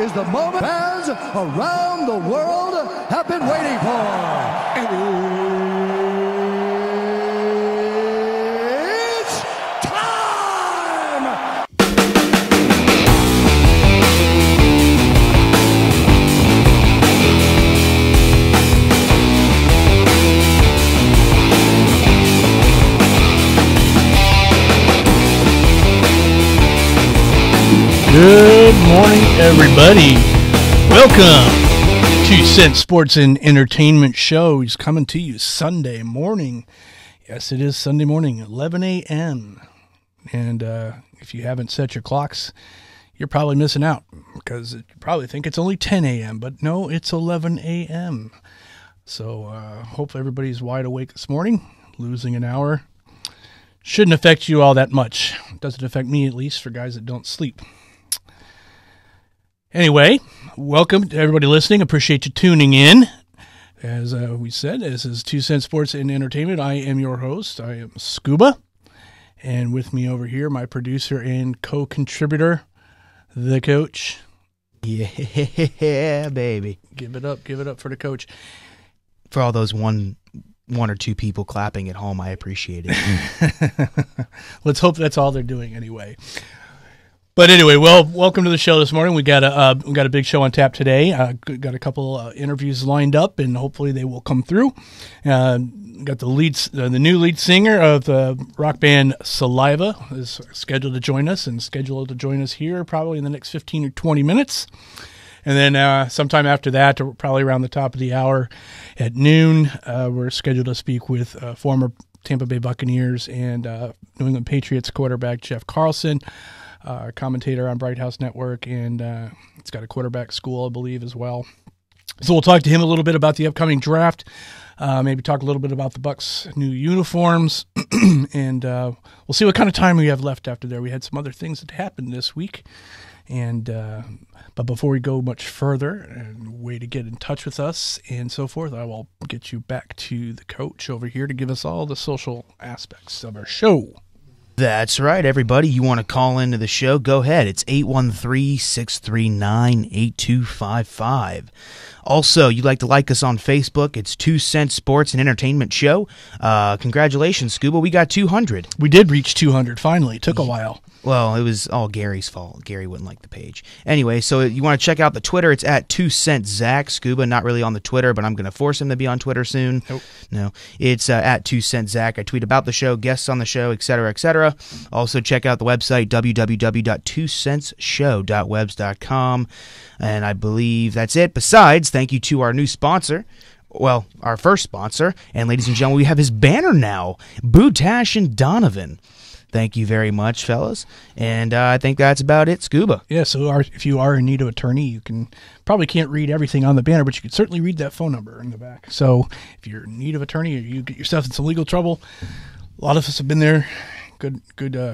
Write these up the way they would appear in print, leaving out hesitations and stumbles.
is the moment fans around the world have been waiting for. It's time! Good morning, everybody. Welcome to 2 Cent Sports and Entertainment Show. He's coming to you Sunday morning. Yes, it is Sunday morning, 11 a.m. And if you haven't set your clocks, you're probably missing out because you probably think it's only 10 a.m., but no, it's 11 a.m. So hope everybody's wide awake this morning. Losing an hour shouldn't affect you all that much. It doesn't affect me, at least, for guys that don't sleep. Anyway, welcome to everybody listening. Appreciate you tuning in. As we said, this is 2 Cent Sports and Entertainment. I am your host. I am Scuba. And with me over here, my producer and co-contributor, the coach. Yeah, baby. Give it up for the coach. For all those one or two people clapping at home, I appreciate it. Let's hope that's all they're doing anyway. But anyway, well, welcome to the show this morning. We got a big show on tap today. Got a couple interviews lined up, and hopefully they will come through. Got the new lead singer of the rock band Saliva is scheduled to join us here probably in the next 15 or 20 minutes. And then sometime after that, probably around the top of the hour at noon, we're scheduled to speak with former Tampa Bay Buccaneers and New England Patriots quarterback Jeff Carlson. Commentator on Bright House Network, and it's got a quarterback school, I believe, as well. So we'll talk to him a little bit about the upcoming draft, maybe talk a little bit about the Bucs' new uniforms, and we'll see what kind of time we have left after there. We had some other things that happened this week, and but before we go much further, and way to get in touch with us and so forth, I will get you back to the coach over here to give us all the social aspects of our show. That's right, everybody. You want to call into the show? Go ahead. It's 813-639-8255. Also, you'd like to like us on Facebook. It's 2 Cent Sports and Entertainment Show. Congratulations, Scuba. We got 200. We did reach 200, finally. It took a while. Well, it was all Gary's fault. Gary wouldn't like the page. Anyway, so you want to check out the Twitter. It's at 2 Cent Zach. Scuba, not really on the Twitter, but I'm going to force him to be on Twitter soon. Nope. No, it's at 2 Cent Zach. I tweet about the show, guests on the show, etc., etc. Also, check out the website, www.2centsshow.webs.com. And I believe that's it. Besides, thank you to our new sponsor. Well, our first sponsor. And ladies and gentlemen, we have his banner now, Bootash and Donovan. Thank you very much, fellas. And I think that's about it, Scuba. Yeah, so if you are in need of an attorney, you probably can't read everything on the banner, but you can certainly read that phone number in the back. So if you're in need of an attorney or you get yourself in some legal trouble, a lot of us have been there. Good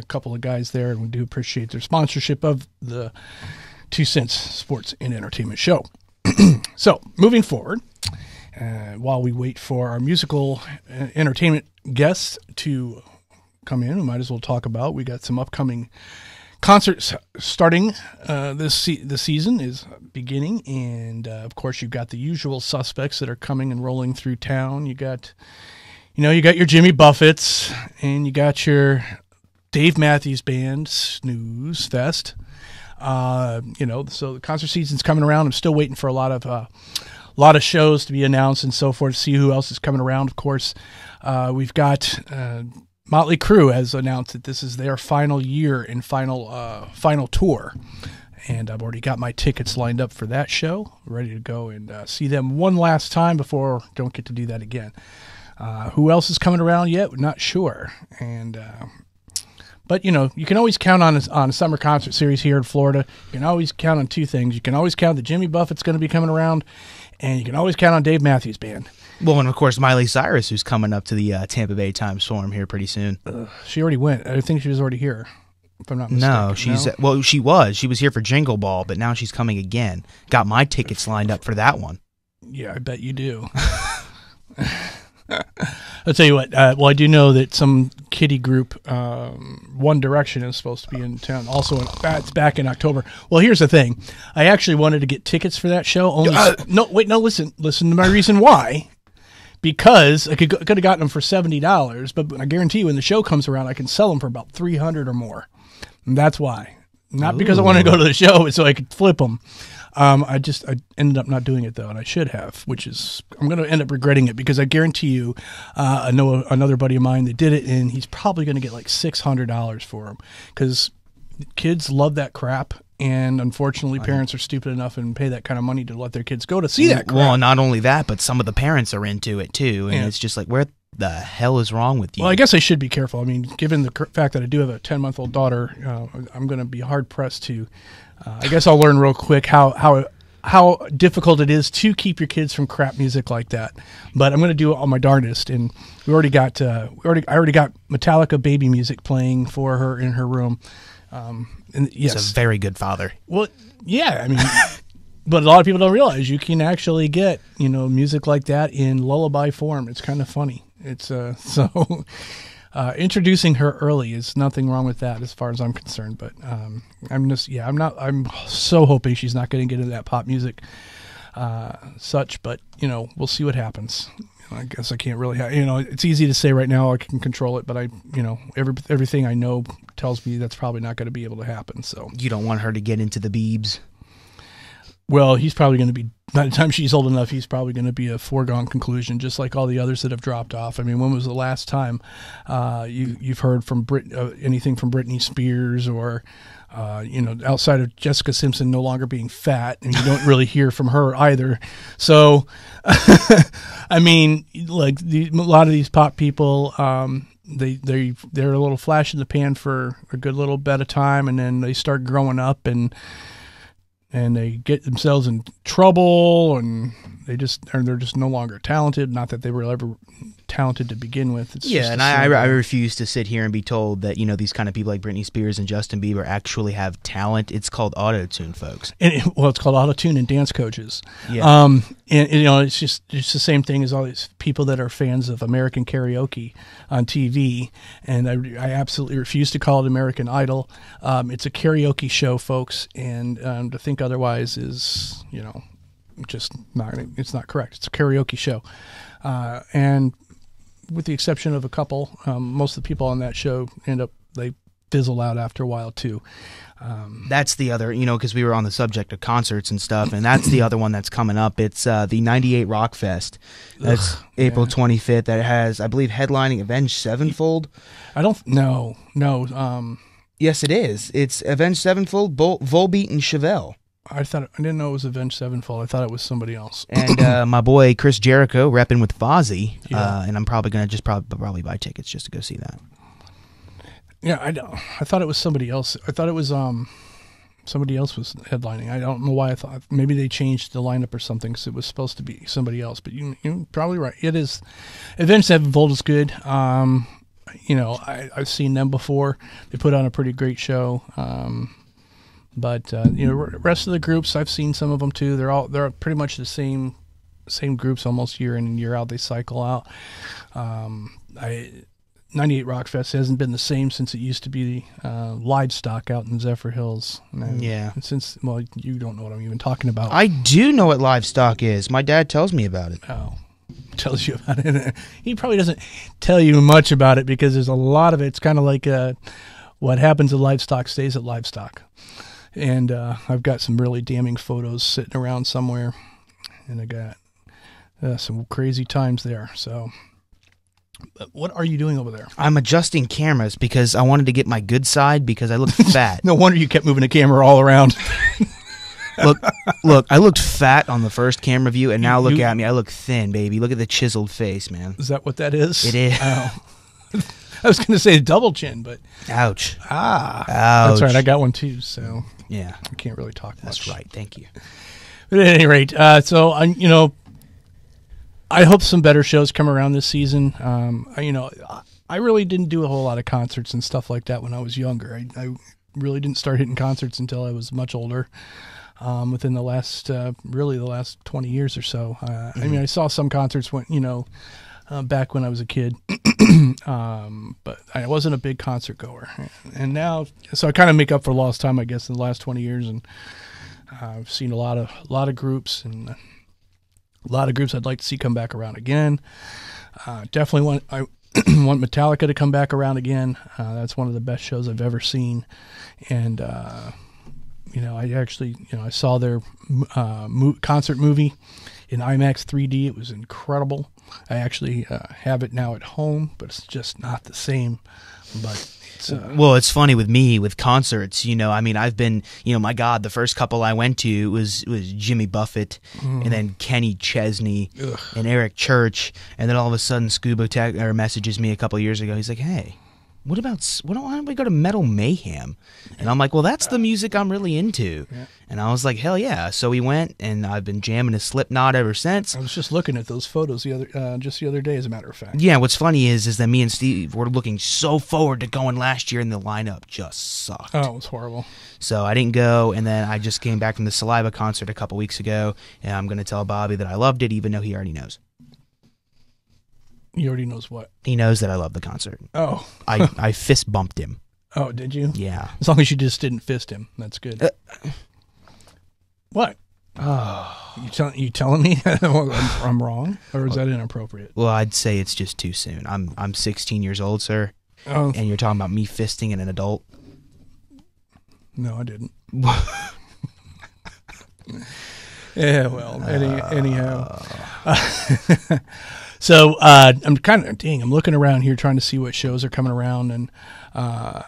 couple of guys there, and we do appreciate their sponsorship of the 2 Cents Sports and Entertainment Show. So, moving forward, while we wait for our musical entertainment guests to come in, we might as well talk about. We got some upcoming concerts starting. The season is beginning, and of course, you've got the usual suspects that are coming and rolling through town. You got your Jimmy Buffetts, and you got your Dave Matthews Band, Snooze Fest. So the concert season's coming around. I'm still waiting for a lot of shows to be announced and so forth. See who else is coming around. Of course, we've got Motley Crue has announced that this is their final year and final tour, and I've already got my tickets lined up for that show, ready to go and see them one last time before don't get to do that again. Who else is coming around yet? We're not sure, but you can always count on a summer concert series here in Florida. You can always count on two things. You can always count that Jimmy Buffett's going to be coming around, and you can always count on Dave Matthews Band. Well, and of course, Miley Cyrus, who's coming up to the Tampa Bay Times Forum here pretty soon. She already went. I think she was already here, if I'm not mistaken. No, she was. She was here for Jingle Ball, but now she's coming again. Got my tickets lined up for that one. Yeah, I bet you do. I'll tell you what. Well, I do know that some kiddie group, One Direction, is supposed to be in town. Also, it's back in October. Well, here's the thing. I actually wanted to get tickets for that show. Listen to my reason why. Because I could have gotten them for $70, but I guarantee you, when the show comes around, I can sell them for about $300 or more. And that's why. Not because I wanted to go to the show, but so I could flip them. I ended up not doing it though, and I should have, which is I'm going to end up regretting it because I guarantee you, I know another buddy of mine that did it, and he's probably going to get like $600 for them because kids love that crap, and unfortunately, parents are stupid enough and pay that kind of money to let their kids go to see that crap. Well, not only that, but some of the parents are into it too, and it's just like, where the hell is wrong with you? Well, I guess I should be careful. I mean, given the fact that I do have a 10-month-old daughter, I'm going to be hard pressed to. I guess I'll learn real quick how difficult it is to keep your kids from crap music like that. But I'm going to do it on my darndest. And I already got Metallica baby music playing for her in her room. And yes, he's a very good father. Well, yeah, I mean. But a lot of people don't realize you can actually get, music like that in lullaby form. It's kind of funny. It's introducing her early is nothing wrong with that as far as I'm concerned. But I'm so hoping she's not going to get into that pop music such. But, we'll see what happens. I guess I can't really, it's easy to say right now I can control it, but everything I know tells me that's probably not going to be able to happen. So you don't want her to get into the Biebs. Well, he's probably going to be, by the time she's old enough, he's probably going to be a foregone conclusion, just like all the others that have dropped off. I mean, when was the last time you've heard from anything from Britney Spears or, outside of Jessica Simpson no longer being fat, and you don't really hear from her either. So, I mean, like a lot of these pop people, they're a little flash in the pan for a good little bit of time, and then they start growing up and they get themselves in trouble, and they're just no longer talented. Not that they were ever talented to begin with. It's and I refuse to sit here and be told that these kind of people like Britney Spears and Justin Bieber actually have talent. It's called auto-tune, folks. It's called auto-tune and dance coaches. Yeah. It's just the same thing as all these people that are fans of American karaoke on TV, and I absolutely refuse to call it American Idol. It's a karaoke show, folks, and to think otherwise is just it's not correct. It's a karaoke show, and with the exception of a couple, most of the people on that show they fizzle out after a while too. That's the other, because we were on the subject of concerts and stuff, and that's the other one that's coming up. It's the 98 Rock Fest. That's April 25th. That has, I believe, headlining Avenged Sevenfold. I don't know. No. Yes, it is. It's Avenged Sevenfold, Volbeat, and Chevelle. I didn't know it was Avenged Sevenfold. I thought it was somebody else. And my boy Chris Jericho repping with Fozzy, and I'm probably gonna probably buy tickets just to go see that. Yeah, I thought it was somebody else. I thought it was somebody else was headlining. I don't know why I thought maybe they changed the lineup or something because it was supposed to be somebody else. But you're probably right. It is. Avenged Sevenfold is good. I've seen them before. They put on a pretty great show. But rest of the groups, I've seen some of them too. They're pretty much the same groups almost year in and year out. They cycle out. 98 Rock Fest hasn't been the same since it used to be livestock out in Zephyr Hills. Since you don't know what I'm even talking about. I do know what livestock is. My dad tells me about it. Oh, tells you about it. He probably doesn't tell you much about it because there's a lot of it. It's kind of like what happens at livestock stays at livestock. And I've got some really damning photos sitting around somewhere, and I got some crazy times there. So, what are you doing over there? I'm adjusting cameras because I wanted to get my good side because I looked fat. No wonder you kept moving the camera all around. Look, I looked fat on the first camera view, and now look at me. I look thin, baby. Look at the chiseled face, man. Is that what that is? It is. Oh. I was going to say double chin, but... Ouch. Ouch. That's right. I got one too, so... Yeah. I can't really talk much. That's right. Thank you. But at any rate, so, I hope some better shows come around this season. I really didn't do a whole lot of concerts and stuff like that when I was younger. I really didn't start hitting concerts until I was much older. Within the last 20 years or so. I mean, I saw some concerts when, back when I was a kid. But I wasn't a big concert goer. And now, so I kind of make up for lost time, I guess, in the last 20 years. And I've seen a lot of groups, and a lot of groups I'd like to see come back around again. Definitely I want Metallica to come back around again. That's one of the best shows I've ever seen. And, I actually, I saw their concert movie in IMAX 3D. It was incredible. I actually have it now at home, but it's just not the same. But well, it's funny with me with concerts. I've been, my God, the first couple I went to was Jimmy Buffett, and then Kenny Chesney and Eric Church, and then all of a sudden Scuba messages me a couple years ago. He's like, "Hey, why don't we go to Metal Mayhem?" And I'm like, well, that's the music I'm really into. Yeah. And I was like, hell yeah. So we went, and I've been jamming a Slipknot ever since. I was just looking at those photos the other day, as a matter of fact. Yeah, what's funny is that me and Steve were looking so forward to going last year, and the lineup just sucked. Oh, it was horrible. So I didn't go, and then I just came back from the Saliva concert a couple weeks ago, and I'm going to tell Bobby that I loved it, even though he already knows. He already knows what? He knows that I love the concert. Oh. I fist bumped him. Oh, did you? Yeah. As long as you just didn't fist him, that's good. What? Oh. You telling me I'm wrong, or is that inappropriate? Well, I'd say it's just too soon. I'm 16 years old, sir, and you're talking about me fisting an adult. No, I didn't. Yeah, well, anyhow. So I'm looking around here trying to see what shows are coming around, and I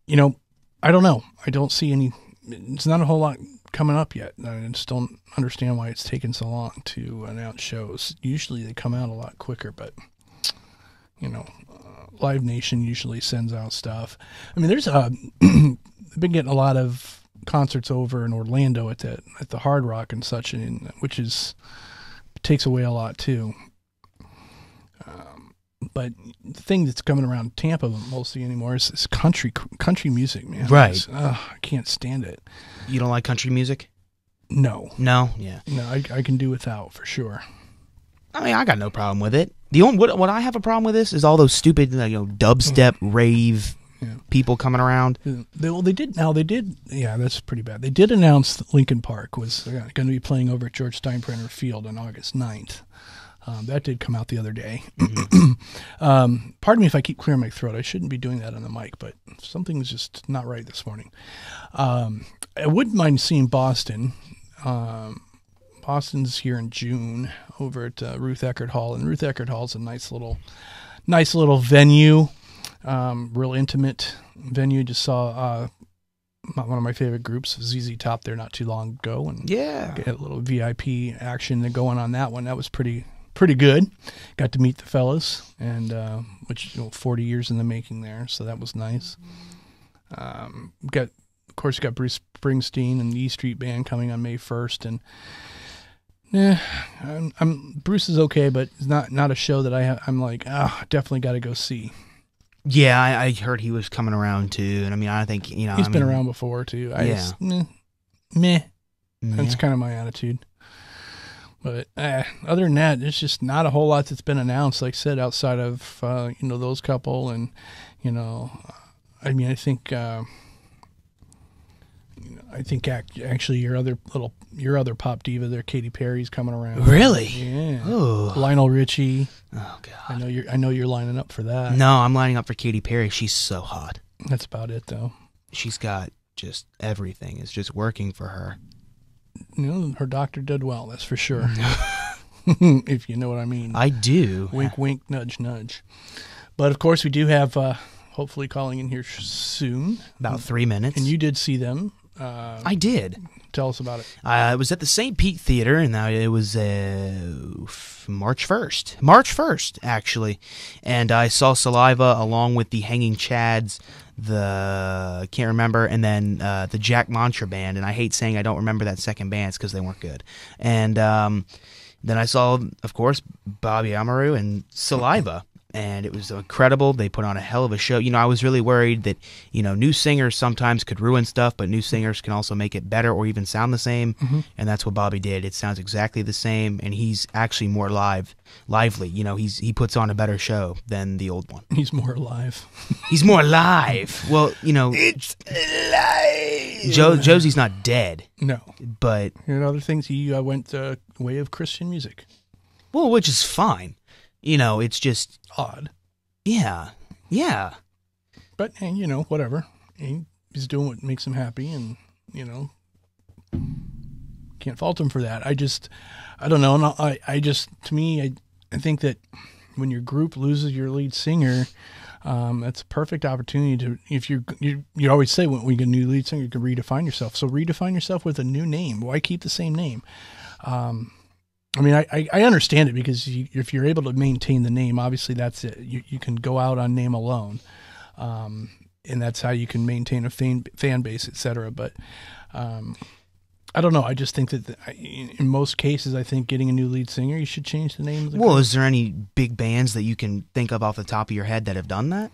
don't know. I don't see any. It's not a whole lot coming up yet. I just don't understand why it's taken so long to announce shows. Usually they come out a lot quicker, but Live Nation usually sends out stuff. I mean, there's I've been getting a lot of concerts over in Orlando at the Hard Rock and such, which takes away a lot too. But the thing that's coming around Tampa mostly anymore is country music, man. Right. I can't stand it. You don't like country music? No. No? Yeah. No, I can do without, for sure. I mean, I got no problem with it. The only what I have a problem with is all those stupid dubstep rave people coming around. They did. Yeah, that's pretty bad. They did announce that Linkin Park was going to be playing over at George Steinbrenner Field on August 9th. That did come out the other day. Mm-hmm. Pardon me if I keep clearing my throat. I shouldn't be doing that on the mic, but something's just not right this morning. I wouldn't mind seeing Boston. Boston's here in June over at Ruth Eckerd Hall, and Ruth Eckerd Hall is a nice little venue, real intimate venue. Just saw one of my favorite groups, ZZ Top, there not too long ago, and got a little VIP action going on that one. That was pretty good. Got to meet the fellas, and which 40 years in the making there, so that was nice. Of course, you got Bruce Springsteen and the E Street Band coming on May 1st, and Bruce is okay, but it's not a show that I'm like, definitely got to go see. Yeah, I heard he was coming around too, and I mean, I think he's been around before too. Meh. That's kind of my attitude. But other than that, there's just not a whole lot that's been announced. Like I said, outside of those couple, and I mean, I think actually your other pop diva there, Katy Perry's coming around. Really? Yeah. Ooh. Lionel Richie. Oh God. I know you're lining up for that. No, I'm lining up for Katy Perry. She's so hot. That's about it, though. She's got just everything. It's just working for her. Her doctor did well. That's for sure. If you know what I mean. I do. Wink, wink, nudge, nudge. But of course, we do have hopefully calling in here soon. About 3 minutes. And you did see them. I did. Tell us about it. I was at the St. Pete Theater, and it was March 1st, actually. And I saw Saliva along with the Hanging Chads, I can't remember, and then the Jack Mantra Band. And I hate saying I don't remember that second band because they weren't good. And then I saw, of course, Bobby Amaru and Saliva. and it was incredible. They put on a hell of a show. You know, I was really worried that, you know, new singers sometimes could ruin stuff, but new singers can also make it better or even sound the same, and that's what Bobby did. It sounds exactly the same, and he's actually more lively. You know, he puts on a better show than the old one. He's more alive. He's more alive. Well, you know, It's alive. Josie's not dead, No. but And other things, he went the way of Christian music. well, which is fine. You know, it's just Odd. yeah. But, and, you know, whatever. He's doing what makes him happy, and, you know, can't fault him for that. I don't know. And to me, I think that when your group loses your lead singer, that's a perfect opportunity to, if you always say when we get a new lead singer, you can redefine yourself. So redefine yourself with a new name. Why keep the same name? I mean, I understand it, because if you're able to maintain the name, obviously that's it. You can go out on name alone, and that's how you can maintain a fan base, etc. But I don't know. I just think that in most cases, I think getting a new lead singer, you should change the name of the group. Well, is there any big bands that you can think of off the top of your head that have done that?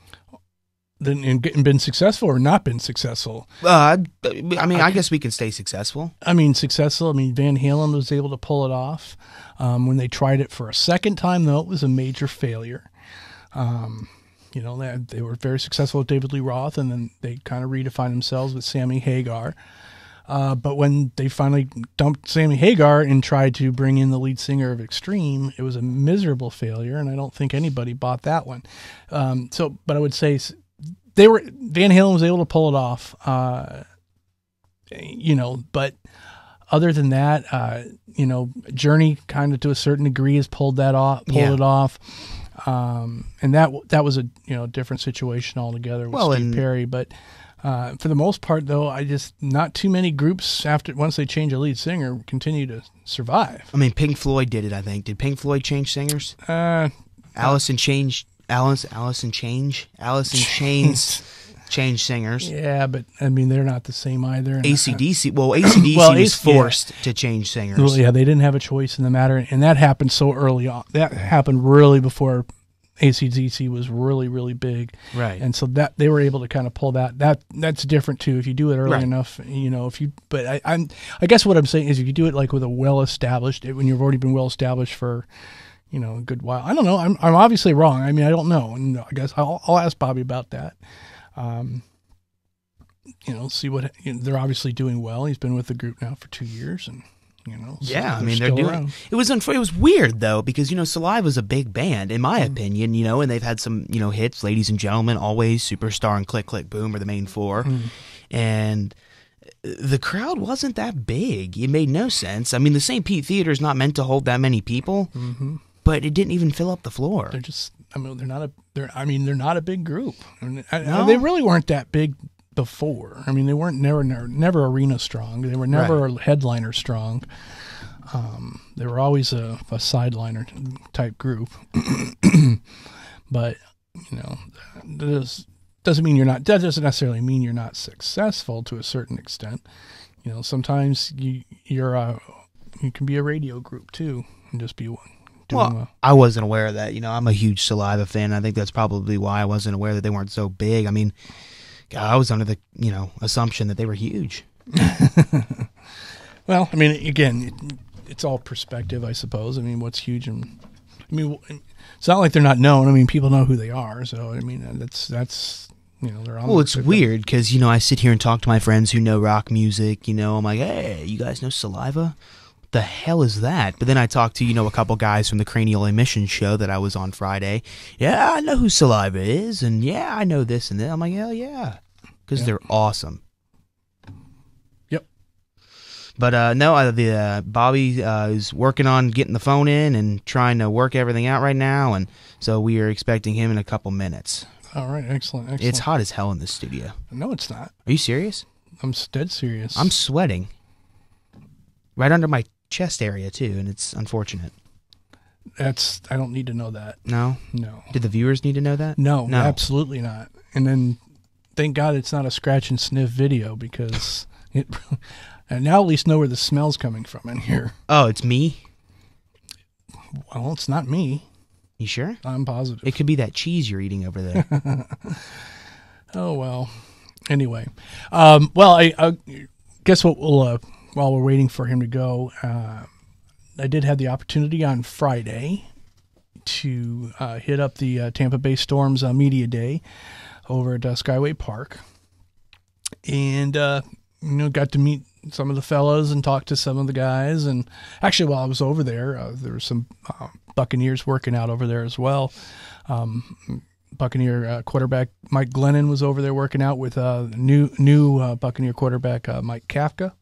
And been successful or not been successful? I mean, I guess we can stay successful. I mean, successful. I mean, Van Halen was able to pull it off. When they tried it for a second time, though, it was a major failure. You know, they were very successful with David Lee Roth, and then they kind of redefined themselves with Sammy Hagar. But when they finally dumped Sammy Hagar and tried to bring in the lead singer of Extreme, it was a miserable failure, and I don't think anybody bought that one. But I would say Van Halen was able to pull it off, you know, but other than that, you know, Journey kind of to a certain degree has pulled it off. And that was a, you know, different situation altogether with Steve Perry. But for the most part, though, not too many groups once they change a lead singer continue to survive. I mean, Pink Floyd did it, I think. Did Pink Floyd change singers? Allison Chains changed singers. Yeah, but I mean, they're not the same either. AC/DC was forced to change singers. Well, yeah, they didn't have a choice in the matter, and that happened so early on. That happened really before AC/DC was really, really big. Right. And so that they were able to kind of pull that's different too. If you do it early enough, you know, but I guess what I'm saying is if you do it like with a well-established, when you've already been well-established for, you know, a good while. I don't know. I'm obviously wrong. I mean, I don't know. And I guess I'll ask Bobby about that. You know, see they're obviously doing well. He's been with the group now for 2 years, and you know, so yeah, I mean, they're doing around. It was weird though, because, you know, Saliva's a big band in my opinion, you know, and they've had some, you know, hits, Ladies and Gentlemen, Always, Superstar, and Click Click Boom are the main four. And the crowd wasn't that big. It made no sense. I mean, the St. Pete Theater is not meant to hold that many people, but it didn't even fill up the floor. They're just, I mean, they're not a big group. No? They really weren't that big before. I mean, they weren't never arena strong. They were never a headliner strong. They were always a sideliner type group. But, you know, that doesn't necessarily mean you're not successful to a certain extent. You know, sometimes you can be a radio group too and just be one. Well, I wasn't aware of that. You know, I'm a huge Saliva fan. I think that's probably why I wasn't aware that they weren't so big. I mean, God, I was under the, you know, assumption that they were huge. Well, I mean, again, it's all perspective, I suppose. I mean, what's huge? And I mean, it's not like they're not known. I mean, people know who they are. So, I mean, that's you know, they're on. Well, it's weird because, you know, I sit here and talk to my friends who know rock music. You know, I'm like, hey, you guys know Saliva? What the hell is that? But then I talked to, you know, a couple guys from the Cranial Emission show that I was on Friday. Yeah, I know who Saliva is, and yeah, I know this and that. I'm like, hell yeah, because they're awesome. Yep. But no, Bobby is working on getting the phone in and trying to work everything out right now, and so we are expecting him in a couple minutes. All right, excellent. It's hot as hell in this studio. No, it's not. Are you serious? I'm dead serious. I'm sweating. Right under my chest area, too, and it's unfortunate. I don't need to know that. No? No. Did the viewers need to know that? No, absolutely not. And then, thank God it's not a scratch and sniff video, because and now at least know where the smell's coming from in here. Oh, it's me? Well, it's not me. You sure? I'm positive. It could be that cheese you're eating over there. Oh, well. Anyway. Well, I guess what we'll, while we're waiting for him to go, I did have the opportunity on Friday to hit up the Tampa Bay Storm's Media Day over at Skyway Park. And, got to meet some of the fellows and talk to some of the guys. And actually, while I was over there, there were some Buccaneers working out over there as well. Buccaneer quarterback Mike Glennon was over there working out with new Buccaneer quarterback Mike Kafka.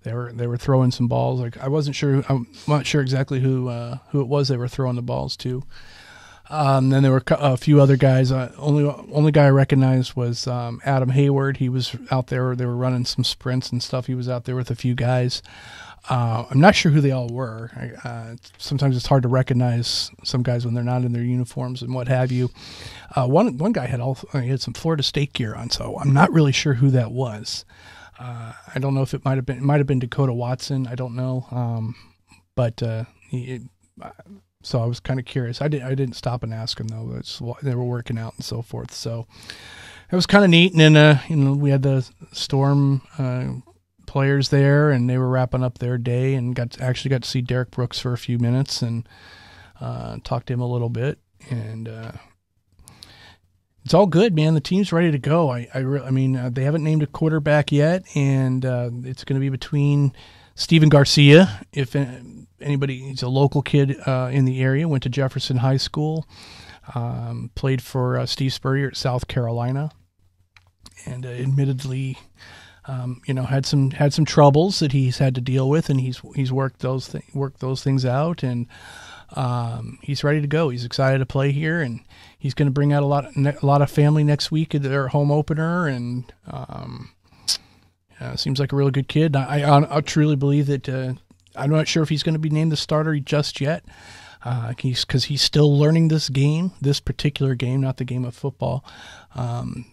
They were throwing some balls. Like I'm not sure exactly who it was they were throwing the balls to. Then there were a few other guys. Only guy I recognized was Adam Hayward. He was out there. They were running some sprints and stuff. He was out there with a few guys. I'm not sure who they all were. Sometimes it's hard to recognize some guys when they're not in their uniforms and what have you. One guy had some Florida State gear on, so I'm not really sure who that was. I don't know if it might have been Dakota Watson. I don't know. So I was kind of curious. I didn't stop and ask them though. They were working out and so forth. So it was kind of neat. And then we had the Storm players there, and they were wrapping up their day, and got to see Derek Brooks for a few minutes and talked to him a little bit. And it's all good, man. The team's ready to go. I mean, they haven't named a quarterback yet, and it's going to be between Steven Garcia, if anybody, he's a local kid in the area, went to Jefferson High School, played for Steve Spurrier at South Carolina, and admittedly, had some troubles that he's had to deal with, and he's worked those things out, and he's ready to go. He's excited to play here, and he's going to bring out a lot of family next week at their home opener, and seems like a really good kid. I truly believe that. I'm not sure if he's going to be named the starter just yet, because he's still learning this particular game, not the game of football,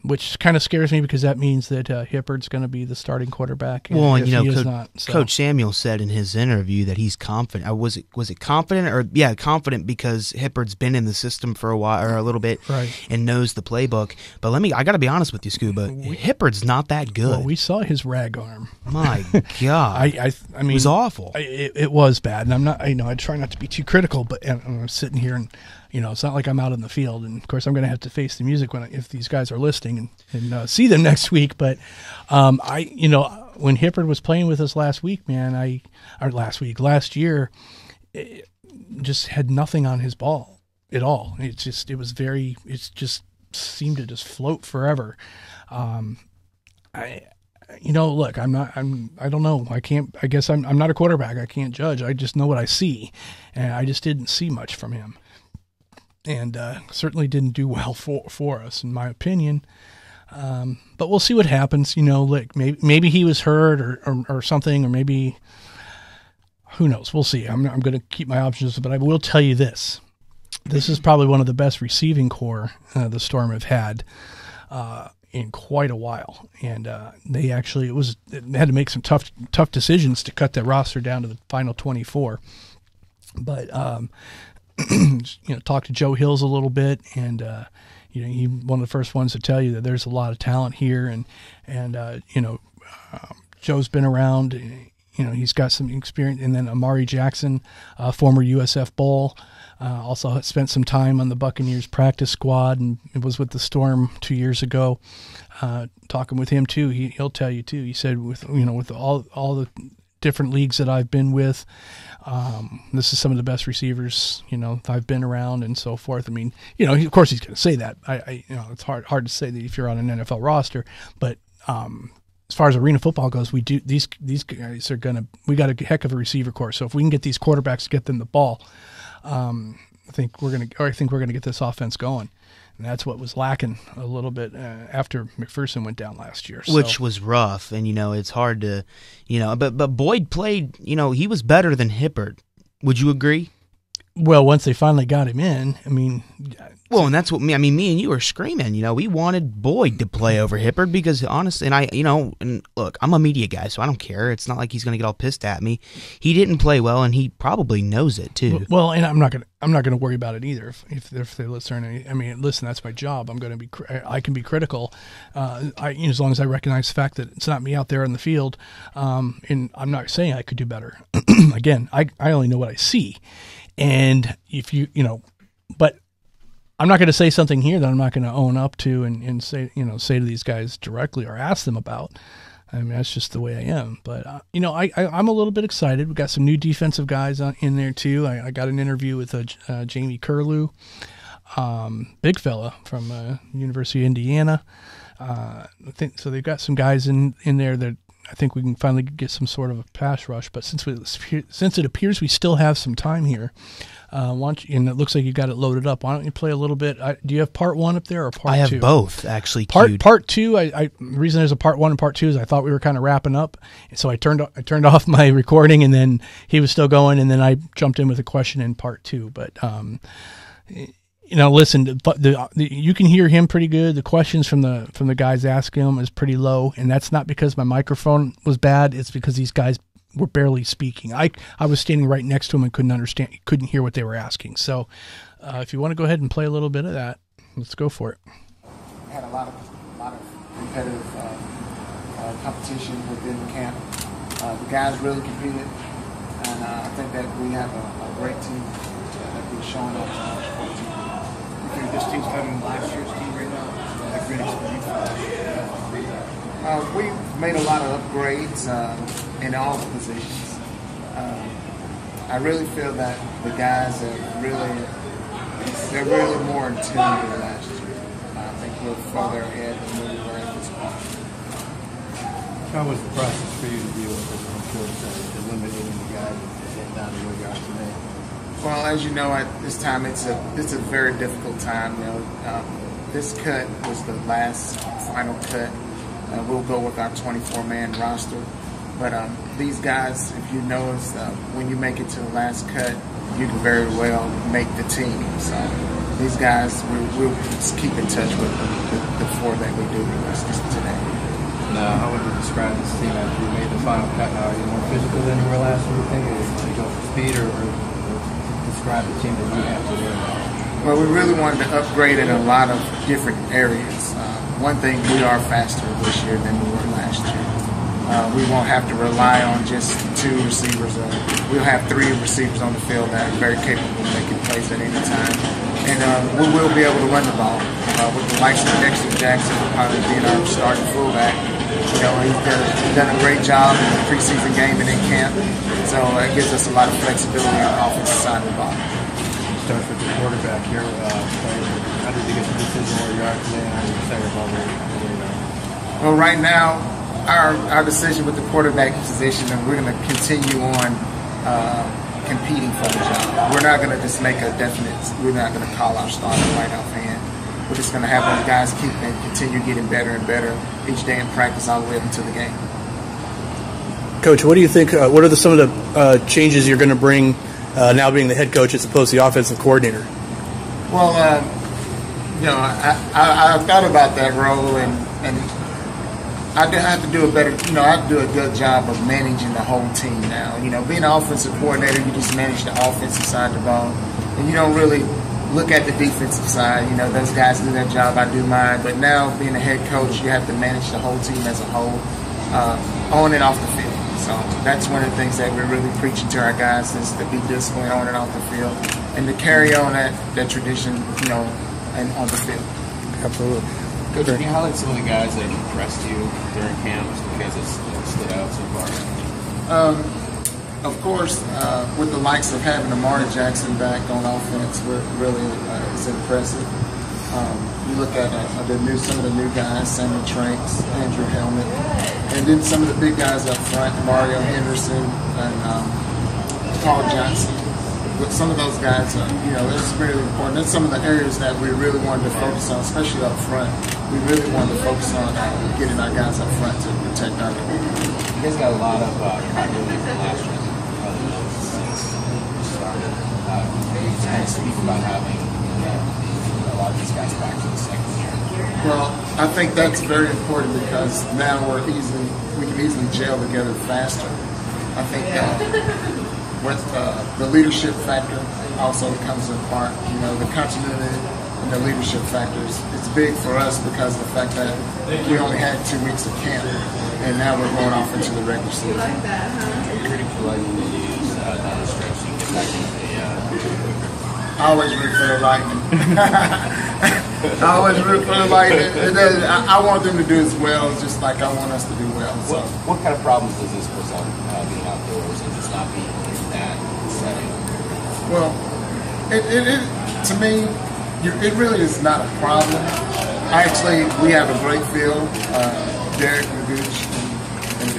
which kind of scares me because that means that Hippard's going to be the starting quarterback. Coach Samuel said in his interview that he's confident. Was it confident confident because Hippard's been in the system for a while or a little bit, right, and knows the playbook. But I got to be honest with you, Scuba. Hippard's not that good. Well, we saw his rag arm. My God, I mean, it was awful. It was bad, and I'm not. I try not to be too critical, but I'm sitting here and. It's not like I'm out in the field, and of course I'm going to have to face the music if these guys are listening and see them next week. But when Hippard was playing with us last year, it just had nothing on his ball at all. It just seemed to just float forever. I don't know. I guess I'm not a quarterback. I can't judge. I just know what I see, and I just didn't see much from him. And certainly didn't do well for us, in my opinion. But we'll see what happens. Maybe he was hurt or something, or maybe who knows. We'll see. I'm going to keep my options, but I will tell you this: this is probably one of the best receiving core the Storm have had in quite a while. And they had to make some tough decisions to cut that roster down to the final 24. But talk to Joe Hills a little bit, and he one of the first ones to tell you that there's a lot of talent here, and Joe's been around, he's got some experience, and then Amari Jackson, former USF Bowl, also spent some time on the Buccaneers practice squad, and it was with the Storm 2 years ago. Talking with him too, he'll tell you too. He said with all the different leagues that I've been with, this is some of the best receivers, I've been around and so forth. I mean, of course he's going to say that. It's hard to say that if you're on an NFL roster, but as far as arena football goes, these guys we got a heck of a receiver corps. So if we can get these quarterbacks to get them the ball, I think we're going to get this offense going. And that's what was lacking a little bit after McPherson went down last year. Which was rough, and, it's hard to, but Boyd played, he was better than Hippard. Would you agree? Well, once they finally got him in, I mean... Well, and that's what me and you were screaming. We wanted Boyd to play over Hippard because honestly, and look, I'm a media guy, so I don't care. It's not like he's going to get all pissed at me. He didn't play well, and he probably knows it too. Well, and I'm not gonna worry about it either. If they're listening, I mean, listen, that's my job. I can be critical, as long as I recognize the fact that it's not me out there in the field, and I'm not saying I could do better. Again, I only know what I see, and if but. I'm not going to say something here that I'm not going to own up to and say to these guys directly or ask them about. I mean, that's just the way I am. But, I'm a little bit excited. We've got some new defensive guys in there, too. I got an interview with Jamie Curlew, big fella from University of Indiana. I think so. They've got some guys in there that I think we can finally get some sort of a pass rush. But since it appears we still have some time here, and it looks like you got it loaded up, why don't you play a little bit? Do you have part one up there or part two? I have both, actually. Part two. The reason there's a part one and part two is I thought we were kind of wrapping up, so I turned off my recording, and then he was still going, and then I jumped in with a question in part two. But listen, you can hear him pretty good. The questions from the guys asking him is pretty low, and that's not because my microphone was bad. It's because these guys were barely speaking. I was standing right next to him and couldn't hear what they were asking. So, if you want to go ahead and play a little bit of that, let's go for it. We had a lot of competitive competition within the camp. The guys really competed, and I think that we have a great team that we're showing up for the team. You think this team's better than last year's team right now? Like really We've made a lot of upgrades in all the positions. I really feel that the guys they're really more in tune than last year. I think we're further ahead than we were at this point. How was the process for you to deal with this coach eliminating the guys and getting down to where you are today? Well, as you know, at this time it's a very difficult time. This cut was the last final cut. We'll go with our 24-man roster. But these guys, if you notice, when you make it to the last cut, you can very well make the team. So these guys, we'll just keep in touch with the four that we do the rest of today. Now, how would you describe this team after you made the final cut? Now, are you more physical than you were last year, you think? Or do you go for speed or describe the team that you have today? Well, we really wanted to upgrade in a lot of different areas. One thing, we are faster this year than we were last year. We won't have to rely on just two receivers. We'll have three receivers on the field that are very capable of making plays at any time. And we will be able to run the ball. With the likes of Dexter Jackson probably being our starting fullback. He's done a great job in the preseason game and in camp. So it gives us a lot of flexibility on the offensive side of the ball. Starts with the quarterback here. How did you get the decision where you are today, and how are you excited about where you are? Well, right now, our decision with the quarterback position, and we're going to continue on competing for the job. We're not going to just make a definite. We're not going to call our starter right offhand. We're just going to have those guys continue getting better and better each day in practice all the way up until the game. Coach, what do you think? What are some of the changes you're going to bring? Now being the head coach as opposed to the offensive coordinator? Well, I thought about that role, and I have to do a better, I have to do a good job of managing the whole team now. Being an offensive coordinator, you just manage the offensive side of the ball, and you don't really look at the defensive side. Those guys do their job, I do mine. But now, being a head coach, you have to manage the whole team as a whole, on and off the field. So that's one of the things that we're really preaching to our guys is to be disciplined on and off the field and to carry on that tradition, and on the field. Absolutely. Coach, can you highlight some of the guys that impressed you during camp just because it stood out so far? Of course, with the likes of having Amaru Jackson back on offense, really is impressive. You look at some of the new guys, Samuel Tranks, Andrew Helmet, and then some of the big guys up front, Mario Henderson and Paul Johnson. But some of those guys, it's really important. That's some of the areas that we really wanted to focus on, especially up front. We really wanted to focus on getting our guys up front to protect our community. You guys got a lot of continuity from last year. just kind of speak about having a lot of these guys back to the second year. Well, I think that's very important because now we can easily gel together faster. I think with the leadership factor also comes in part. The continuity and the leadership factors. It's big for us because of the fact that we only had 2 weeks of camp, and now we're going off into the regular season. You're rooting for Lightning to use down the stretch so you get back into the. I always root for the Lightning. I always root for the Lightning. I want them to do as well, just like I want us to do well. So. What kind of problems does this present being outdoors and just not being in that setting? Well, to me, it really is not a problem. We have a great field. Derek and Gooch,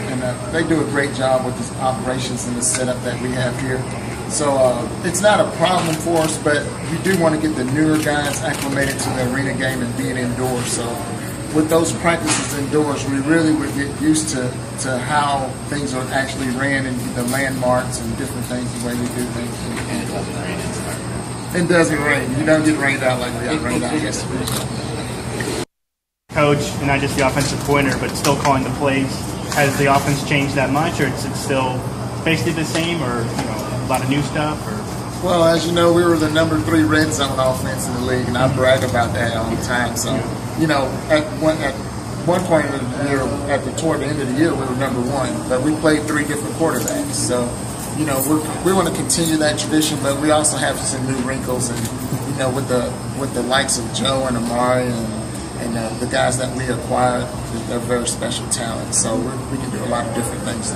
and they do a great job with the operations and the setup that we have here. So it's not a problem for us, but we do want to get the newer guys acclimated to the arena game and being indoors. So with those practices indoors, we really would get used to how things are actually ran and the landmarks and different things, the way we do things. And it doesn't rain in Spartanburg. It doesn't rain. You don't get rained out like we got rained out yesterday. Coach, and not just the offensive coordinator, but still calling the plays. Has the offense changed that much, or is it still basically the same, or a lot of new stuff? Or? Well, as you know, we were the number 3 red zone offense in the league, and I brag about that all the time. So, at one point in the year, toward the end of the year, we were number 1, but we played 3 different quarterbacks. So, we want to continue that tradition, but we also have some new wrinkles, and with the likes of Joe and Amaru and the guys that we acquired, they're very special talent. So we can do a lot of different things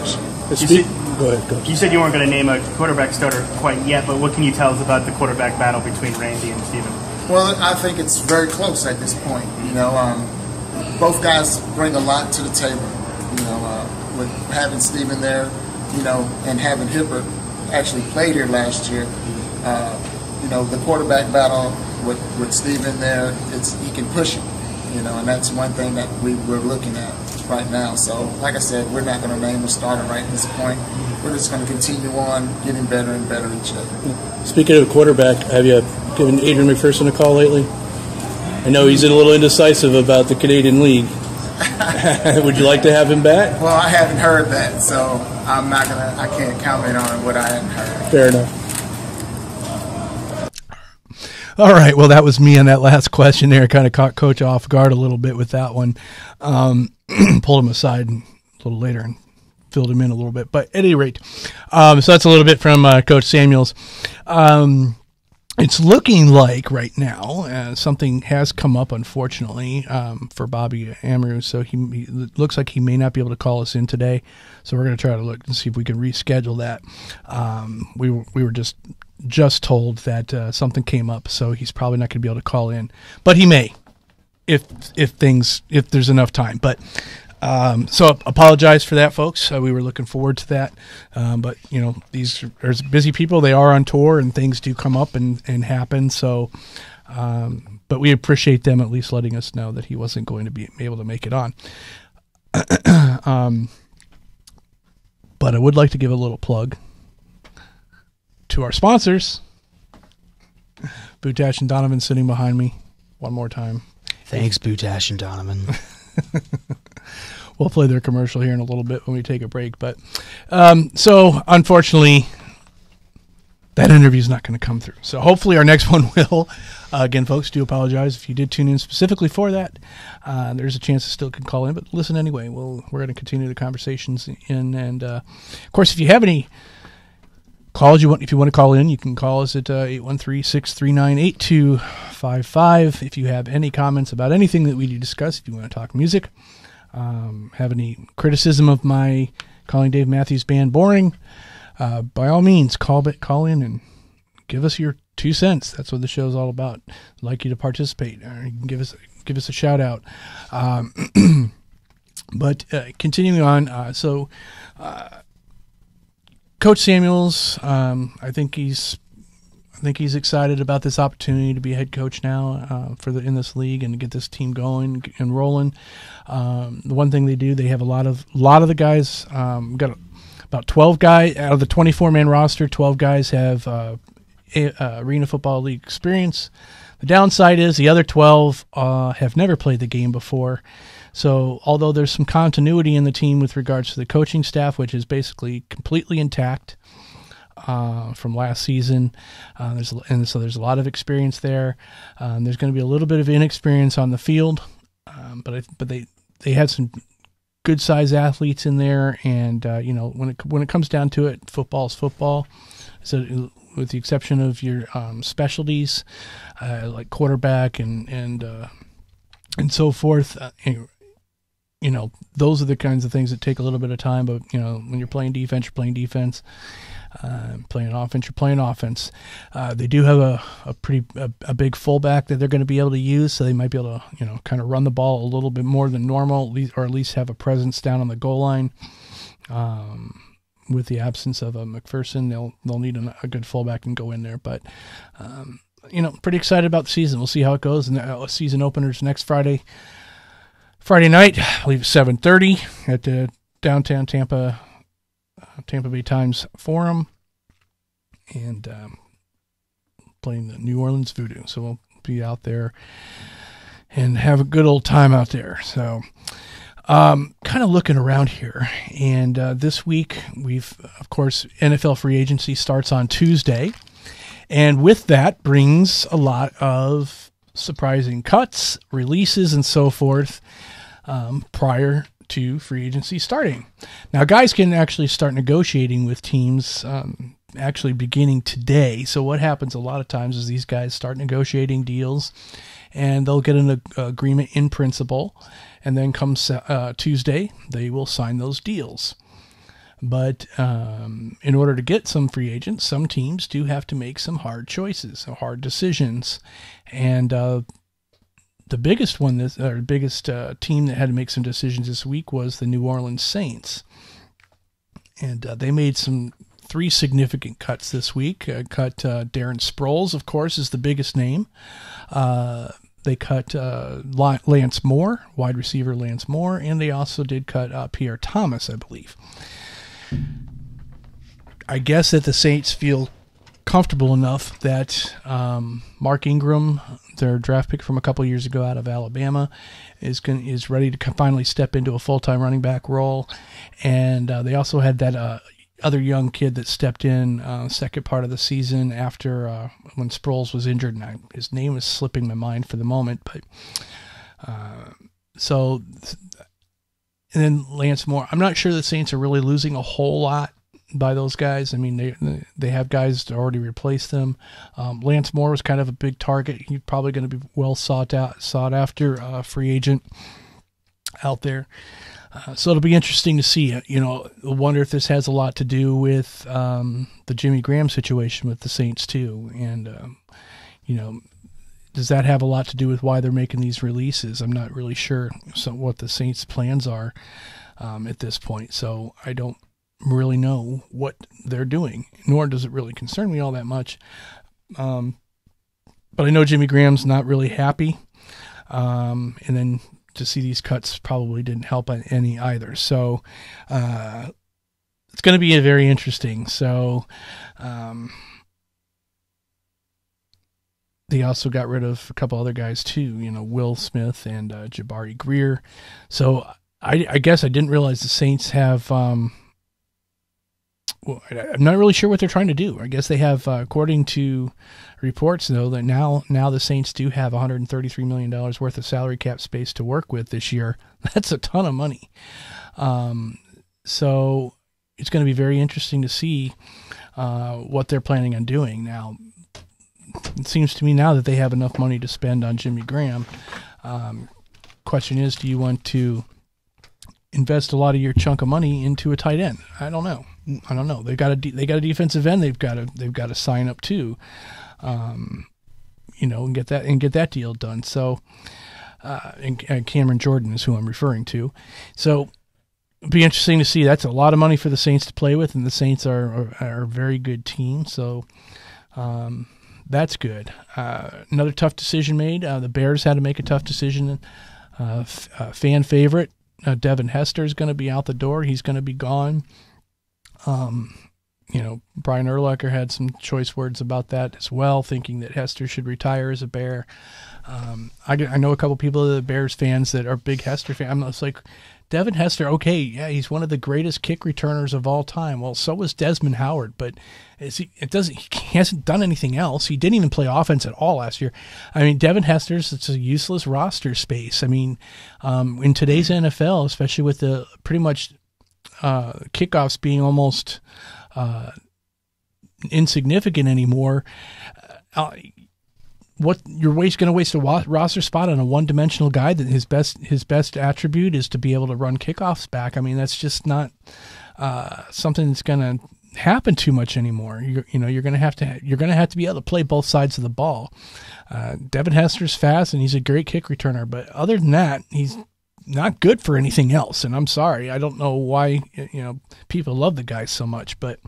this year. Go ahead, Coach. You said you weren't going to name a quarterback starter quite yet, but what can you tell us about the quarterback battle between Randy and Steven? Well, I think it's very close at this point. Both guys bring a lot to the table. With having Steven there, and having Hibbert actually played here last year. The quarterback battle with Steven there, he can push him. And that's one thing that we're looking at right now. So, like I said, we're not going to name a starter right at this point. We're just going to continue on getting better and better each other. Speaking of quarterback, have you given Adrian McPherson a call lately? I know he's a little indecisive about the Canadian League. Would you like to have him back? Well, I haven't heard that, so I can't comment on what I haven't heard. Fair enough. All right, well, that was me on that last question there. Kind of caught Coach off guard a little bit with that one. Pulled him aside a little later and filled him in a little bit. But at any rate, so that's a little bit from Coach Samuels. It's looking like right now something has come up, unfortunately, for Bobby Amaru. So he looks like he may not be able to call us in today. So we're going to try to look and see if we can reschedule that. We were just told that something came up, so he's probably not going to be able to call in, but he may if there's enough time. But so apologize for that, folks. We were looking forward to that, but these are busy people. They are on tour, and things do come up and happen. So, but we appreciate them at least letting us know that he wasn't going to be able to make it on. But I would like to give a little plug to our sponsors. Bootash and Donovan sitting behind me one more time. Thanks, Bootash and Donovan. We'll play their commercial here in a little bit when we take a break. But so, unfortunately, that interview is not going to come through. So hopefully our next one will. Again, folks, do apologize if you did tune in specifically for that. There's a chance it still can call in, but listen anyway. We're going to continue the conversations in. And, of course, if you have any calls if you want to call in, you can call us at 813-639-8255. If you have any comments about anything that we discuss, if you want to talk music, have any criticism of my calling Dave Matthews Band boring, by all means, call in and give us your 2 cents. That's what the show's all about. I'd like you to participate, or you can give us a shout out. But continuing on, so Coach Samuels, I think he's excited about this opportunity to be head coach now in this league and to get this team going and rolling. The one thing they do, they have a lot of the guys. Got about 12 guys out of the 24-man roster. 12 guys have Arena Football League experience. The downside is the other 12 have never played the game before. So although there's some continuity in the team with regards to the coaching staff, which is basically completely intact from last season, so there's a lot of experience there. There's going to be a little bit of inexperience on the field, but they had some good size athletes in there, and when it comes down to it, football is football. So with the exception of your specialties like quarterback and so forth, those are the kinds of things that take a little bit of time. But when you're playing defense, you're playing defense. Playing offense, you're playing offense. They do have a big fullback that they're going to be able to use, so they might be able to kind of run the ball a little bit more than normal, or at least have a presence down on the goal line. With the absence of a McPherson, they'll need a good fullback and go in there. But pretty excited about the season. We'll see how it goes. And the season openers next Friday night, I believe 7:30 at the downtown Tampa Bay Times Forum, and playing the New Orleans Voodoo. So we'll be out there and have a good old time out there. So kind of looking around here, and this week of course, NFL free agency starts on Tuesday, and with that brings a lot of surprising cuts, releases, and so forth prior to free agency starting. Now, guys can actually start negotiating with teams actually beginning today. So what happens a lot of times is these guys start negotiating deals, and they'll get an agreement in principle, and then comes Tuesday, they will sign those deals. But in order to get some free agents, some teams do have to make some hard choices, hard decisions. And the biggest one, biggest team that had to make some decisions this week was the New Orleans Saints. And they made 3 significant cuts this week. Cut Darren Sproles, of course, is the biggest name. They cut Lance Moore, wide receiver Lance Moore, and they also did cut Pierre Thomas, I believe. I guess that the Saints feel comfortable enough that Mark Ingram, their draft pick from a couple years ago out of Alabama, is ready to finally step into a full-time running back role. And they also had that other young kid that stepped in second part of the season after when Sproles was injured, and his name is slipping my mind for the moment. But and then Lance Moore. I'm not sure the Saints are really losing a whole lot by those guys. I mean, they have guys to already replace them. Lance Moore was kind of a big target. He's probably going to be well sought after free agent out there. So it'll be interesting to see. I wonder if this has a lot to do with the Jimmy Graham situation with the Saints too, and does that have a lot to do with why they're making these releases? I'm not really sure what the Saints' plans are at this point, so I don't really know what they're doing, nor does it really concern me all that much. But I know Jimmy Graham's not really happy, and then to see these cuts probably didn't help any either. So it's going to be very interesting. So they also got rid of a couple other guys too, Will Smith and Jabari Greer. So I guess I didn't realize the Saints have I'm not really sure what they're trying to do. I guess they have, according to reports, though, that now the Saints do have $133 million worth of salary cap space to work with this year. That's a ton of money. So it's going to be very interesting to see what they're planning on doing. Now, it seems to me now that they have enough money to spend on Jimmy Graham. Question is, do you want to invest a lot of your chunk of money into a tight end? I don't know. They got a defensive end. They've got to sign up too, and get that deal done. So, and Cameron Jordan is who I'm referring to. So, it'll be interesting to see. That's a lot of money for the Saints to play with, and the Saints are a very good team. So, that's good. Another tough decision made. The Bears had to make a tough decision. Fan favorite Devin Hester is going to be out the door. He's going to be gone. Brian Urlacher had some choice words about that as well, thinking that Hester should retire as a Bear. I know a couple people that are Bears fans that are big Hester fans. I'm just like, Devin Hester, okay, yeah, he's one of the greatest kick returners of all time. Well, so was Desmond Howard, but he hasn't done anything else. He didn't even play offense at all last year. I mean, Devin Hester's, it's a useless roster space. I mean, in today's NFL, especially with the pretty much kickoffs being almost insignificant anymore, what you're going to waste a roster spot on a one-dimensional guy that his best attribute is to be able to run kickoffs back. I mean, that's just not something that's going to happen too much anymore. You're going to have to be able to play both sides of the ball. Devin Hester's fast and he's a great kick returner, but other than that, he's not good for anything else. And I'm sorry, I don't know why people love the guy so much, but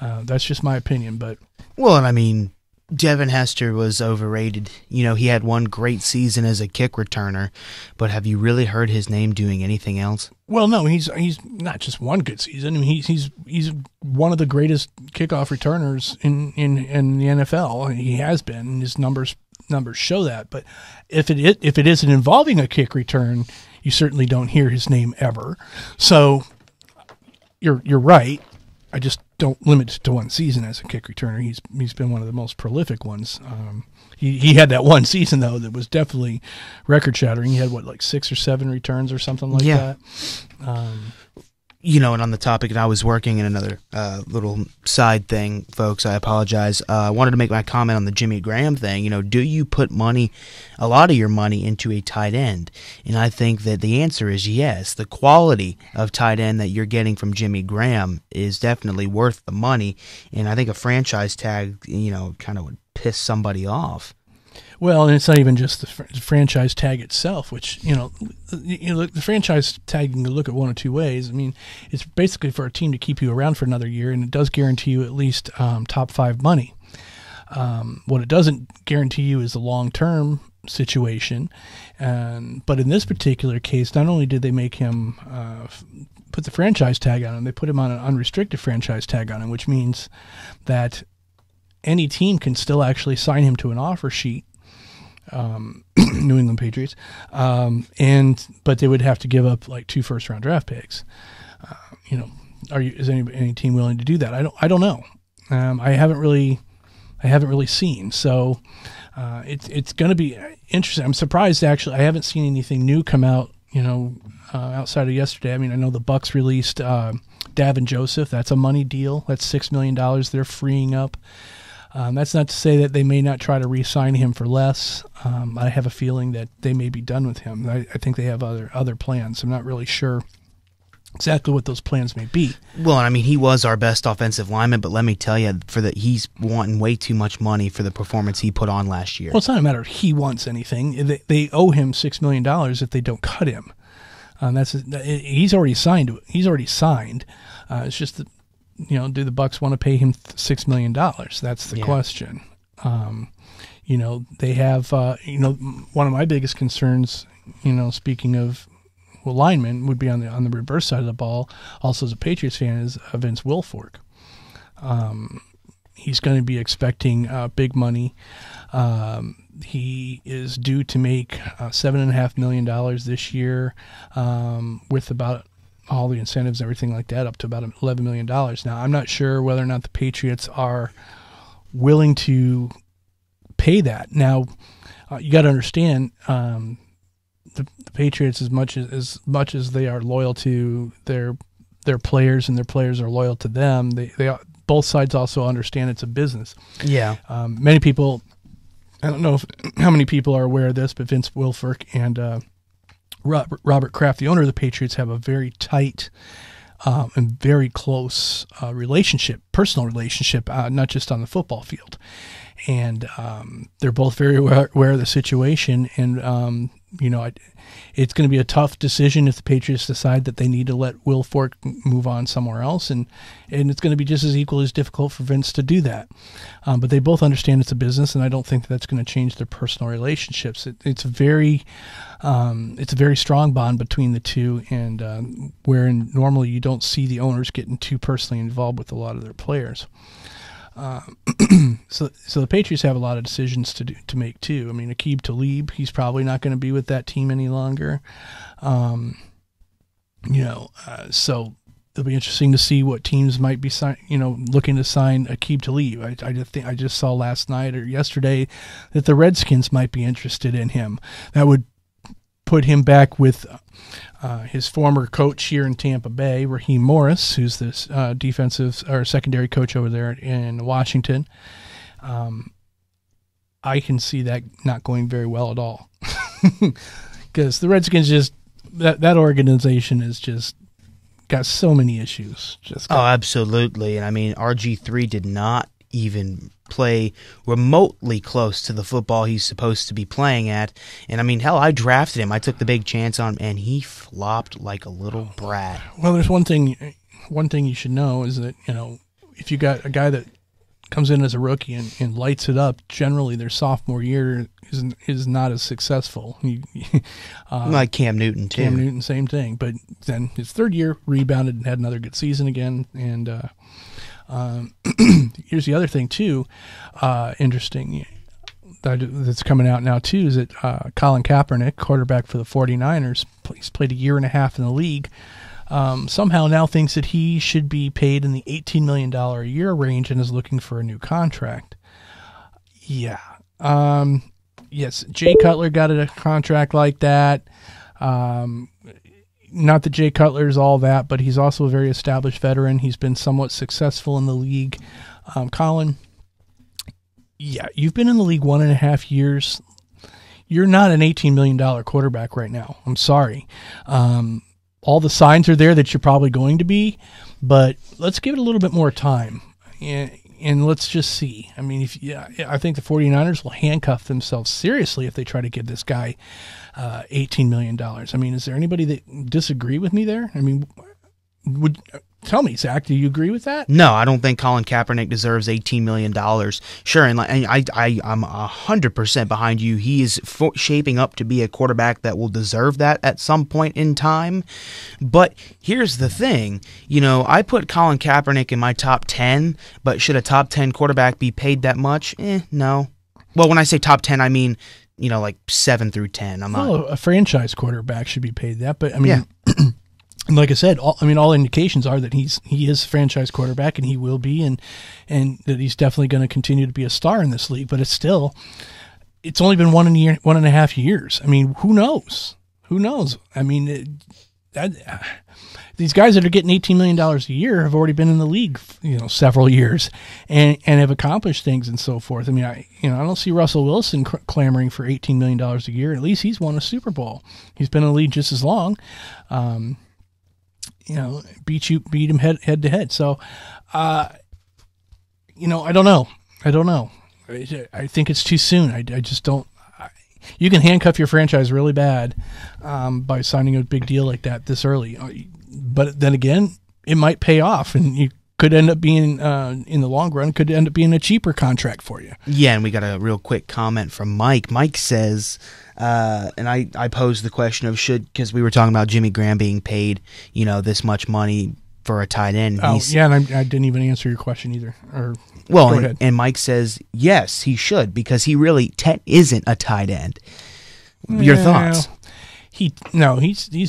that's just my opinion. But well, and I mean, Devin Hester was overrated. He had one great season as a kick returner, but have you really heard his name doing anything else? Well, no, he's not just one good season. I mean, he's one of the greatest kickoff returners in the NFL. He has been, and his numbers show that. But if it isn't involving a kick return, you certainly don't hear his name ever. So you're right. I just don't limit it to one season as a kick returner. He's been one of the most prolific ones. He had that one season though that was definitely record shattering. He had 6 or 7 returns or something like that. And on the topic, and I was working in another little side thing, folks, I apologize. I wanted to make my comment on the Jimmy Graham thing. Do you put a lot of your money into a tight end? And I think that the answer is yes. The quality of tight end that you're getting from Jimmy Graham is definitely worth the money. And I think a franchise tag, kind of would piss somebody off. Well, and it's not even just the franchise tag itself, which, the franchise tag, you can look at one of two ways. I mean, it's basically for a team to keep you around for another year, and it does guarantee you at least top 5 money. What it doesn't guarantee you is the long-term situation. But in this particular case, not only did they make him put the franchise tag on him, they put him on an unrestricted franchise tag on him, which means that any team can still actually sign him to an offer sheet. New England Patriots, but they would have to give up 2 first-round draft picks. Is any team willing to do that? I don't know. I haven't really seen. So it's going to be interesting. I'm surprised actually. I haven't seen anything new come out. Outside of yesterday. I mean, I know the Bucs released Davin Joseph. That's a money deal. That's $6 million they're freeing up. That's not to say that they may not try to re-sign him for less. I have a feeling that they may be done with him. I think they have other plans. I'm not really sure exactly what those plans may be. Well, I mean, he was our best offensive lineman, but let me tell you, he's wanting way too much money for the performance he put on last year. Well, it's not a matter of he wants anything. They owe him $6 million if they don't cut him. He's already signed. It's just that, do the Bucs want to pay him $6 million? That's the question. They have, one of my biggest concerns, speaking of linemen, would be on the reverse side of the ball. Also, as a Patriots fan, is Vince Wilfork. He's going to be expecting big money. He is due to make $7.5 million this year, with about all the incentives and everything like that, up to about $11 million. Now, I'm not sure whether or not the Patriots are willing to pay that. Now, you got to understand, the Patriots, as much as they are loyal to their players and their players are loyal to them, they both sides also understand it's a business. Yeah. Many people, I don't know how many people are aware of this, but Vince Wilfork and Robert Kraft, the owner of the Patriots, have a very tight and very close personal relationship, not just on the football field. and they're both very aware of the situation. And it's going to be a tough decision if the Patriots decide that they need to let Will Fork move on somewhere else, and it's going to be just as equally as difficult for Vince to do that. But they both understand it's a business, and I don't think that's going to change their personal relationships. It's a very strong bond between the two, and wherein normally you don't see the owners getting too personally involved with a lot of their players. So the Patriots have a lot of decisions to make too. I mean, Aqib Talib, he's probably not going to be with that team any longer. So it'll be interesting to see what teams might be looking to sign Aqib Talib. I just saw last night or yesterday that the Redskins might be interested in him. That would put him back with his former coach here in Tampa Bay, Raheem Morris, who's this defensive or secondary coach over there in Washington. I can see that not going very well at all, because the Redskins that organization is just got so many issues. Absolutely. And I mean, RG3 did not even play remotely close to the football he's supposed to be playing at. And I mean, hell, I drafted him. I took the big chance on him, and he flopped like a little brat. Well, there's one thing you should know is that, if you got a guy that comes in as a rookie and lights it up, generally their sophomore year is not as successful. Like Cam Newton, too. Cam Newton, same thing. But then his third year, rebounded and had another good season again. And here's the other thing, too, interesting, that's coming out now, too, is that Colin Kaepernick, quarterback for the 49ers, he's played a year and a half in the league, somehow now thinks that he should be paid in the $18 million a year range and is looking for a new contract. Yeah. Yes, Jay Cutler got a contract like that. Not that Jay Cutler is all that, but he's also a very established veteran. He's been somewhat successful in the league. Colin, yeah, you've been in the league 1.5 years. You're not an $18 million quarterback right now. I'm sorry. All the signs are there that you're probably going to be, but let's give it a little bit more time, and let's just see. I mean, I think the 49ers will handcuff themselves seriously if they try to give this guy $18 million. I mean, is there anybody that disagree with me there? I mean, tell me, Zach, do you agree with that? No, I don't think Colin Kaepernick deserves $18 million. Sure, and I'm 100% behind you. He is shaping up to be a quarterback that will deserve that at some point in time. But here's the thing. I put Colin Kaepernick in my top 10, but should a top 10 quarterback be paid that much? No. Well, when I say top 10, I mean, like 7 through 10. A franchise quarterback should be paid that, but I mean... Yeah. And like I said, all indications are that he is a franchise quarterback, and he will be, and that he's definitely going to continue to be a star in this league. But it's only been 1.5 years. I mean, who knows? Who knows? I mean, these guys that are getting $18 million a year have already been in the league, several years, and have accomplished things and so forth. I mean, I don't see Russell Wilson clamoring for $18 million a year. At least he's won a Super Bowl. He's been in the league just as long. Beat him head to head. So, I don't know. I think it's too soon. I just don't. You can handcuff your franchise really bad by signing a big deal like that this early. But then again, it might pay off, and you could end up being, in the long run, could end up being a cheaper contract for you. Yeah, and we got a real quick comment from Mike. Mike says, and I posed the question of because we were talking about Jimmy Graham being paid, this much money for a tight end. And I didn't even answer your question either. Go ahead. And Mike says, yes, he should, because he really isn't a tight end. Your thoughts? He's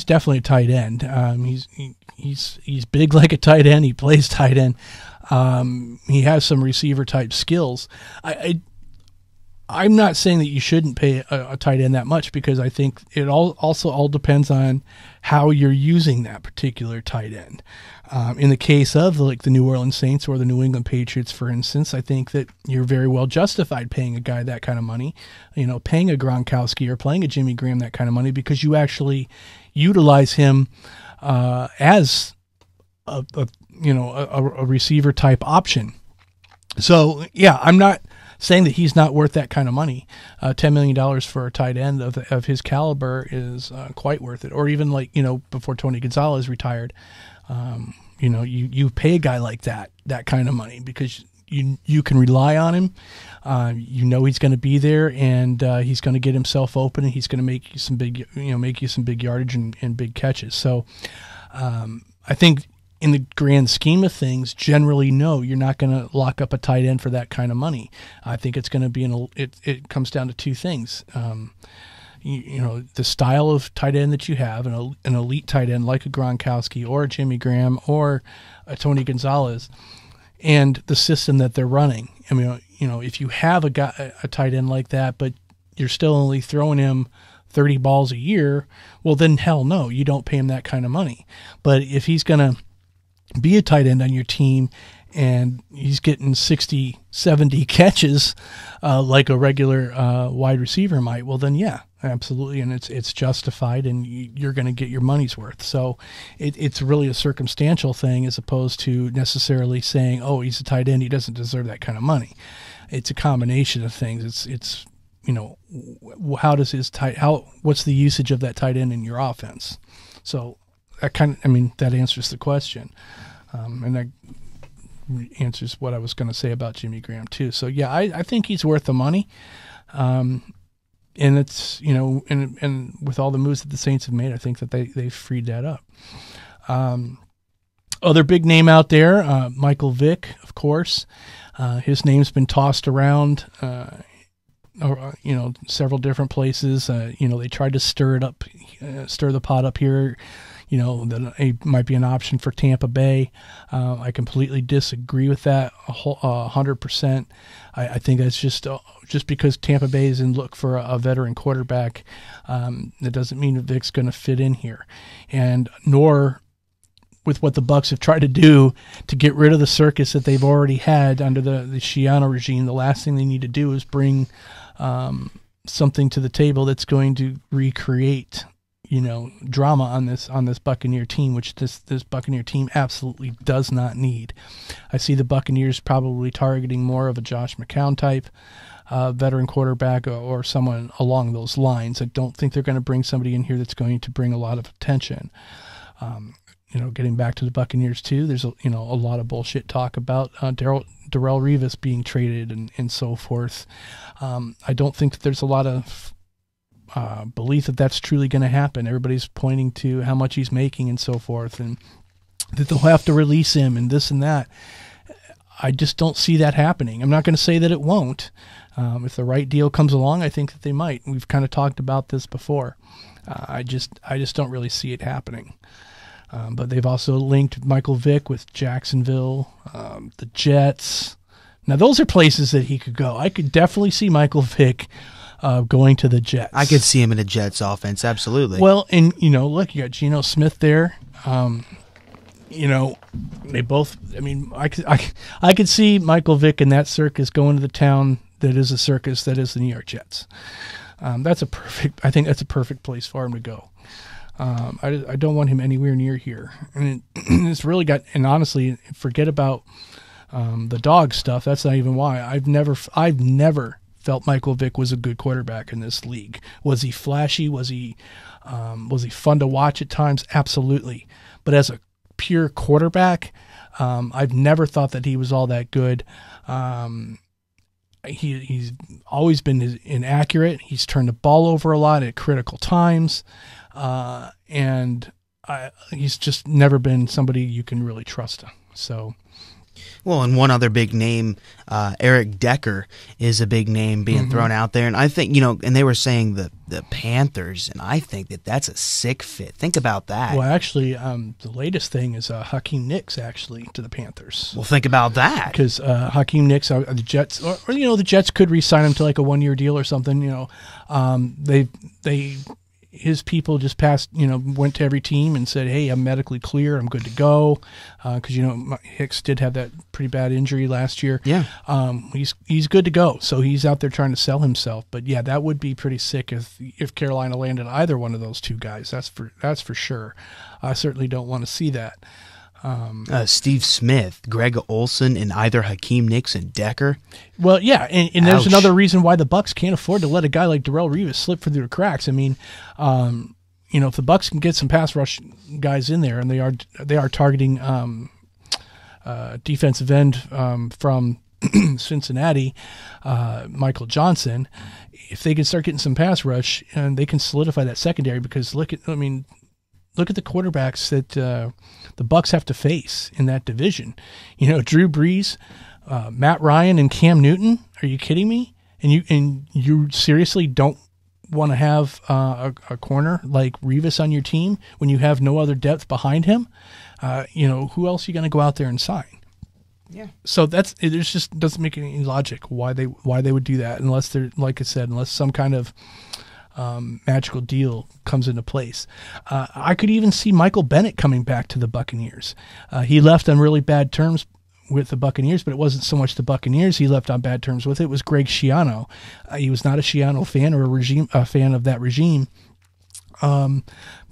definitely a tight end. He's big like a tight end. He plays tight end. He has some receiver type skills. I'm not saying that you shouldn't pay a tight end that much, because I think it also all depends on how you're using that particular tight end. In the case of the New Orleans Saints or the New England Patriots, for instance, I think that you're very well justified paying a guy that kind of money, paying a Gronkowski or playing a Jimmy Graham that kind of money, because you actually utilize him as a receiver type option. So yeah, I'm not saying that he's not worth that kind of money. $10 million for a tight end of his caliber is quite worth it. Or even like, before Tony Gonzalez retired, you pay a guy like that kind of money because you can rely on him. He's going to be there, and he's going to get himself open, and he's going to make you some big yardage and big catches. So I think in the grand scheme of things, generally, no, you're not going to lock up a tight end for that kind of money. I think it's going to be it comes down to two things. The style of tight end that you have, an elite tight end like a Gronkowski or a Jimmy Graham or a Tony Gonzalez, and the system that they're running. I mean, if you have a tight end like that, but you're still only throwing him 30 balls a year, well, then hell no, you don't pay him that kind of money. But if he's going to be a tight end on your team and he's getting 60, 70 catches like a regular wide receiver might, well, then yeah, absolutely, and it's justified, and you're going to get your money's worth. So it's really a circumstantial thing as opposed to necessarily saying, oh, he's a tight end, he doesn't deserve that kind of money. It's a combination of things. It's how does what's the usage of that tight end in your offense? So that answers the question, and that answers what I was going to say about Jimmy Graham too. So yeah, I think he's worth the money. And it's, and with all the moves that the Saints have made, I think that they've freed that up. Other big name out there, Michael Vick, of course. His name's been tossed around, several different places. They tried to stir the pot up here. That it might be an option for Tampa Bay. I completely disagree with that 100%. I think that's just because Tampa Bay is in look for a veteran quarterback, that doesn't mean that Vic's going to fit in here. And nor with what the Bucs have tried to do to get rid of the circus that they've already had under the Schiano regime, the last thing they need to do is bring something to the table that's going to recreate drama on this Buccaneer team, which this Buccaneer team absolutely does not need. I see the Buccaneers probably targeting more of a Josh McCown type veteran quarterback or someone along those lines. I don't think they're going to bring somebody in here that's going to bring a lot of attention. Getting back to the Buccaneers too, there's a lot of bullshit talk about Darrelle Revis being traded and so forth. I don't think that there's a lot of belief that that's truly going to happen. Everybody's pointing to how much he's making and so forth, and that they'll have to release him and this and that. I just don't see that happening. I'm not going to say that it won't. If the right deal comes along, I think that they might. We've kind of talked about this before. I just don't really see it happening. But they've also linked Michael Vick with Jacksonville, the Jets. Now, those are places that he could go. I could definitely see Michael Vick going to the Jets. I could see him in a Jets offense, absolutely. Well, and, look, you got Geno Smith there. They both, I could see Michael Vick in that circus going to the town that is a circus that is the New York Jets. I think that's a perfect place for him to go. I don't want him anywhere near here. And it's really and honestly, forget about the dog stuff. That's not even why. I've never felt Michael Vick was a good quarterback in this league. Was he flashy? Was he fun to watch at times? Absolutely. But as a pure quarterback, I've never thought that he was all that good. He's always been inaccurate. He's turned the ball over a lot at critical times. And he's just never been somebody you can really trust. So, well, and one other big name, Eric Decker, is a big name being thrown out there. And I think, and they were saying the Panthers, and I think that's a sick fit. Think about that. Well, actually, the latest thing is Hakeem Nicks actually to the Panthers. Well, think about that. Because Hakeem Nicks, the Jets, or the Jets could re-sign him to like a 1-year deal or something. His people just went to every team and said, hey, I'm medically clear. I'm good to go. Because, Hicks did have that pretty bad injury last year. Yeah. He's good to go. So he's out there trying to sell himself. But, yeah, that would be pretty sick if Carolina landed either one of those two guys. That's for sure. I certainly don't want to see that. Steve Smith, Greg Olson, and either Hakeem Nicks and Decker. Well, yeah, and there's Ouch. another reason why the Bucks can't afford to let a guy like Darrelle Revis slip through the cracks. I mean, if the Bucks can get some pass rush guys in there, and they are targeting defensive end from Cincinnati, Michael Johnson. If they can start getting some pass rush, and they can solidify that secondary, because look at the quarterbacks that the Bucks have to face in that division. Drew Brees, Matt Ryan, and Cam Newton. Are you kidding me? And you seriously don't want to have a corner like Revis on your team when you have no other depth behind him? Who else are you going to go out there and sign? Yeah. So it just doesn't make any logic why they would do that, unless they're, like I said, unless some kind of magical deal comes into place. I could even see Michael Bennett coming back to the Buccaneers. He left on really bad terms with the Buccaneers, but it wasn't so much the Buccaneers he left on bad terms with. It was Greg Schiano. He was not a Schiano fan or a fan of that regime.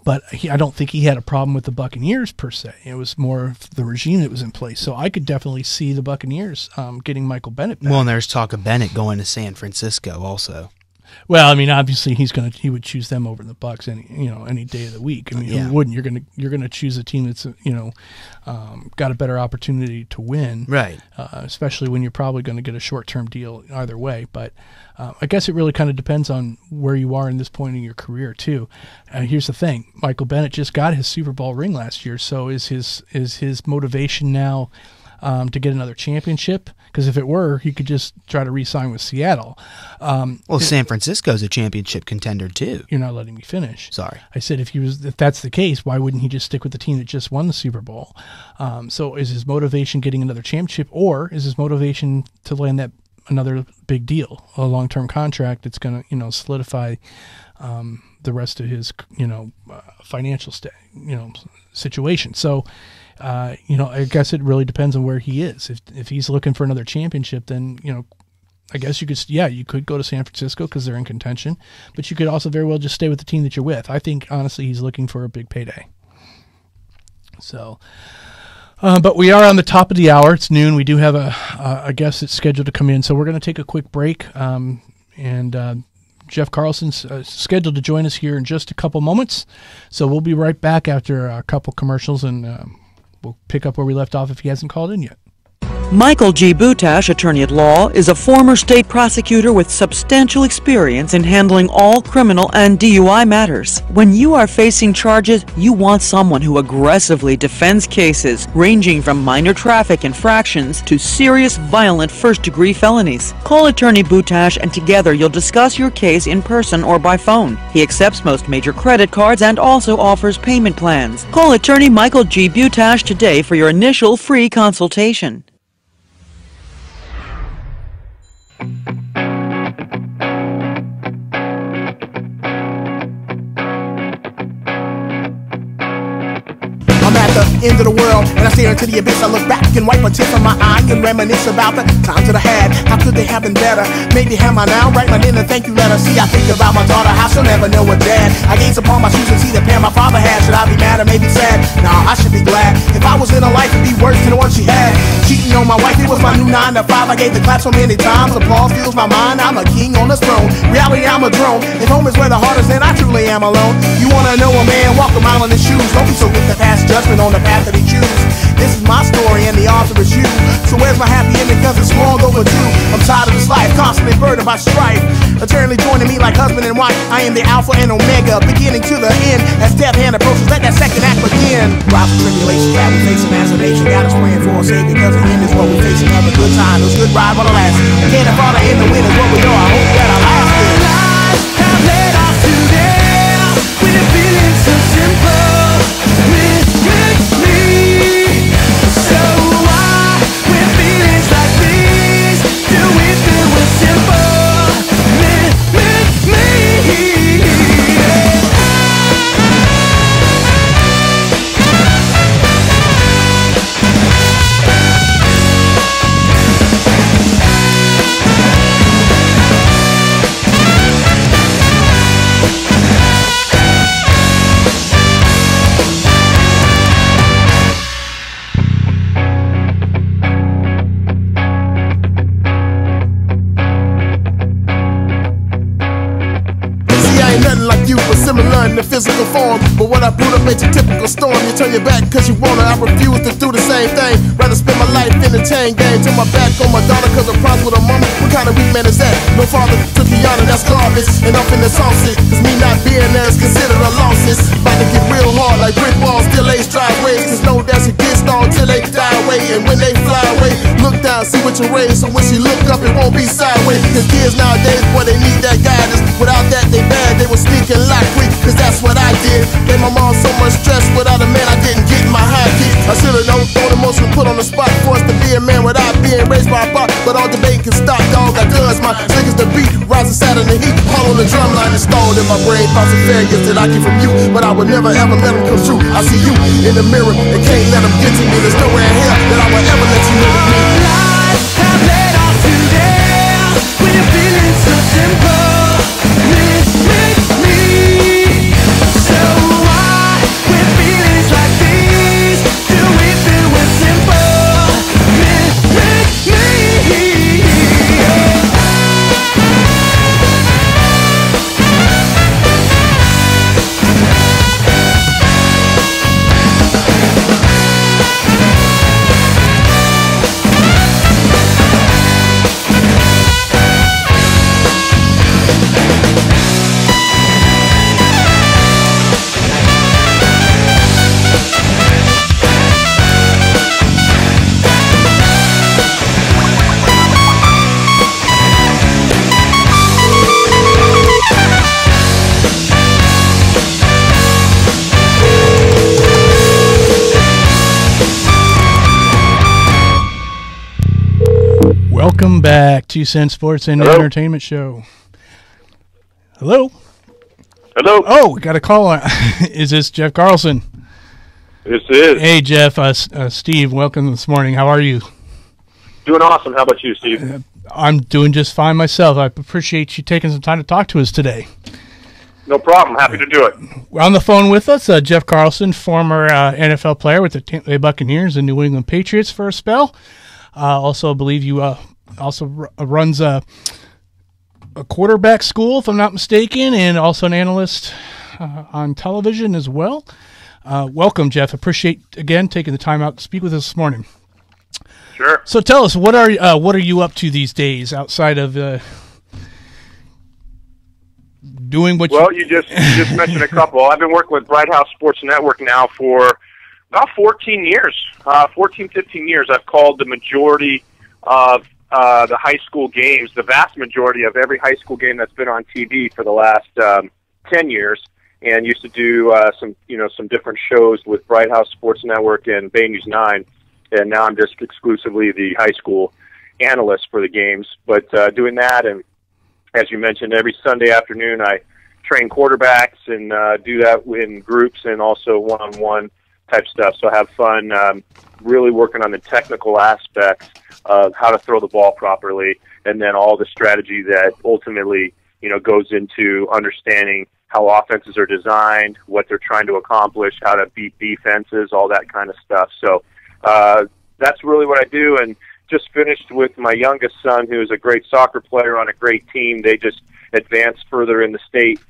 But I don't think he had a problem with the Buccaneers per se. It was more of the regime that was in place. So I could definitely see the Buccaneers getting Michael Bennett back. Well, and there's talk of Bennett going to San Francisco also. Well, I mean, obviously he would choose them over the Bucks any day of the week. I mean, who wouldn't? You're gonna choose a team that's got a better opportunity to win, right? Especially when you're probably going to get a short-term deal either way. But I guess it really kind of depends on where you are in this point in your career too. Here's the thing: Michael Bennett just got his Super Bowl ring last year, so is his motivation now to get another championship? Because if it were, he could just try to re-sign with Seattle. San Francisco's a championship contender too. You're not letting me finish. Sorry. I said if that's the case, why wouldn't he just stick with the team that just won the Super Bowl? So is his motivation getting another championship, or is his motivation to land that another big deal, a long-term contract that's going to solidify the rest of his financial situation? So. I guess it really depends on where he is. If he's looking for another championship, then, I guess you could go to San Francisco because they're in contention, but you could also very well just stay with the team that you're with. I think, honestly, he's looking for a big payday. So, but we are on the top of the hour. It's noon. We do have a guest that's scheduled to come in, so we're going to take a quick break. And Jeff Carlson's scheduled to join us here in just a couple moments. So we'll be right back after a couple commercials, and we'll pick up where we left off if he hasn't called in yet. Michael G. Butash, attorney at law, is a former state prosecutor with substantial experience in handling all criminal and DUI matters. When you are facing charges, you want someone who aggressively defends cases ranging from minor traffic infractions to serious violent first-degree felonies. Call attorney Butash and together you'll discuss your case in person or by phone. He accepts most major credit cards and also offers payment plans. Call attorney Michael G. Butash today for your initial free consultation. I'm at the end of the world, and I stare into the abyss. I look back and wipe a tear from my eye and reminisce about the times that I had. How could they have been better? Maybe have my now, write my in a thank you letter. See, I think about my daughter, how she'll never know a dad. I gaze upon my shoes and see the pair my father had. Should I be mad or maybe sad? Nah, I should be glad. If I was in her life, it'd be worse than the one she had. Cheating on my wife, it was my new 9 to 5. I gave the clap so many times, applause fills my mind. I'm a king on the throne, reality I'm a drone. If home is where the heart is, then I truly am alone. You wanna know a man, walk a mile in his shoes. Don't be so quick to pass judgment on the path that he choose. This is my story and the author is you. So where's my happy ending, cause it's long overdue. I'm tired of this life, constantly burdened by strife. Eternally joining me like husband and wife. I am the alpha and omega, beginning to the end. As death hand approaches, let that second act begin. Trials and tribulations that we facing as a nation. God is praying for a savior, cause the end is what we facing. Have a good time, it was a good ride while it lasts. Can't afford to end the win is what we know. I hope that I last it. Have led us to there with a feeling so simple. With me, so why with feelings like these do we feel we're simple? With me. form. But when I boot up ain't your typical storm. You turn your back cause you wanna, I refuse to do the same thing. Rather spend my life in the chain gang. Turn my back on my daughter cause I'm proud with her mama. What kind of weak man is that? No father took Kiana, that's garbage. And I'm finna sauce it, cause me not being there is considered a loss. It's about to get real hard like brick walls, still ace driveways. Cause no dash it gets stalled till they die away. And when they fly away, look down, see what you raise. So when she look up, it won't be sideways. Cause kids nowadays, boy, they need that guidance. Without that, they bad, they will sneak and lock quick. Cause that's what I did. Gave my mom so much stress, without a man I didn't get my high kick. I should've known, thrown emotion, put on the spot. Forced to be a man without being raised by a pop. But all debate can stop, dog, I does my niggas the beat. Rising sad in the heat, hollow the drum line installed in my brain. Thoughts and failures that I get from you, but I would never ever let them come true. I see you in the mirror and can't let them get to me. There's nowhere in hell that I will ever let you know me. Life have led off today when you're feeling so simple. Me. So why, with feelings like these, do we feel we're simple? Me. Welcome back to 2 Cent Sports and Entertainment Show. Hello? Hello? Oh, we got a call on. Is this Jeff Carlson? This is. Hey, Jeff. Steve, welcome this morning. How are you? Doing awesome. How about you, Steve? I'm doing just fine myself. I appreciate you taking some time to talk to us today. No problem. Happy to do it. We're on the phone with us, Jeff Carlson, former NFL player with the Tampa Bay Buccaneers and New England Patriots for a spell. Also, I believe you also runs a quarterback school, if I'm not mistaken, and also an analyst on television as well. Welcome, Jeff. Appreciate, again, taking the time out to speak with us this morning. Sure. So tell us, what are you up to these days outside of doing what you just mentioned a couple. I've been working with Bright House Sports Network now for about 14 years, 15 years. I've called the majority of the high school games, the vast majority of every high school game that's been on TV for the last 10 years, and used to do some different shows with Bright House Sports Network and Bay News 9, and now I'm just exclusively the high school analyst for the games. But doing that, and as you mentioned, every Sunday afternoon I train quarterbacks and do that in groups and also one-on-one type stuff. So I have fun really working on the technical aspects of how to throw the ball properly, and then all the strategy that ultimately, goes into understanding how offenses are designed, what they're trying to accomplish, how to beat defenses, all that kind of stuff. So that's really what I do, and just finished with my youngest son, who is a great soccer player on a great team. They just advanced further in the state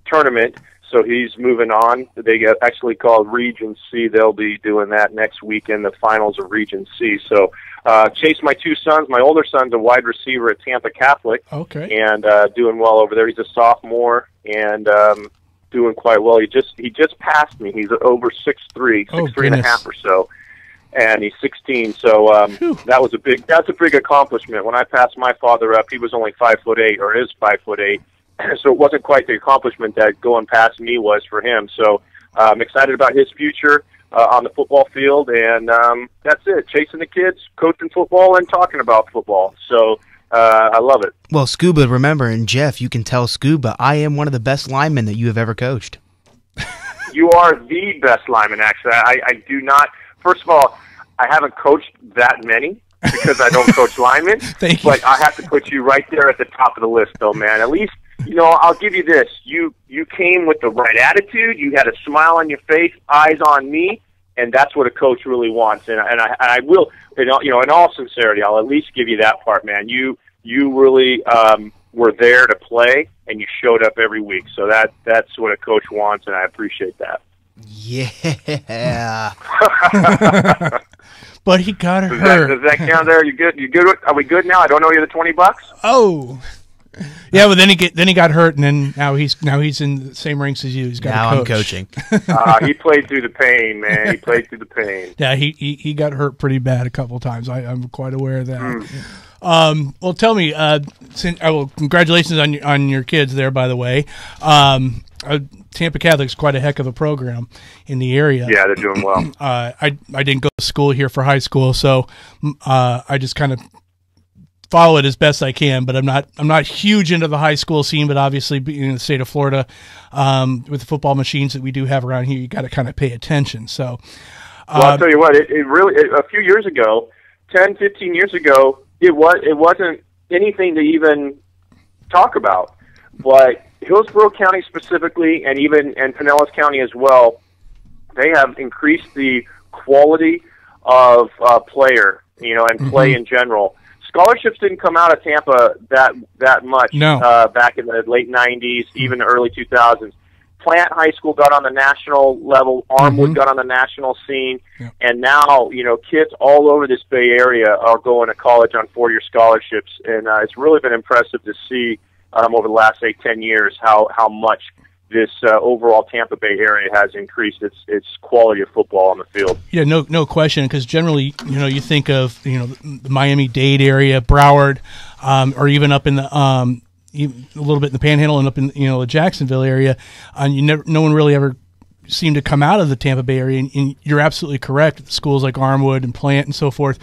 tournament, so he's moving on. They get actually called Region C. They'll be doing that next weekend, the finals of Region C. So chase my two sons. My older son's a wide receiver at Tampa Catholic, and doing well over there. He's a sophomore and doing quite well. He just passed me. He's over 6'3", 6'3.5" or so, and he's 16. So that's a big accomplishment. When I passed my father up, he was only 5'8", or is 5'8". So it wasn't quite the accomplishment that going past me was for him. So I'm excited about his future on the football field, and that's it. Chasing the kids, coaching football, and talking about football. So I love it. Well, Scuba, remember, and Jeff, you can tell Scuba, I am one of the best linemen that you have ever coached. You are the best lineman, actually. I do not. First of all, I haven't coached that many because I don't coach linemen. Thank you. But I have to put you right there at the top of the list, though, man. At least, I'll give you this. You came with the right attitude. You had a smile on your face, eyes on me, and that's what a coach really wants. And I will, in all sincerity, I'll at least give you that part, man. You really were there to play, and you showed up every week. So that's what a coach wants, and I appreciate that. Yeah. But he got hurt. Does that count there? You good? You good? Are we good now? I don't owe you the $20. Oh. Yeah, but then he got hurt, and then now he's in the same ranks as you. He's got now a I'm coach. coaching. He played through the pain, man. He played through the pain. Yeah, he got hurt pretty bad a couple of times. I'm quite aware of that. Well, tell me, congratulations on your kids there, by the way. Tampa Catholic's quite a heck of a program in the area. Yeah, they're doing well. I didn't go to school here for high school, so I just kind of follow it as best I can. But I'm not huge into the high school scene. But obviously, being in the state of Florida, with the football machines that we do have around here, you got to kind of pay attention. So, well, I'll tell you what, it really a few years ago, 10, 15 years ago, it wasn't anything to even talk about. But Hillsborough County specifically, and Pinellas County as well, they have increased the quality of player, and play in general. Scholarships didn't come out of Tampa that much back in the late 90s, even the early 2000s. Plant High School got on the national level. Armwood got on the national scene. Yep. And now, kids all over this Bay Area are going to college on 4-year scholarships. And it's really been impressive to see over the last, 10 years how much this overall Tampa Bay area has increased its quality of football on the field. Yeah, no question, because generally, you think of, the Miami-Dade area, Broward, or even up in the a little bit in the Panhandle and up in the Jacksonville area, and no one really ever seemed to come out of the Tampa Bay area. And you're absolutely correct. Schools like Armwood and Plant and so forth,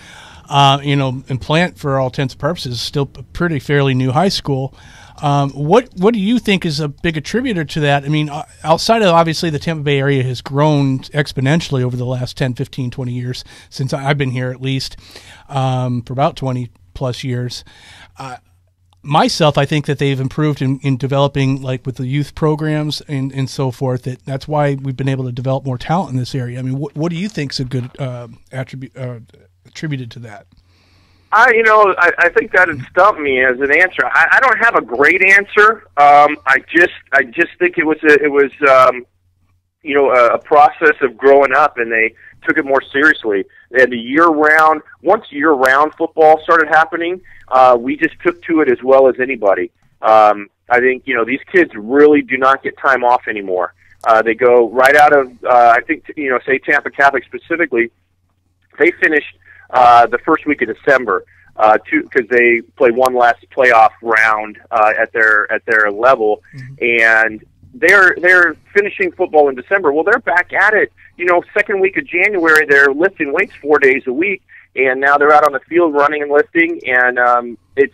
and Plant, for all intents and purposes, is still a pretty fairly new high school. What do you think is a big attributor to that? I mean, outside of obviously the Tampa Bay area has grown exponentially over the last 10, 15, 20 years, since I've been here at least, for about 20 plus years. Myself, I think that they've improved in developing, like with the youth programs and so forth. That's why we've been able to develop more talent in this area. I mean, what do you think is a good attributed to that? I think that would stump me as an answer. I don't have a great answer. I just think it was a process of growing up, and they took it more seriously. They had the once year-round football started happening, we just took to it as well as anybody. I think, these kids really do not get time off anymore. They go right out of, I think, say Tampa Catholic specifically, they finished the first week of December, because they play one last playoff round at their level, and they're finishing football in December. Well, they're back at it. Second week of January, they're lifting weights 4 days a week, and now they're out on the field running and lifting, and it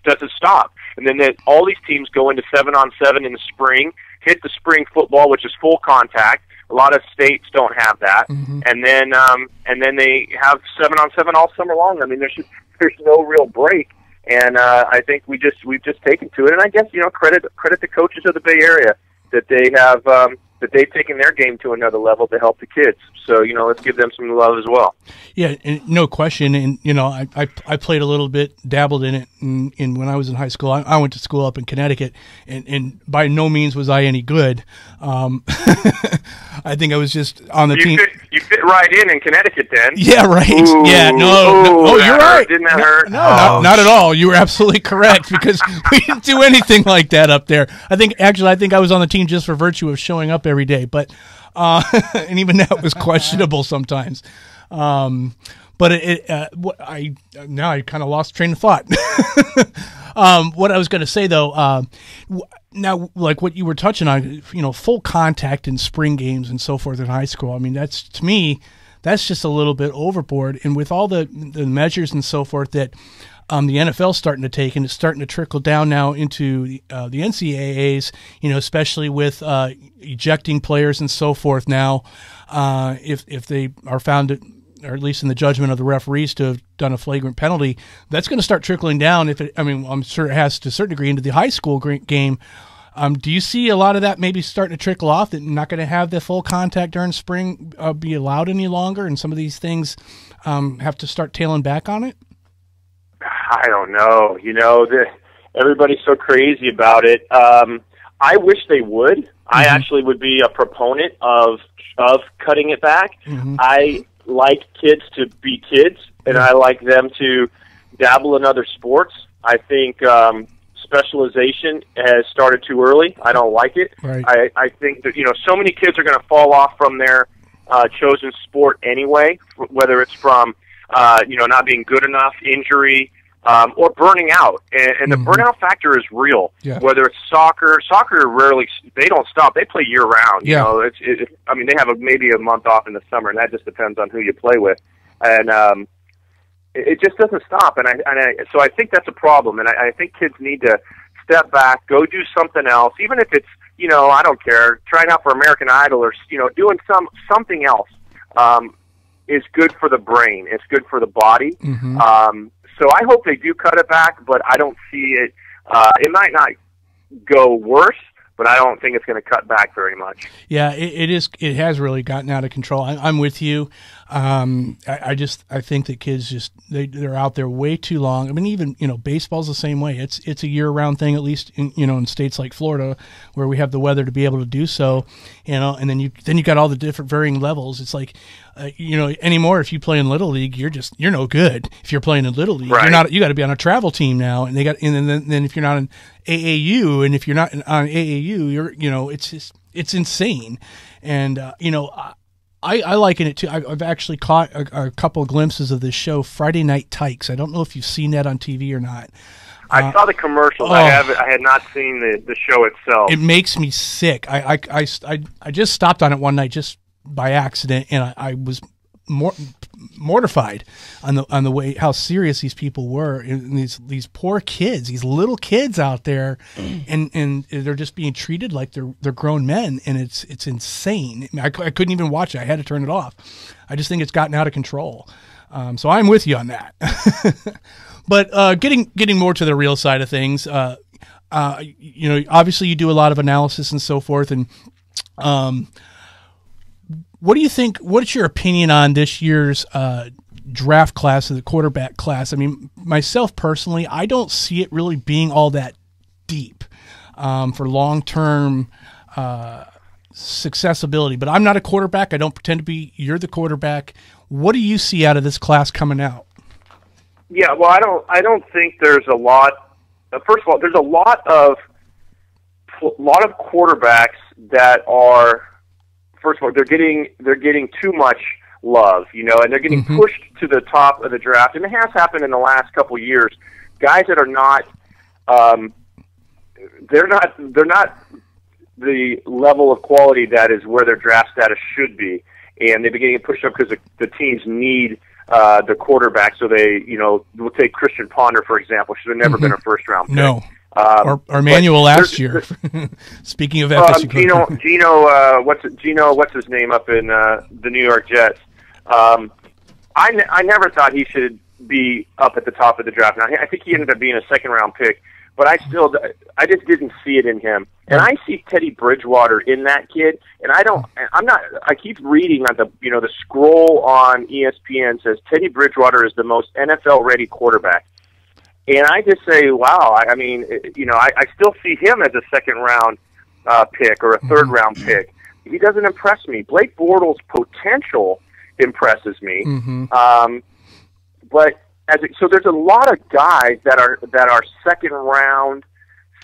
doesn't stop. And then all these teams go into 7-on-7 in the spring, hit the spring football, which is full contact. A lot of states don't have that, and then they have 7-on-7 all summer long. I mean, there's no real break, and I think we've just taken to it. And I guess credit the coaches of the Bay Area that they have that they've taken their game to another level to help the kids. So let's give them some love as well. Yeah, and no question. And I played a little bit, dabbled in it, and when I was in high school, I went to school up in Connecticut, and by no means was I any good. I think I was just on the team. You fit right in Connecticut then. Yeah, right. Ooh, yeah, no, you're right. Didn't that hurt? No, not at all. You were absolutely correct, because we didn't do anything like that up there. I think I was on the team just for virtue of showing up every day, but and even that was questionable sometimes. But now I kind of lost train of thought. What I was going to say though, now like what you were touching on, full contact in spring games and so forth in high school. I mean, to me, that's just a little bit overboard. And with all the measures and so forth that the NFL's starting to take, and it's starting to trickle down now into the NCAAs, especially with ejecting players and so forth now, if they are found to, or at least in the judgment of the referees, to have done a flagrant penalty, that's going to start trickling down. I'm sure it has to a certain degree into the high school game. Do you see a lot of that maybe starting to trickle off, that not going to have the full contact during spring be allowed any longer, and some of these things have to start tailing back on it? I don't know. everybody's so crazy about it. I wish they would. I actually would be a proponent of cutting it back. I like kids to be kids, and I like them to dabble in other sports. I think specialization has started too early. I don't like it. Right. I think that, so many kids are going to fall off from their chosen sport anyway, whether it's from, not being good enough, injury, or burning out. And the burnout factor is real. Yeah. Whether it's soccer rarely, they don't stop. They play year round. Yeah. They have maybe a month off in the summer, and that just depends on who you play with. And it just doesn't stop. So I think that's a problem. And I think kids need to step back, go do something else, even if it's, I don't care, trying out for American Idol or, doing something else is good for the brain. It's good for the body. So I hope they do cut it back, but I don't see it. It might not go worse, but I don't think it's going to cut back very much. Yeah, it is. It has really gotten out of control. I'm with you. I think that kids they're out there way too long. I mean, even baseball's the same way. It's a year round thing, at least in states like Florida where we have the weather to be able to do so. And then you got all the different varying levels. It's like anymore if you play in Little League, you're no good. If you're playing in Little League, right. you got to be on a travel team now, and then if you're not in AAU, and if you're not on AAU, it's insane. And I liken it to, I've actually caught a couple of glimpses of this show, Friday Night Tykes. I don't know if you've seen that on TV or not. I saw the commercials. I had not seen the show itself. It makes me sick. I just stopped on it one night just by accident, and I was mortified on the way how serious these people were, and these poor kids, these little kids out there, and they're just being treated like they're grown men, and it's insane. I couldn't even watch it. I had to turn it off. I just think it's gotten out of control. So I'm with you on that. But getting more to the real side of things, obviously you do a lot of analysis and so forth, and what do you think? What's your opinion on this year's draft class, the quarterback class? I mean, myself personally, I don't see it really being all that deep for long-term successability. But I'm not a quarterback. I don't pretend to be. You're the quarterback. What do you see out of this class coming out? Yeah, well, I don't think there's a lot. First of all, there's a lot of quarterbacks that are. First of all, they're getting too much love, and they're getting pushed to the top of the draft, and it has happened in the last couple of years. Guys that are not, they're not the level of quality that is where their draft status should be, and they're getting pushed up because the teams need the quarterback. So they, we'll take Christian Ponder for example. Should have never been a first round pick. No. Or Manuel last year. Speaking of FSU, Gino, what's his name up in the New York Jets? I never thought he should be up at the top of the draft. Now I think he ended up being a second round pick, but I just didn't see it in him. And I see Teddy Bridgewater in that kid, and I keep reading on the scroll on ESPN says Teddy Bridgewater is the most NFL ready quarterback. And I just say, wow, I mean, I still see him as a second-round pick or a third-round pick. He doesn't impress me. Blake Bortles' potential impresses me. But so there's a lot of guys that are second-round,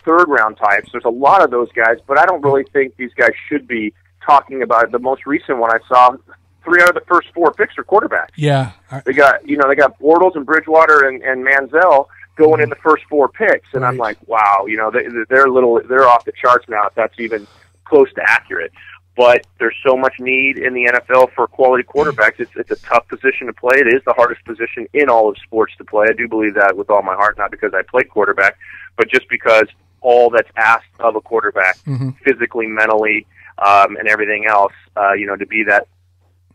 third-round types. There's a lot of those guys, but I don't really think these guys should be talking about it. The most recent one I saw, 3 out of the first 4 picks are quarterbacks. Yeah. They got Bortles and Bridgewater and Manziel going in the first 4 picks, and I'm like, wow, they're off the charts now if that's even close to accurate. But there's so much need in the NFL for quality quarterbacks. It's a tough position to play. It is the hardest position in all of sports to play. I do believe that with all my heart, not because I played quarterback, but just because all that's asked of a quarterback, physically, mentally, and everything else, to be that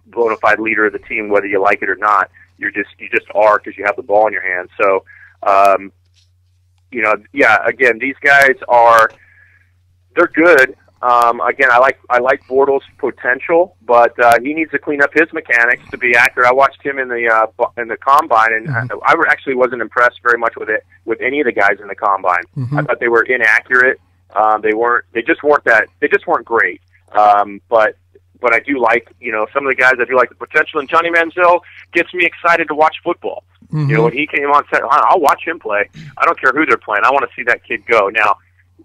bona fide leader of the team, whether you like it or not, you just are because you have the ball in your hands. So. Again, these guys they're good. Again, I like Bortles' potential, but he needs to clean up his mechanics to be accurate. I watched him in the combine, and I actually wasn't impressed very much with any of the guys in the combine. I thought they were inaccurate. They just weren't great. But I do like, some of the guys. I do like the potential, and Johnny Manziel gets me excited to watch football. When he came on set, I'll watch him play. I don't care who they're playing. I want to see that kid go. Now,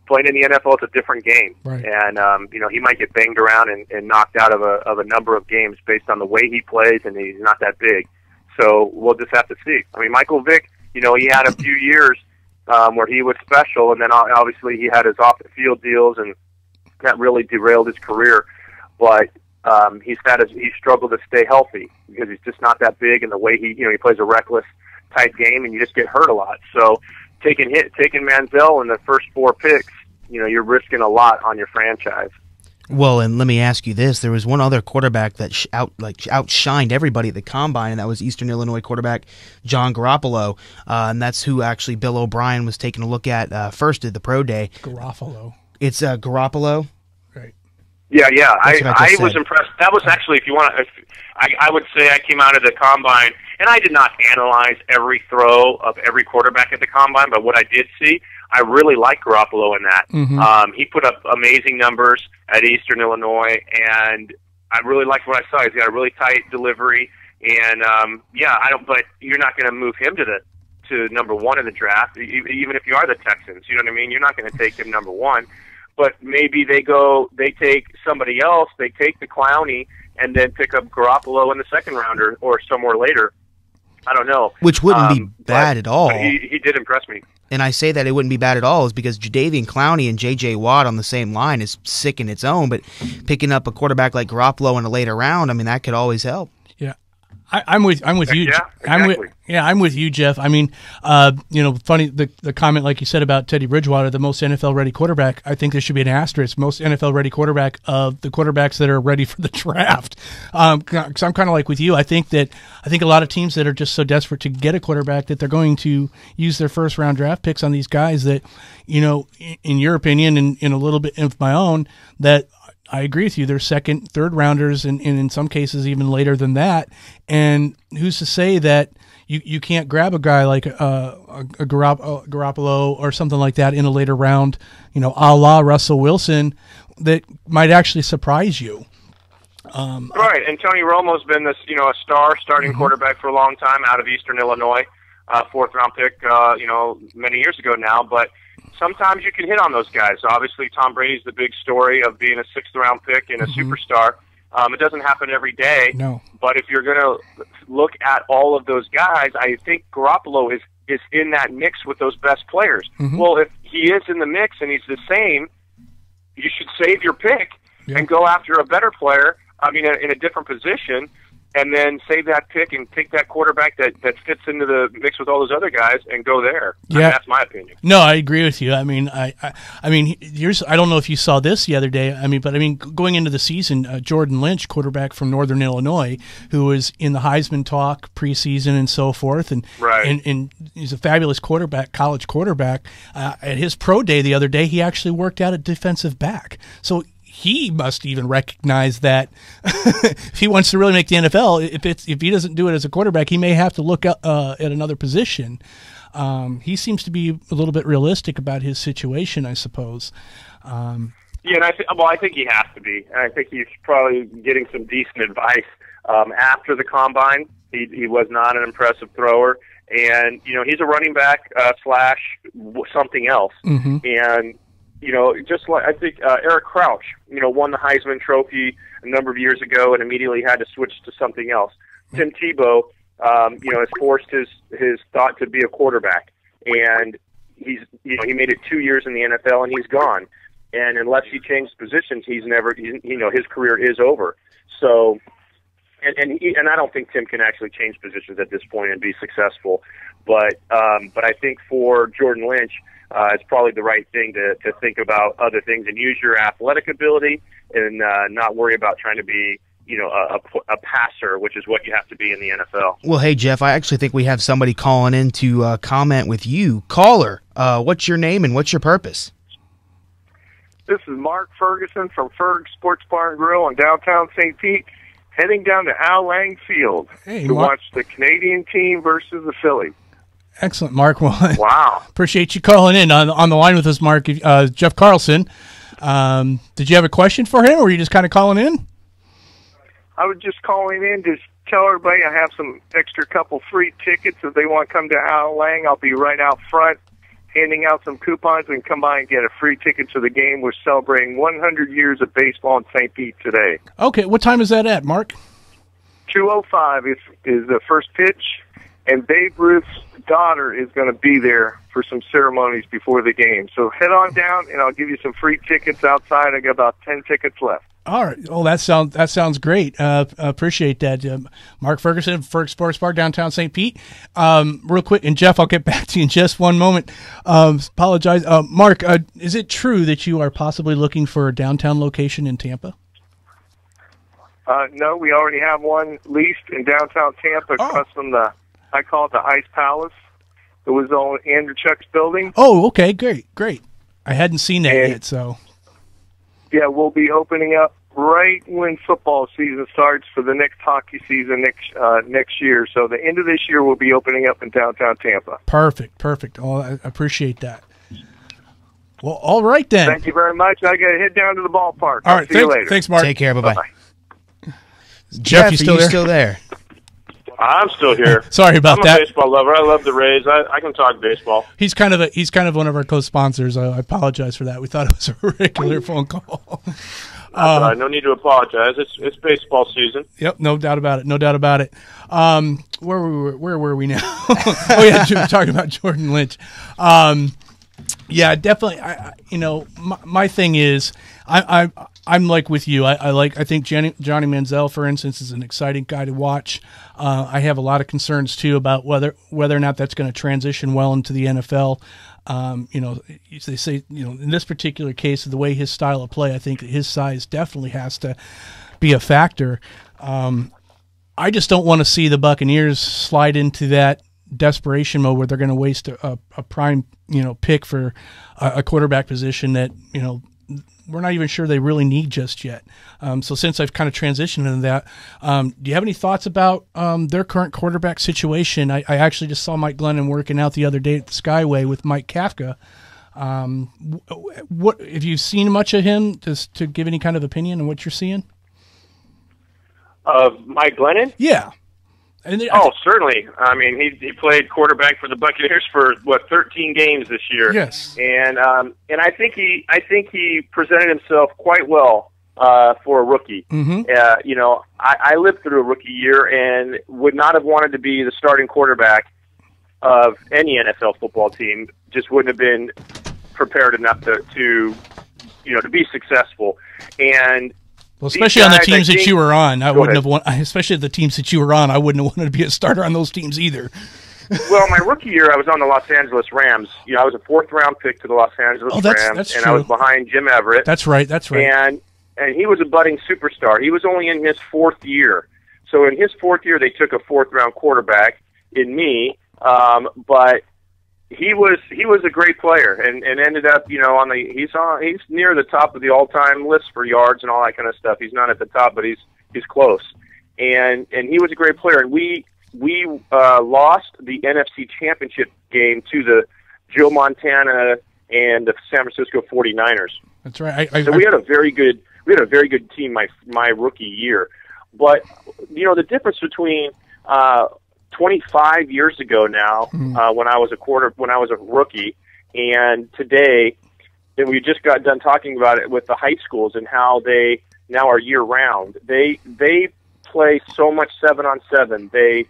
playing in the NFL is a different game, right. And he might get banged around and knocked out of a number of games based on the way he plays, and he's not that big. So we'll just have to see. I mean, Michael Vick, he had a few years where he was special, and then obviously he had his off the field deals, and that really derailed his career. But he struggled to stay healthy because he's just not that big, and the way he plays a reckless type game, and you just get hurt a lot. So taking Manziel in the first 4 picks, you're risking a lot on your franchise. Well, and let me ask you this: there was one other quarterback that outshined everybody at the combine, and that was Eastern Illinois quarterback John Garoppolo, and that's who actually Bill O'Brien was taking a look at first at the pro day. Garoppolo. It's Garoppolo. Right. Yeah. I was impressed. That was actually, if you want to, I would say I came out of the combine, and I did not analyze every throw of every quarterback at the combine, but what I did see, I really like Garoppolo in that. He put up amazing numbers at Eastern Illinois, and I really liked what I saw. He's got a really tight delivery, and but you're not going to move him to number 1 in the draft, even if you are the Texans. You know what I mean? You're not going to take him number 1. But maybe they take somebody else, they take the Clowney, and then pick up Garoppolo in the second rounder or somewhere later. I don't know. Which wouldn't be bad at all. But he did impress me. And I say that it wouldn't be bad at all is because Jadeveon Clowney and J.J. Watt on the same line is sick in its own, but picking up a quarterback like Garoppolo in a later round, I mean, that could always help. Yeah. I'm with you. Yeah, exactly. I'm with you, Jeff. I mean, funny the comment like you said about Teddy Bridgewater, the most NFL ready quarterback. I think there should be an asterisk. Most NFL ready quarterback of the quarterbacks that are ready for the draft. Because I'm kind of like with you. I think a lot of teams that are just so desperate to get a quarterback that they're going to use their first round draft picks on these guys that, in your opinion and in a little bit of my own, that I agree with you. They're second, third rounders, and in some cases even later than that. And who's to say that you can't grab a guy like a Garoppolo or something like that in a later round, a la Russell Wilson, that might actually surprise you. Right, and Tony Romo's been this, a star starting quarterback for a long time out of Eastern Illinois, 4th round pick, many years ago now, but sometimes you can hit on those guys. Obviously, Tom Brady's the big story of being a 6th round pick and a superstar. It doesn't happen every day. No. But if you're going to look at all of those guys, I think Garoppolo is in that mix with those best players. Well, if he is in the mix and he's the same, you should save your pick and go after a better player, in a different position, and then save that pick and pick that quarterback that fits into the mix with all those other guys and go there. Yeah. That's my opinion. No, I agree with you. I mean, I don't know if you saw this the other day. Going into the season, Jordan Lynch, quarterback from Northern Illinois, who was in the Heisman talk preseason and so forth, and he's a fabulous quarterback, college quarterback. At his pro day the other day, he actually worked out at defensive back. So he must even recognize that if he wants to really make the NFL, if he doesn't do it as a quarterback, he may have to look at another position. He seems to be a little bit realistic about his situation, I suppose. And I think he has to be. And I think he's probably getting some decent advice after the combine. He was not an impressive thrower, and he's a running back slash something else, and. Just like I think Eric Crouch, won the Heisman Trophy a number of years ago and immediately had to switch to something else. Tim Tebow, has forced his thought to be a quarterback, and he made it 2 years in the NFL and he's gone. And unless he changed positions, his career is over. So, and I don't think Tim can actually change positions at this point and be successful. But I think for Jordan Lynch, it's probably the right thing to think about other things and use your athletic ability and not worry about trying to be, a passer, which is what you have to be in the NFL. Well, hey, Jeff, I actually think we have somebody calling in to comment with you. Caller, what's your name and what's your purpose? This is Mark Ferguson from Ferg Sports Bar and Grill in downtown St. Pete, heading down to Al Lang Field to watch the Canadian team versus the Phillies. Excellent, Mark. Well, wow. Appreciate you calling in on the line with us, Mark. Jeff Carlson. Did you have a question for him, or were you just kind of calling in? I was just calling in to tell everybody I have some extra couple free tickets. If they want to come to Al Lang, I'll be right out front handing out some coupons and come by and get a free ticket to the game. We're celebrating 100 years of baseball in St. Pete today. Okay, what time is that at, Mark? 2:05 is the first pitch, and Babe Ruth's daughter is going to be there for some ceremonies before the game. So head on down, and I'll give you some free tickets outside. I got about 10 tickets left. All right. Oh, that sounds great. Appreciate that. Mark Ferguson, Ferg Sports Bar, downtown St. Pete. Real quick, and Jeff, I'll get back to you in just one moment. Apologize. Mark, is it true that you are possibly looking for a downtown location in Tampa? No, we already have one leased in downtown Tampa across from I call it the Ice Palace. It was on Andrew Chuck's building. Oh, okay. Great. I hadn't seen that yet, so... Yeah, we'll be opening up right when football season starts for the next hockey season next year. So the end of this year, we'll be opening up in downtown Tampa. Perfect. Oh, I appreciate that. Well, all right then. Thank you very much. I got to head down to the ballpark. All right, see you later. Thanks, Mark. Take care. Bye-bye. Jeff, you still there? I'm still here. Sorry about I'm that. a baseball lover. I love the Rays. I can talk baseball. He's kind of one of our co-sponsors. I apologize for that. We thought it was a regular phone call. No need to apologize. It's baseball season. Yep, no doubt about it. Where were we now? Oh yeah, talking about Jordan Lynch. Yeah, definitely. My thing is, I'm like with you. I think Johnny Manziel, for instance, is an exciting guy to watch. I have a lot of concerns too about whether or not that's going to transition well into the NFL. They say, in this particular case, the way his style of play, I think his size definitely has to be a factor. I just don't want to see the Buccaneers slide into that desperation mode where they're going to waste a prime, pick for a quarterback position that, we're not even sure they really need just yet. So since I've kind of transitioned into that, do you have any thoughts about their current quarterback situation? I actually just saw Mike Glennon working out the other day at the Skyway with Mike Kafka. What have you seen much of him to give any kind of opinion on what you're seeing? Of Mike Glennon? Yeah. Certainly. I mean, he played quarterback for the Buccaneers for 13 games this year. Yes. And I think he presented himself quite well for a rookie. Mm-hmm. I lived through a rookie year and would not have wanted to be the starting quarterback of any NFL football team. Just wouldn't have been prepared enough to be successful. And well, especially on the teams that you were on, I wouldn't have wanted. Especially the teams that you were on, I wouldn't have wanted to be a starter on those teams either. Well, my rookie year, I was on the Los Angeles Rams. I was a 4th-round pick to the Los Angeles Rams, that's and true. I was behind Jim Everett. That's right. And he was a budding superstar. He was only in his 4th year. So in his 4th year, they took a 4th-round quarterback in me, but he was a great player and ended up he's near the top of the all-time list for yards and all that kind of stuff. He's not at the top, but he's close. And he was a great player. And we lost the NFC Championship game to the Joe Montana and the San Francisco 49ers. That's right. So we had a very good team my rookie year. But the difference between 25 years ago now, when I was a rookie, and today, and we just got done talking about it with the high schools and how they now are year round. They play so much 7-on-7. They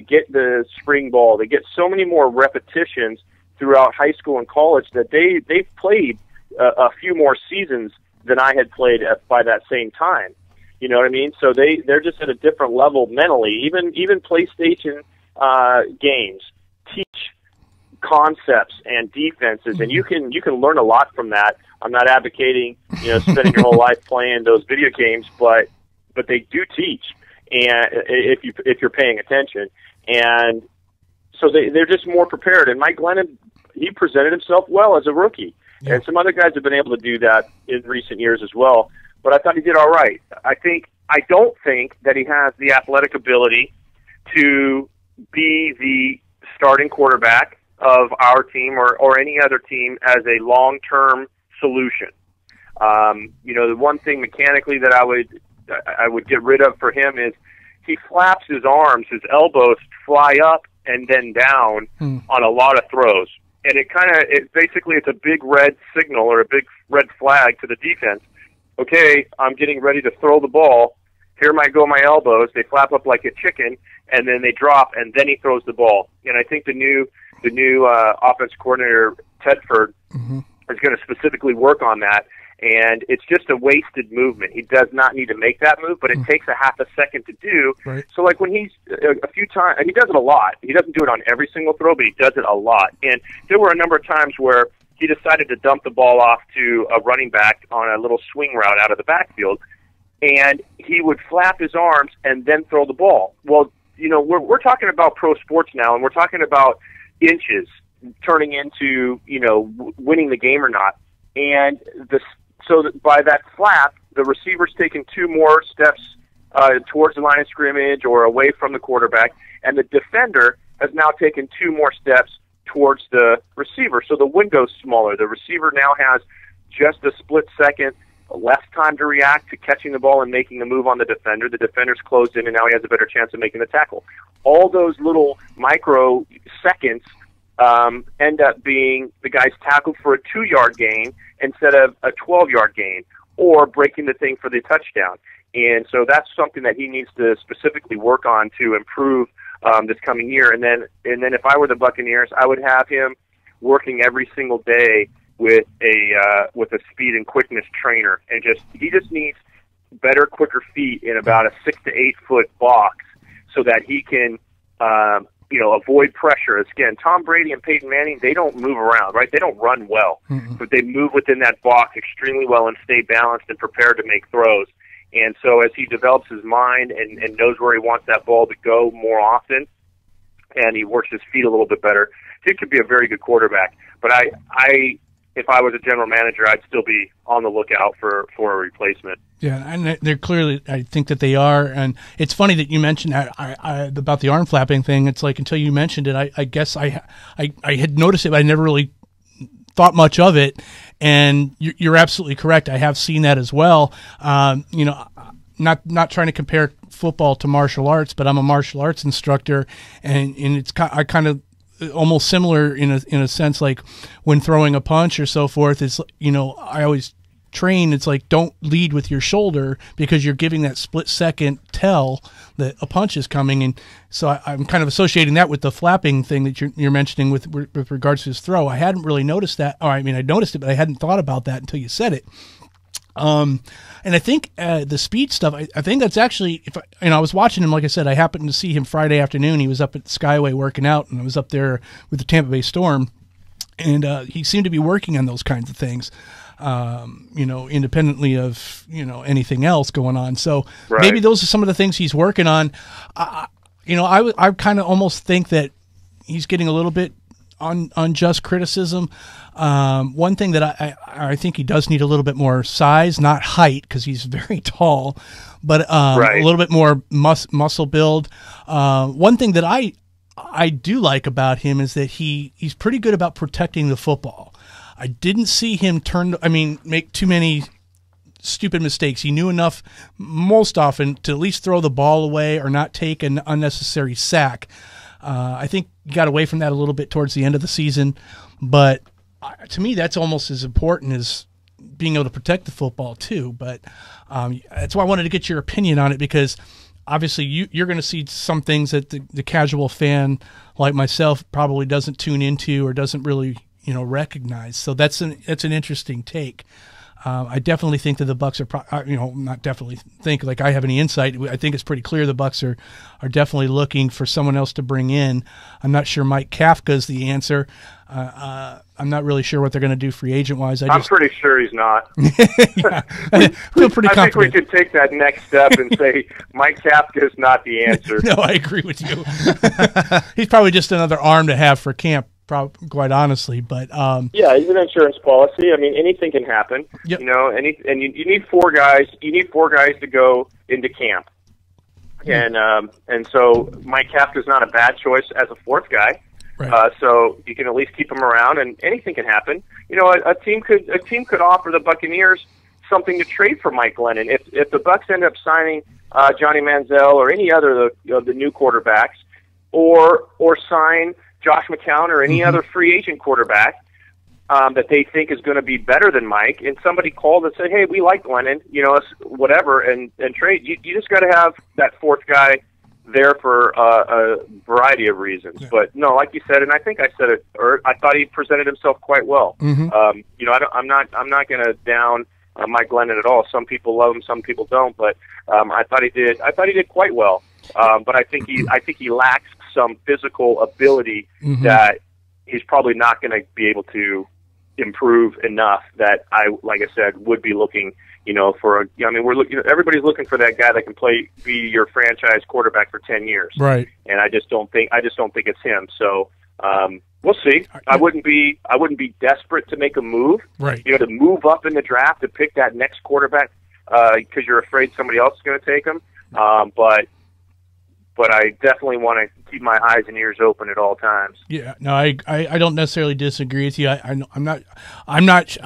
get the spring ball. They get so many more repetitions throughout high school and college that they've played a few more seasons than I had played by that same time. You know what I mean? So they're just at a different level mentally. Even PlayStation games teach concepts and defenses, and you can learn a lot from that. I'm not advocating spending your whole life playing those video games, but they do teach, and if you're paying attention, and so they're just more prepared. And Mike Glennon, he presented himself well as a rookie. Yeah. And some other guys have been able to do that in recent years as well. But I thought he did all right. I don't think that he has the athletic ability to be the starting quarterback of our team or any other team as a long-term solution. The one thing mechanically that I would get rid of for him is he flaps his arms, his elbows fly up and then down on a lot of throws. And it's a big red signal or a big red flag to the defense. Okay, I'm getting ready to throw the ball. Here might go my elbows. They flap up like a chicken, and then they drop, and then he throws the ball. And I think the new offense coordinator, Tedford, is going to specifically work on that. And it's just a wasted movement. He does not need to make that move, but it takes a half a second to do. Right. So, like when he's a few times, and he does it a lot. He doesn't do it on every single throw, but he does it a lot. And there were a number of times where he decided to dump the ball off to a running back on a little swing route out of the backfield, and he would flap his arms and then throw the ball. Well, we're talking about pro sports now, and we're talking about inches turning into, winning the game or not. And by that flap, the receiver's taken 2 more steps towards the line of scrimmage or away from the quarterback, and the defender has now taken 2 more steps towards the receiver. So the window's smaller. The receiver now has just a split second less time to react to catching the ball and making the move on the defender. The defender's closed in, and now he has a better chance of making the tackle. All those little micro seconds end up being the guy's tackled for a 2-yard gain instead of a 12-yard gain, or breaking the thing for the touchdown. And so that's something that he needs to specifically work on to improve this coming year. And then if I were the Buccaneers, I would have him working every single day with a speed and quickness trainer, and he just needs better, quicker feet in about a 6 to 8 foot box so that he can avoid pressure. Again, Tom Brady and Peyton Manning, they don't move around, right? They don't run well, but they move within that box extremely well and stay balanced and prepared to make throws. And so as he develops his mind and knows where he wants that ball to go more often, and he works his feet a little bit better, he could be a very good quarterback. But if I was a general manager, I'd still be on the lookout for a replacement. Yeah, and they're clearly, I think that they are. And it's funny that you mentioned that about the arm flapping thing. It's like until you mentioned it, I guess I had noticed it, but I never really thought much of it. And you're absolutely correct. I have seen that as well. Not trying to compare football to martial arts, but I'm a martial arts instructor, and it's I kind of almost similar in a sense, like when throwing a punch or so forth. Is I always train. It's like don't lead with your shoulder because you're giving that split second tell that a punch is coming, and so I'm kind of associating that with the flapping thing that you're mentioning with regards to his throw. I hadn't really noticed that. I noticed it, but I hadn't thought about that until you said it. And I think the speed stuff, I think that's actually, I was watching him, like I said, I happened to see him Friday afternoon. He was up at Skyway working out, and I was up there with the Tampa Bay Storm, and he seemed to be working on those kinds of things, independently of, anything else going on. So maybe those are some of the things he's working on. I kind of almost think that he's getting a little bit unjust criticism. One thing that I think he does need a little bit more size, not height, because he's very tall, but a little bit more muscle build. One thing that I do like about him is that he's pretty good about protecting the football. I didn't see him make too many stupid mistakes. He knew enough most often to at least throw the ball away or not take an unnecessary sack. I think he got away from that a little bit towards the end of the season, but to me, that's almost as important as being able to protect the football too. But that's why I wanted to get your opinion on it, because obviously you're going to see some things that the casual fan like myself probably doesn't tune into or doesn't really recognize. So that's an interesting take. I definitely think that the Bucs are, not definitely think like I have any insight. I think it's pretty clear the Bucs are definitely looking for someone else to bring in. I'm not sure Mike Kafka's the answer. I'm not really sure what they're going to do free agent wise. I'm pretty sure he's not. I feel pretty confident. I think we could take that next step and say Mike Kafka is not the answer. No, I agree with you. He's probably just another arm to have for camp quite honestly. But yeah, it's an insurance policy. I mean, anything can happen. Yep. You know, and you need 4 guys. You need 4 guys to go into camp. And so Mike Kafka's not a bad choice as a 4th guy. Right. So you can at least keep him around, and anything can happen. You know, a team could offer the Buccaneers something to trade for Mike Glennon. If the Bucs end up signing Johnny Manziel or any other of the new quarterbacks, or sign Josh McCown or any other free agent quarterback that they think is going to be better than Mike, and somebody called and said, hey, we like Glennon, you know, whatever, and trade, you just got to have that 4th guy there for a variety of reasons. But no, like you said, and I think I said it, or I thought he presented himself quite well. You know, I'm not going to down Mike Glennon at all. Some people love him, some people don't. But I thought he did quite well. But I think he lacks some physical ability that he's probably not going to be able to improve enough. That like I said, would be looking. You know, everybody's looking for that guy that can be your franchise quarterback for 10 years. Right. And I just don't think it's him. So, we'll see. I wouldn't be desperate to make a move. Right. You know, to move up in the draft to pick that next quarterback, because you're afraid somebody else is going to take him. But I definitely want to keep my eyes and ears open at all times. Yeah, no, I don't necessarily disagree with you. I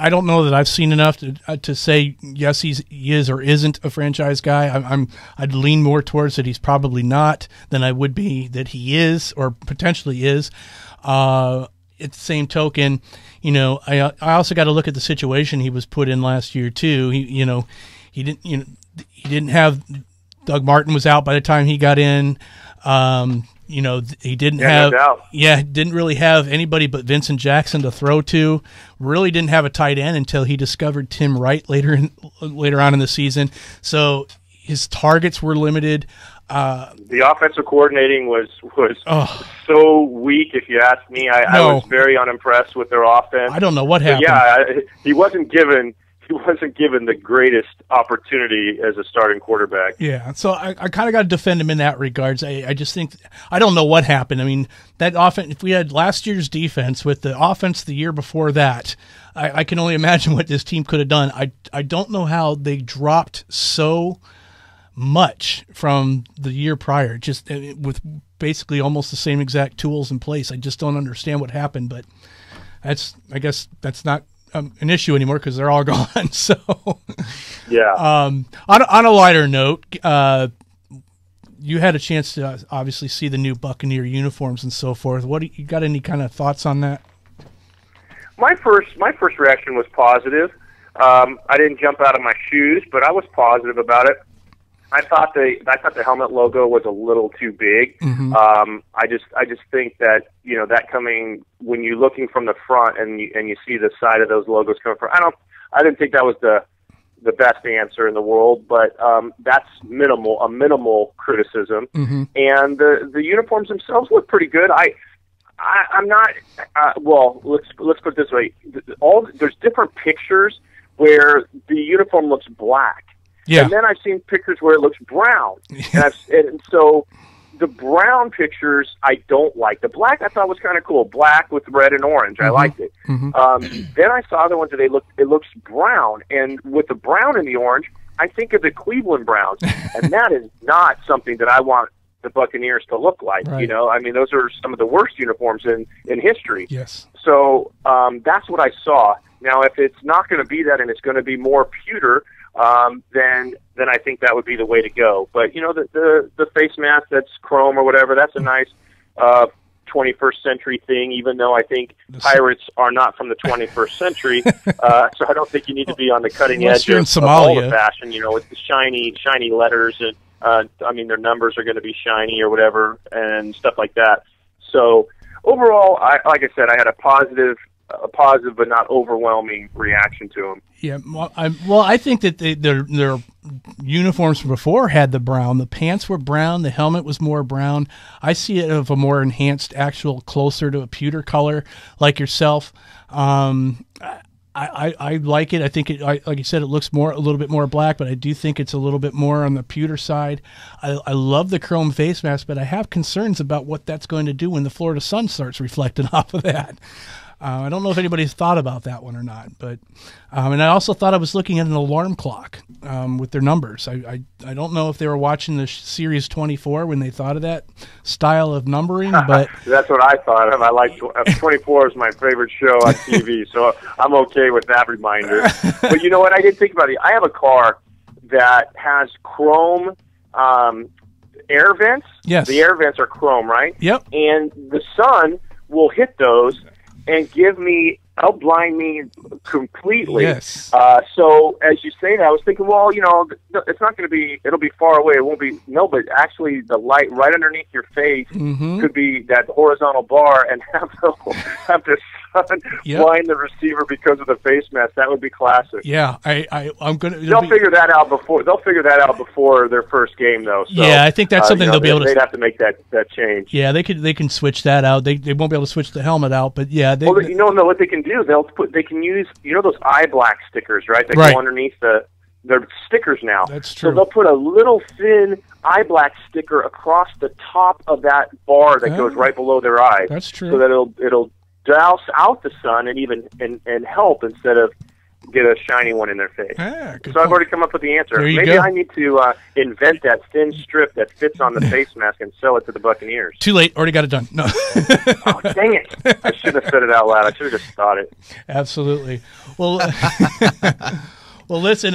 don't know that I've seen enough to say yes, he is or isn't a franchise guy. I'd lean more towards that he's probably not than I would be that he is or potentially is. At the same token, you know, I also got to look at the situation he was put in last year too. He didn't have. Doug Martin was out by the time he got in. You know, he didn't didn't really have anybody but Vincent Jackson to throw to. Really didn't have a tight end until he discovered Tim Wright later on in the season. So his targets were limited. The offensive coordinating was so weak, if you ask me. I was very unimpressed with their offense. I don't know what happened. He wasn't given the greatest opportunity as a starting quarterback. Yeah, so I kind of got to defend him in that regards. I just think I don't know what happened. I mean, that offense. If we had last year's defense with the offense the year before that, I can only imagine what this team could have done. I don't know how they dropped so much from the year prior, just with basically almost the same exact tools in place. I just don't understand what happened, but I guess that's not an issue anymore because they're all gone. So, yeah. On a lighter note, you had a chance to obviously see the new Buccaneer uniforms and so forth. You got any kind of thoughts on that? My first reaction was positive. I didn't jump out of my shoes, but I was positive about it. I thought the helmet logo was a little too big. I just think that, you know, that coming when you're looking from the front and you see the side of those logos coming from. I didn't think that was the best answer in the world, but that's a minimal criticism. And the uniforms themselves look pretty good. I'm not. Well, let's put it this way. There's different pictures where the uniform looks black. Yeah. And then I've seen pictures where it looks brown. And so the brown pictures I don't like. The black I thought was kind of cool. Black with red and orange. I liked it. Then I saw the ones that it looks brown. And with the brown and the orange, I think of the Cleveland Browns. And that is not something that I want the Buccaneers to look like. Right. You know, I mean, those are some of the worst uniforms in history. Yes. So that's what I saw. Now, if it's not going to be that and it's going to be more pewter, then I think that would be the way to go. But, you know, the face mask that's chrome or whatever, that's a nice 21st century thing, even though I think pirates are not from the 21st century. So I don't think you need to be on the cutting edge of all the fashion, you know, with the shiny letters. And I mean, their numbers are going to be shiny or whatever and stuff like that. So overall, like I said, I had a positive but not overwhelming reaction to them. Yeah, I think that their uniforms from before had the brown. The pants were brown. The helmet was more brown. I see it of a more enhanced, actual, closer to a pewter color, like yourself. I like it. I think like you said, it looks a little bit more black, but I do think it's a little bit more on the pewter side. I love the chrome face mask, but I have concerns about what that's going to do when the Florida sun starts reflecting off of that. I don't know if anybody's thought about that one or not, but and I also thought I was looking at an alarm clock with their numbers. I don't know if they were watching the series 24 when they thought of that style of numbering, but that's what I thought of. I like 24 is my favorite show on TV, so I'm okay with that reminder. But you know what? I didn't think about it. I have a car that has chrome air vents. Yes, the air vents are chrome, right? Yep. And the sun will hit those and blind me completely. Yes. So as you say that, I was thinking, well, it's not going to be, it'll be far away. It won't be, no, but actually the light right underneath your face could be that horizontal bar and have the sun blind the receiver because of the face mask. That would be classic. Yeah, I'm going to. They'll figure that out before their first game, though. So, yeah, I think that's something they'll be able to. They'd have to make that change. Yeah, they can switch that out. They won't be able to switch the helmet out, but yeah, what they can do, they can use those eye black stickers, right? That go underneath their stickers now. That's true. So they'll put a little thin eye black sticker across the top of that bar that goes right below their eye. That's true. So that it'll douse out the sun and help instead of get a shiny one in their face. So I've already come up with the answer. Maybe I need to invent that thin strip that fits on the face mask and sell it to the Buccaneers. Too late. Already got it done. No. Oh, dang it. I shouldn't have said it out loud. I should have just thought it. Absolutely. Well, well, listen,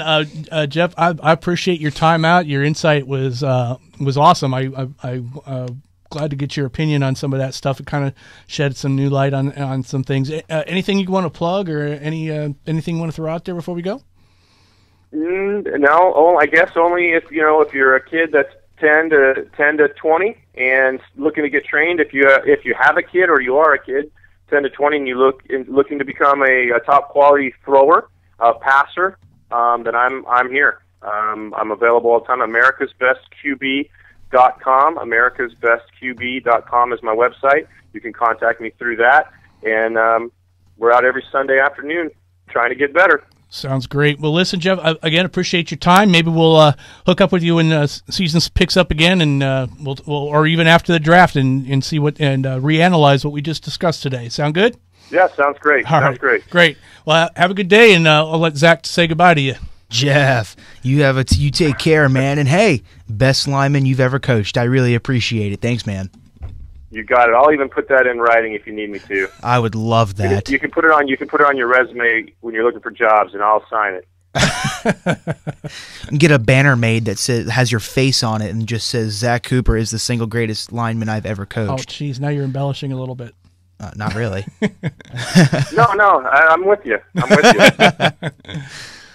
Jeff, I appreciate your time out. Your insight was awesome. I glad to get your opinion on some of that stuff. It kind of shed some new light on some things. Anything you want to plug or anything you want to throw out there before we go? No, I guess only if you're a kid that's 10 to 20 and looking to get trained. If you have a kid or you are a kid 10 to 20 and looking to become a top quality thrower, passer, then I'm here. I'm available all the time. AmericasBestQB.com. AmericasBestQB.com is my website. You can contact me through that, and we're out every Sunday afternoon trying to get better. Sounds great. Well, listen, Jeff, again, appreciate your time. Maybe we'll hook up with you when season picks up again, and we'll or even after the draft and see reanalyze what we just discussed today. Sound good? Yeah, sounds great. Sounds great. Great. Well, have a good day, and I'll let Zach say goodbye to you. Jeff, you take care, man. And hey, best lineman you've ever coached. I really appreciate it. Thanks, man. You got it. I'll even put that in writing if you need me to. I would love that. You can put it on your resume when you're looking for jobs, and I'll sign it. Get a banner made that has your face on it and just says Zach Cooper is the single greatest lineman I've ever coached. Oh, geez, now you're embellishing a little bit. Not really. No, I'm with you.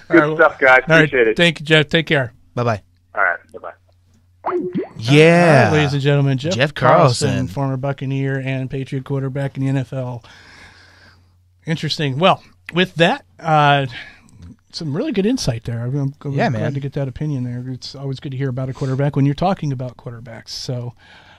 Good stuff, guys. Appreciate it. Thank you, Jeff. Take care. Bye-bye. All right. Bye-bye. Yeah. All right, ladies and gentlemen, Jeff Carlson, former Buccaneer and Patriot quarterback in the NFL. Interesting. Well, with that, some really good insight there. I'm glad to get that opinion there. It's always good to hear about a quarterback when you're talking about quarterbacks. So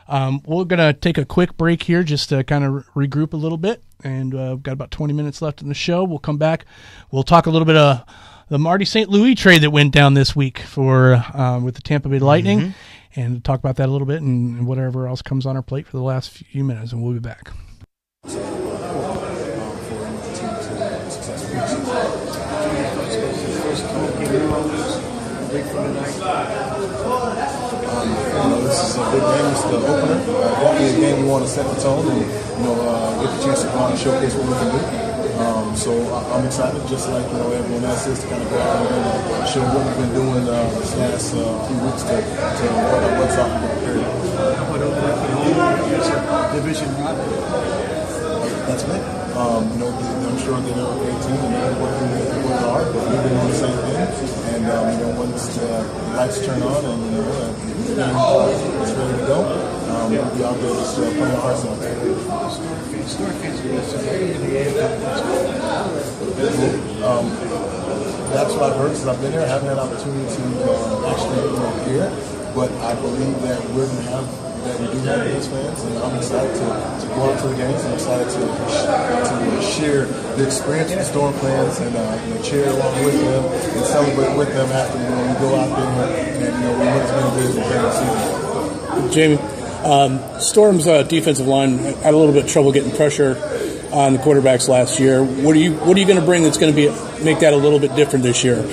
we're going to take a quick break here just to kind of regroup a little bit. And we've got about 20 minutes left in the show. We'll come back. We'll talk a little bit of the Marty St. Louis trade that went down this week with the Tampa Bay Lightning, and talk about that a little bit and whatever else comes on our plate for the last few minutes, and we'll be back. This is a big game. It's the opener. Definitely a game we want to set the tone and get the chance to go out and showcase what we can do. So I'm excited, just like everyone else is, to kind of go out and show what we've been doing this last few weeks to what's off the period. Division rival. That's it. I'm sure they're a great team and they're working hard, but we've been on the same thing. And once the lights turn on and the game is ready to go, we'll be out there just playing our hearts out. That's what I've heard since I've been here. I haven't had an opportunity to actually hear, but I believe that we're going to have that we do have against fans, and I'm excited to go out to the games. I'm excited to share the experience with the Storm fans and cheer along with them and celebrate with them after we go out there and we win as many games as we can this season. Jamie, Storm's defensive line had a little bit of trouble getting pressure on the quarterbacks last year. What are you going to bring that's going to make that a little bit different this year?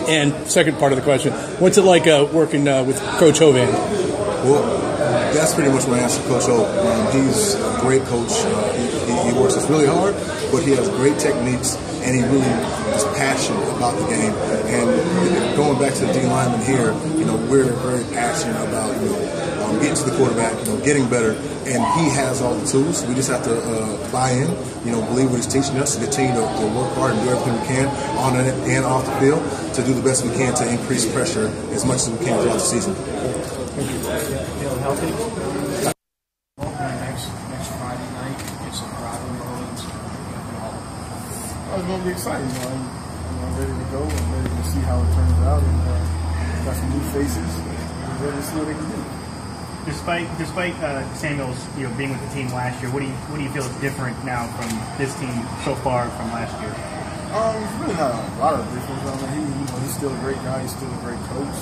And second part of the question, what's it like working with Coach Hovan? Well, that's pretty much my answer to Coach O. He's a great coach. He works us really hard, but he has great techniques, and he really is passionate about the game. And going back to the D lineman here, we're very passionate about getting to the quarterback, getting better, and he has all the tools. We just have to buy in, believe what he's teaching us, to continue to work hard and do everything we can on and off the field to do the best we can to increase pressure as much as we can throughout the season. Thank you. Feeling healthy? Next Friday night, it's a rival New Orleans. It's going to be exciting. I'm ready to go. I'm ready to see how it turns out. And got some new faces. I'm ready to see what they can do. Despite Samuels, being with the team last year, what do you feel is different now from this team so far from last year? It's really not a lot of difference. He's still a great guy. He's still a great coach.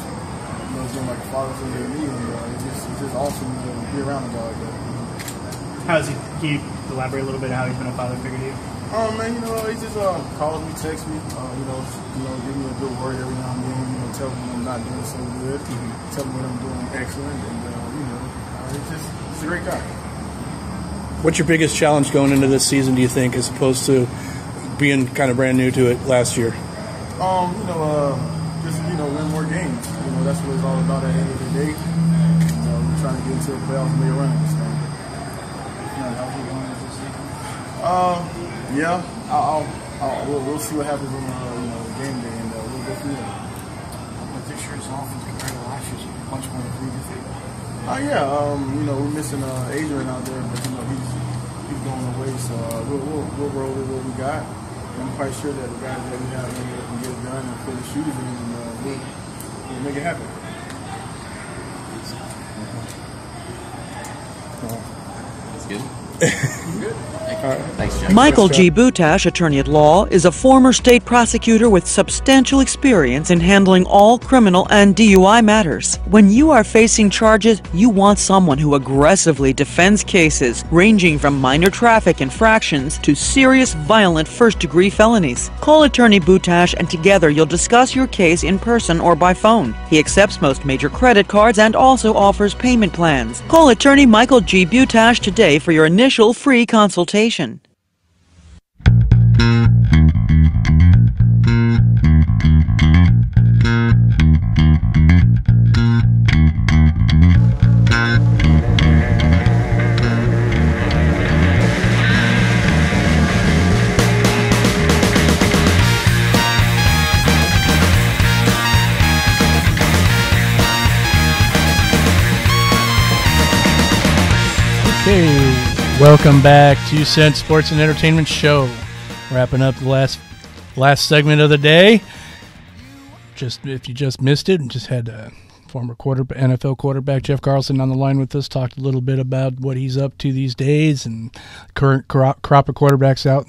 He's been like a father figure to me, and it's just awesome to be around a guy like that. Can you elaborate a little bit how he's been a father figure to you? He just calls me, texts me, give me a good word every now and then. Tell me when I'm not doing so good. Tell me when I'm doing excellent, and he's a great guy. What's your biggest challenge going into this season, do you think, as opposed to being kind of brand new to it last year? Win more games. That's what it's all about at the end of the day. We're trying to get into the playoffs and make a run at this thing. We'll see what happens on game day, and we'll go through that. But this year's offense compared to last year's much more improved. We're missing Adrian out there, but he's going away, so we'll roll with what we got. I'm quite sure that the guys that we have in there can get it done and put the shooters in, and we'll make it happen. That's good. Good. Thanks, Jack. Michael G. Butash, attorney at law, is a former state prosecutor with substantial experience in handling all criminal and DUI matters. When you are facing charges, you want someone who aggressively defends cases ranging from minor traffic infractions to serious violent first-degree felonies. Call attorney Butash and together you'll discuss your case in person or by phone. He accepts most major credit cards and also offers payment plans. Call attorney Michael G. Butash today for your initial free consultation. Okay, welcome back to Sense Sports and Entertainment Show. Wrapping up the last segment of the day. If you just missed it, and just had former NFL quarterback Jeff Carlson on the line with us, talked a little bit about what he's up to these days and current crop of quarterbacks out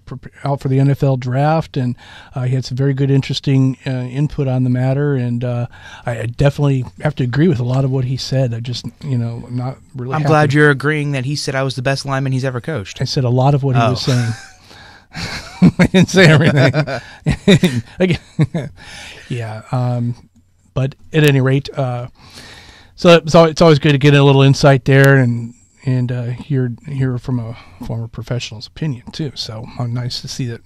for the NFL draft, and he had some very good, interesting input on the matter, and I definitely have to agree with a lot of what he said. I'm not really. I'm glad you're agreeing that he said I was the best lineman he's ever coached. I said a lot of what he was saying. I didn't say everything. Again, yeah. But at any rate, so it's always good to get a little insight there and hear from a former professional's opinion too. So nice to see that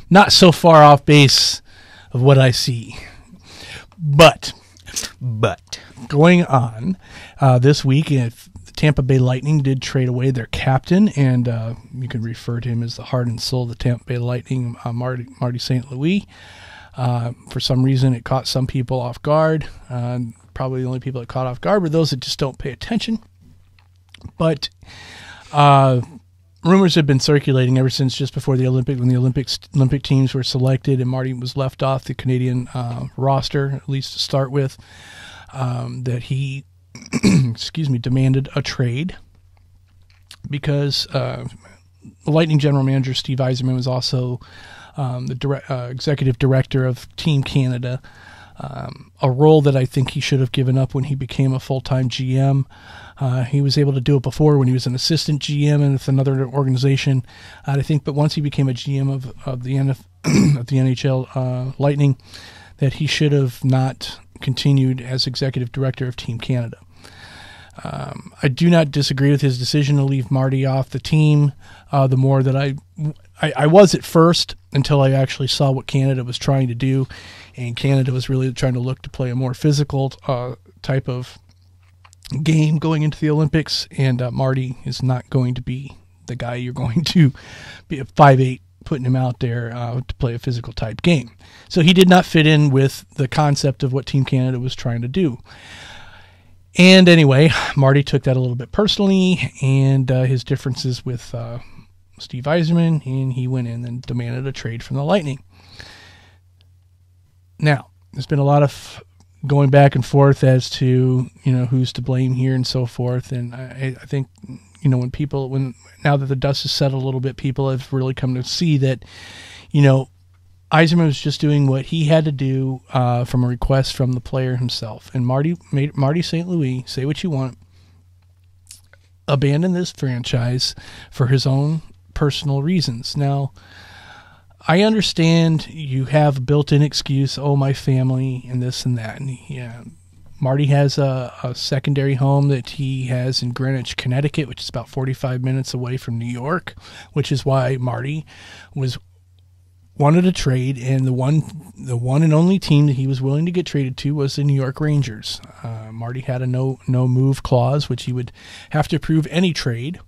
not so far off base of what I see. But going on this week, if the Tampa Bay Lightning did trade away their captain, and you can refer to him as the heart and soul of the Tampa Bay Lightning, Marty St. Louis. For some reason, it caught some people off guard. Probably the only people that caught off guard were those that just don't pay attention. But rumors have been circulating ever since just before the Olympics, when the Olympic teams were selected and Marty was left off the Canadian roster, at least to start with, that he demanded a trade because the Lightning general manager Steve Yzerman was also the executive director of Team Canada, a role that I think he should have given up when he became a full-time GM. He was able to do it before when he was an assistant GM and with another organization, I think. But once he became a GM of the NHL Lightning, that he should have not continued as executive director of Team Canada. I do not disagree with his decision to leave Marty off the team. The more that I was at first, until I actually saw what Canada was trying to do, and Canada was really trying to look to play a more physical type of game going into the Olympics, and Marty is not going to be the guy you're going to be a 5'8", putting him out there to play a physical type game. So he did not fit in with the concept of what Team Canada was trying to do. And anyway, Marty took that a little bit personally, and his differences with Steve Yzerman, and he went in and demanded a trade from the Lightning. Now, there's been a lot of going back and forth as to, who's to blame here and so forth. And I think, now that the dust has settled a little bit, people have really come to see that, Yzerman was just doing what he had to do from a request from the player himself. And Marty St. Louis, say what you want, abandoned this franchise for his own personal reasons. Now, I understand you have a built-in excuse, my family and this and that. And Marty has a secondary home that he has in Greenwich, Connecticut, which is about 45 minutes away from New York, which is why Marty wanted a trade, and the one and only team that he was willing to get traded to was the New York Rangers. Marty had a no move clause, which he would have to approve any trade,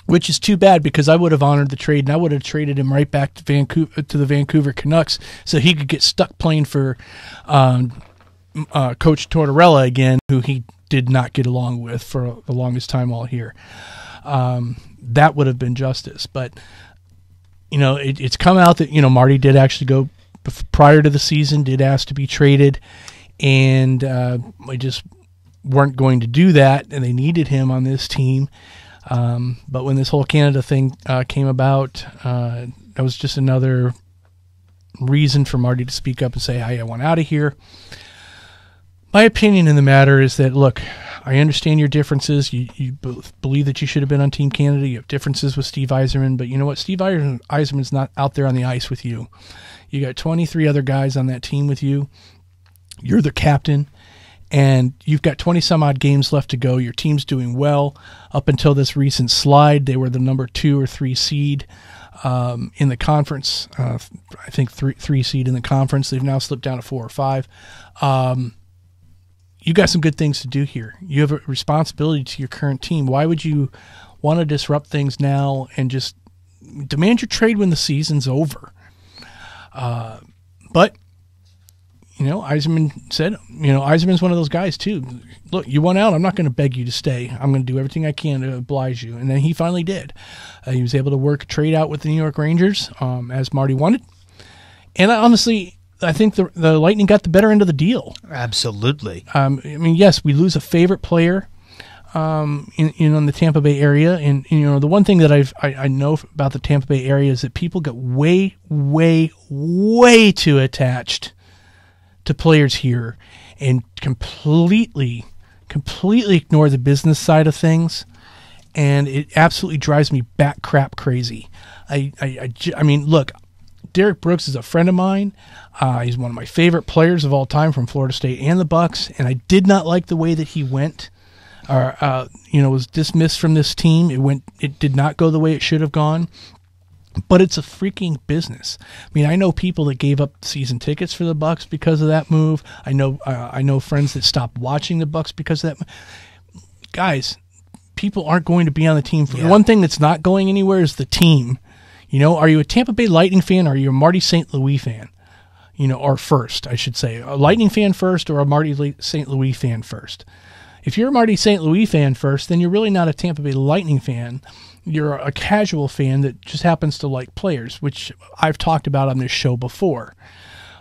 which is too bad because I would have honored the trade and I would have traded him right back to the Vancouver Canucks so he could get stuck playing for Coach Tortorella again, who he did not get along with for the longest time while here. That would have been justice, but it's come out that Marty did actually go prior to the season, did ask to be traded, and they just weren't going to do that, and they needed him on this team. But when this whole Canada thing came about, that was just another reason for Marty to speak up and say, "Hey, I want out of here." My opinion in the matter is that, look, I understand your differences. You both believe that you should have been on Team Canada. You have differences with Steve Yzerman, but you know what? Steve Yzerman's not out there on the ice with you. You got 23 other guys on that team with you. You're the captain. And you've got 20-some-odd games left to go. Your team's doing well. Up until this recent slide, they were the number 2 or 3 seed in the conference. I think 3 seed in the conference. They've now slipped down to 4 or 5. You got some good things to do here. You have a responsibility to your current team. Why would you want to disrupt things now and just demand your trade when the season's over? But Yzerman said, Yzerman's one of those guys too. Look, you want out. I'm not going to beg you to stay. I'm going to do everything I can to oblige you. And then he finally did. He was able to work a trade out with the New York Rangers as Marty wanted. And I think the Lightning got the better end of the deal. Absolutely. Yes, we lose a favorite player in the Tampa Bay area. And the one thing that I know about the Tampa Bay area is that people get way, way, way too attached to players here and completely ignore the business side of things, and it absolutely drives me bat crap crazy. Look, Derek Brooks is a friend of mine. He's one of my favorite players of all time from Florida State and the Bucks, and I did not like the way that he went, was dismissed from this team. It did not go the way it should have gone. But it's a freaking business. I know people that gave up season tickets for the Bucks because of that move. I know friends that stopped watching the Bucks because of that. Guys, people aren't going to be on the team. The one thing that's not going anywhere is the team. Are you a Tampa Bay Lightning fan or are you a Marty St. Louis fan? Or first, I should say. A Lightning fan first or a Marty St. Louis fan first. If you're a Marty St. Louis fan first, then you're really not a Tampa Bay Lightning fan. You're a casual fan that just happens to like players, which I've talked about on this show before.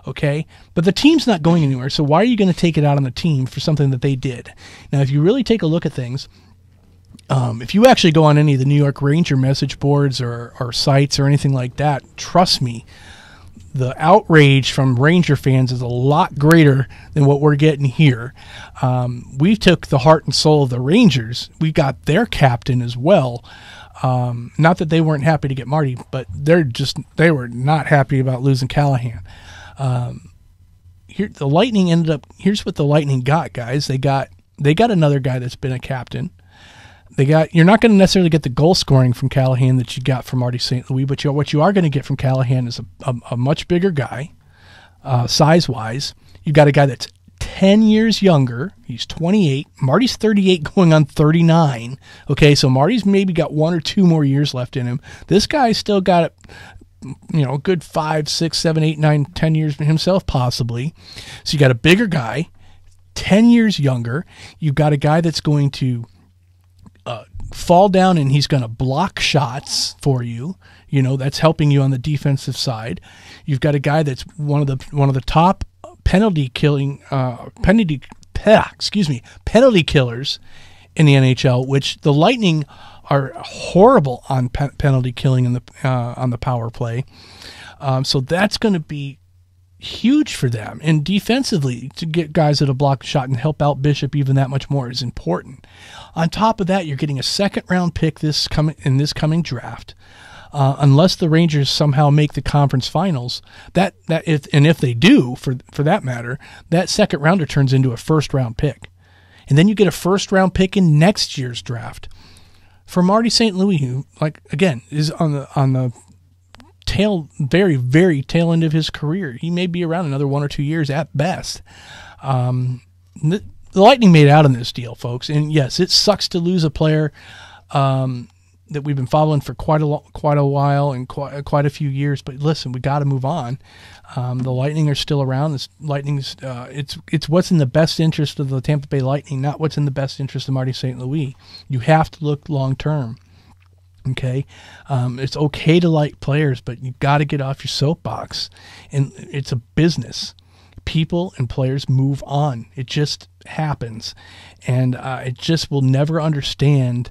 Okay, but the team's not going anywhere, so why are you going to take it out on the team for something that they did? Now, if you really take a look at things, if you actually go on any of the New York Ranger message boards or sites or anything like that, trust me, the outrage from Ranger fans is a lot greater than what we're getting here. We took the heart and soul of the Rangers. We got their captain as well. Not that they weren't happy to get Marty, but they were not happy about losing Callahan. Here the Lightning ended up. Here's what the Lightning got, guys. They got another guy that's been a captain. You're not going to necessarily get the goal scoring from Callahan that you got from Marty St. Louis, but what you are going to get from Callahan is a much bigger guy, size-wise. You got a guy that's 10 years younger. He's 28. Marty's 38 going on 39. Okay, so Marty's maybe got 1 or 2 more years left in him. This guy's still got a good 5, 6, 7, 8, 9, 10 years himself possibly. So you got a bigger guy, 10 years younger. You've got a guy that's going to fall down and he's going to block shots for you. That's helping you on the defensive side. You've got a guy that's one of the top penalty killers in the NHL, which the Lightning are horrible on penalty killing on the power play. So that's going to be huge for them. And defensively, to get guys that have blocked a shot and help out Bishop even that much more is important. On top of that, you're getting a second-round pick in this coming draft. Unless the Rangers somehow make the conference finals, if they do, for that matter, that second rounder turns into a first-round pick. And then you get a first-round pick in next year's draft. For Marty St. Louis, who, again, is on the very, very tail end of his career. He may be around another 1 or 2 years at best. The Lightning made out in this deal, folks. And yes, it sucks to lose a player that we've been following for quite a while and quite a few years. But listen, we got to move on. The Lightning are still around. This Lightning's it's what's in the best interest of the Tampa Bay Lightning, not what's in the best interest of Marty St. Louis. You have to look long term. Okay, it's okay to like players, but you got to get off your soapbox. And it's a business. People and players move on. It just happens, and it just will never understand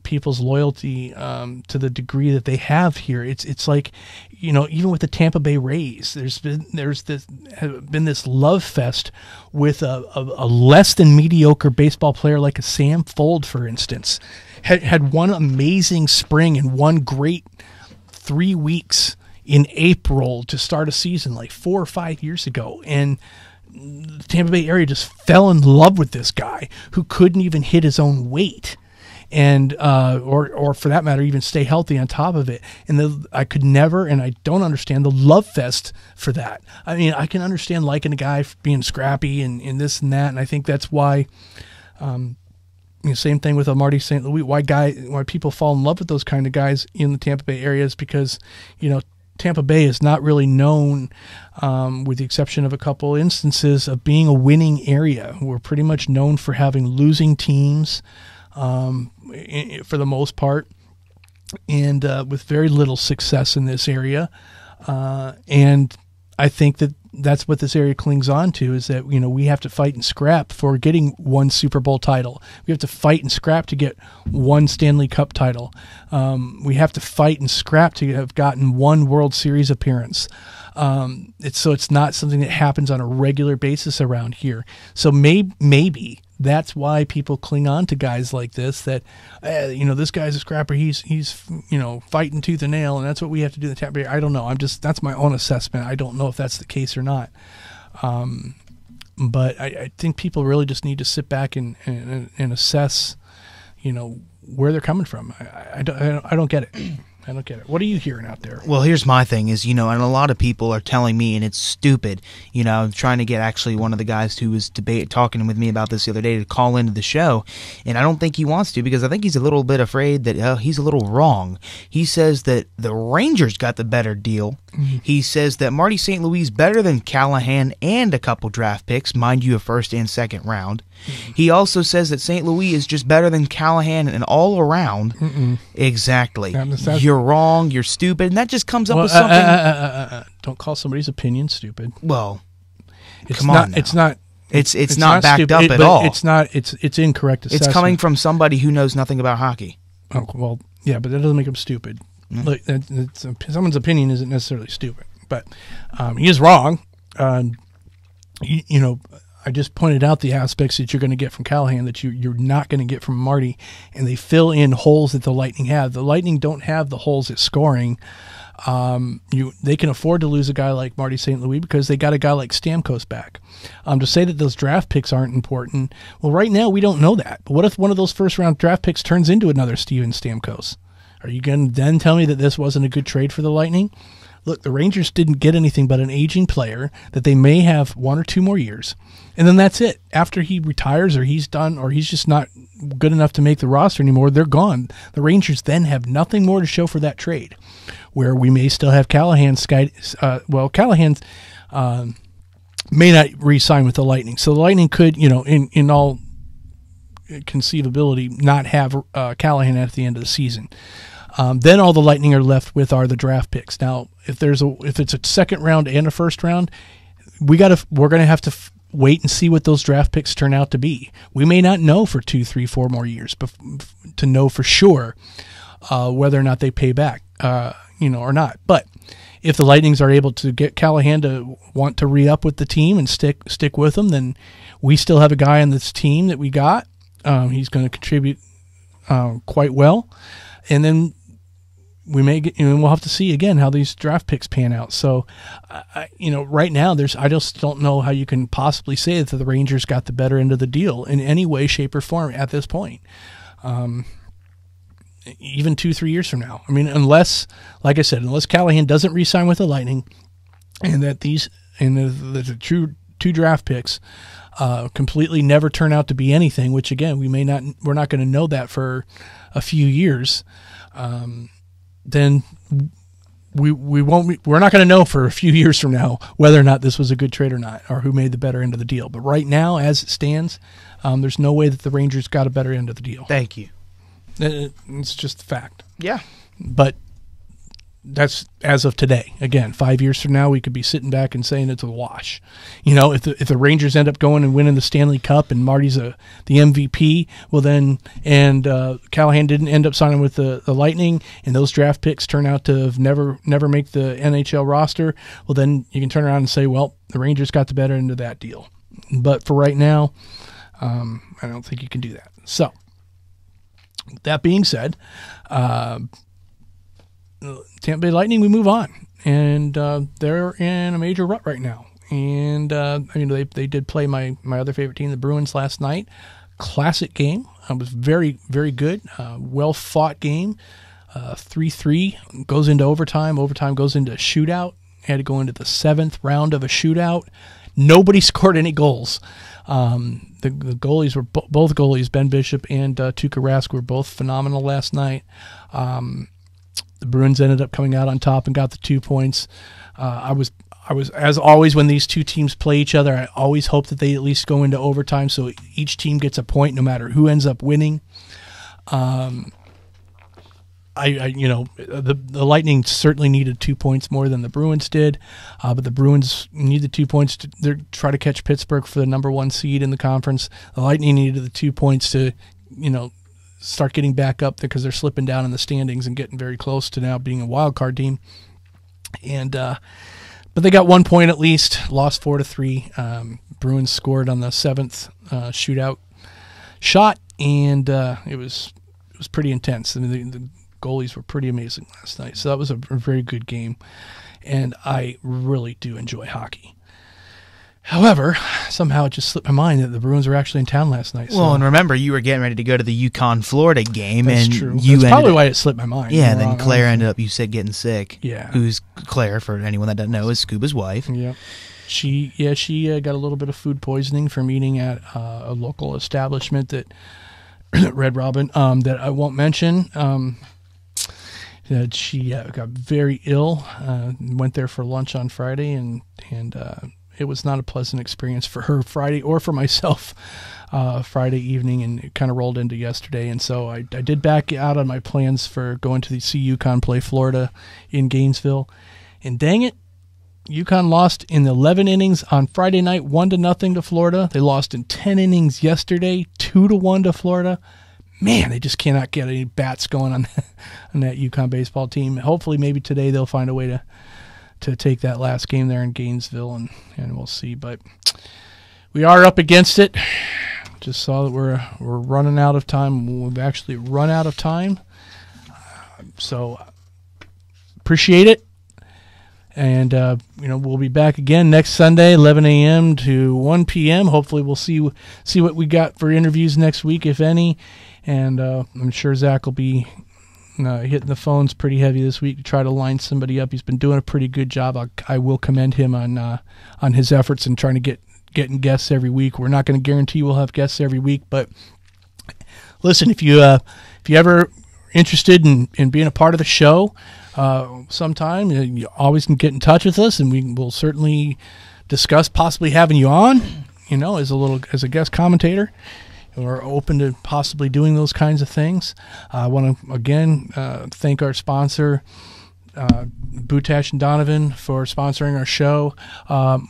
people's loyalty to the degree that they have here. It's like, even with the Tampa Bay Rays, there's been this love fest with a less than mediocre baseball player like a Sam Fold, for instance. Had one amazing spring and one great 3 weeks in April to start a season like 4 or 5 years ago. And the Tampa Bay area just fell in love with this guy who couldn't even hit his own weight. And or for that matter, even stay healthy on top of it. And I could never, and I don't understand the love fest for that. I mean, I can understand liking a guy for being scrappy and this and that, and I think that's why. Same thing with Marty St. Louis. Why people fall in love with those kind of guys in the Tampa Bay area is because Tampa Bay is not really known, with the exception of a couple instances, of being a winning area. We're pretty much known for having losing teams. For the most part, and with very little success in this area. And I think that's what this area clings on to, is that, we have to fight and scrap for getting one Super Bowl title. We have to fight and scrap to get one Stanley Cup title. We have to fight and scrap to have gotten one World Series appearance. It's not something that happens on a regular basis around here. So maybe that's why people cling on to guys like this, that, this guy's a scrapper. He's fighting tooth and nail, and that's what we have to do in the Tampa Bay. I don't know. That's my own assessment. I don't know if that's the case or not. But I think people really just need to sit back and assess, where they're coming from. I don't get it. I don't get it. What are you hearing out there? Well, here's my thing is, and a lot of people are telling me, and it's stupid, I'm trying to get actually one of the guys who was talking with me about this the other day to call into the show, and I don't think he wants to, because I think he's a little bit afraid that he's a little wrong. He says that the Rangers got the better deal. Mm-hmm. He says that Marty St. Louis is better than Callahan and a couple draft picks, mind you, a first and second round. Mm-hmm. He also says that St. Louis is just better than Callahan and all around. Mm-mm. Exactly. You're you're wrong, you're stupid, and that just comes up with something. Don't call somebody's opinion stupid. Well, it's come not, on now. It's not backed stupid, up at all. It's not. It's incorrect assessment. It's coming from somebody who knows nothing about hockey. Oh, well, yeah, but that doesn't make him stupid. Look, someone's opinion isn't necessarily stupid, but he is wrong. You know, I just pointed out the aspects that you're going to get from Callahan that you're not going to get from Marty, and they fill in holes that the Lightning have. The Lightning don't have the holes at scoring. They can afford to lose a guy like Marty St. Louis because they got a guy like Stamkos back. To say that those draft picks aren't important, well, right now we don't know that. But what if one of those first-round draft picks turns into another Steven Stamkos? Are you going to then tell me that this wasn't a good trade for the Lightning? Look, the Rangers didn't get anything but an aging player that they may have 1 or 2 more years. And then that's it. After he retires or he's done or he's just not good enough to make the roster anymore, they're gone. The Rangers then have nothing more to show for that trade, where we may still have Callahan. Callahan may not re-sign with the Lightning. So the Lightning could, in all conceivability, not have Callahan at the end of the season. Then all the Lightning are left with are the draft picks. Now, if it's a second round and a first round, we're going to have to wait and see what those draft picks turn out to be. We may not know for 2, 3, 4 more years to know for sure whether or not they pay back, or not. But if the Lightnings are able to get Callahan to want to re-up with the team and stick with them, then we still have a guy on this team that we got. He's going to contribute quite well, and then we may get, we'll have to see again how these draft picks pan out. So, right now I just don't know how you can possibly say that the Rangers got the better end of the deal in any way, shape, or form at this point. Even 2-3 years from now. I mean, unless Callahan doesn't re-sign with the Lightning, and that the true 2 draft picks completely never turn out to be anything, which again we're not going to know that for a few years. Then we're not going to know for a few years from now whether or not this was a good trade or not, or who made the better end of the deal. But right now, as it stands, there's no way that the Rangers got a better end of the deal. Thank you. It's just a fact. Yeah. But that's as of today. Again, 5 years from now, we could be sitting back and saying it's a wash. If the Rangers end up going and winning the Stanley Cup and Marty's the MVP, well then, and Callahan didn't end up signing with the Lightning, and those draft picks turn out to have never make the NHL roster, well then you can turn around and say, well, the Rangers got the better end of that deal. But for right now, I don't think you can do that. So, that being said, Tampa Bay Lightning, we move on, and they're in a major rut right now. And they did play my other favorite team, the Bruins, last night. Classic game. It was very, very good. Well fought game. 3-3 goes into overtime. Overtime goes into a shootout. Had to go into the 7th round of a shootout. Nobody scored any goals. The goalies were both goalies, Ben Bishop and Tuukka Rask, were both phenomenal last night. The Bruins ended up coming out on top and got the 2 points. I was as always when these two teams play each other, I always hope that they at least go into overtime so each team gets a point no matter who ends up winning. The Lightning certainly needed 2 points more than the Bruins did, but the Bruins needed 2 points to try to catch Pittsburgh for the number 1 seed in the conference. The Lightning needed the 2 points to, start getting back up there because they're slipping down in the standings and getting very close to now being a wild card team. And but they got 1 point at least, lost 4-3. Bruins scored on the 7th shootout shot, and it was pretty intense. I mean, the goalies were pretty amazing last night. So that was a very good game, and I really do enjoy hockey. However, somehow it just slipped my mind that the Bruins were actually in town last night. Well, and remember, you were getting ready to go to the UConn-Florida game. That's and true. That's probably why it slipped my mind. Yeah, and then Claire ended up, you said, getting sick. Yeah. Who's Claire, for anyone that doesn't know, is Scuba's wife. Yeah. She got a little bit of food poisoning from eating at a local establishment that Red Robin, that I won't mention. That she got very ill. Went there for lunch on Friday and it was not a pleasant experience for her Friday or for myself Friday evening, and it kind of rolled into yesterday. And so I did back out on my plans for going to see UConn play Florida in Gainesville. And dang it, UConn lost in 11 innings on Friday night, 1-0 to Florida. They lost in 10 innings yesterday, 2-1 to Florida. Man, they just cannot get any bats going on that UConn baseball team. Hopefully, maybe today they'll find a way to take that last game there in Gainesville, and we'll see. But we are up against it. Just saw that we're running out of time. We've actually run out of time. So appreciate it. And, we'll be back again next Sunday, 11 a.m. to 1 p.m. Hopefully we'll see what we got for interviews next week, if any. And I'm sure Zach will be hitting the phones pretty heavy this week to try to line somebody up. He's been doing a pretty good job. I will commend him on his efforts in trying to getting guests every week. We're not going to guarantee we'll have guests every week, but listen, if you ever interested in being a part of the show sometime, you always can get in touch with us, and we will certainly discuss possibly having you on, as a guest commentator. We're open to possibly doing those kinds of things. I want to again thank our sponsor, Bootash and Donovan, for sponsoring our show.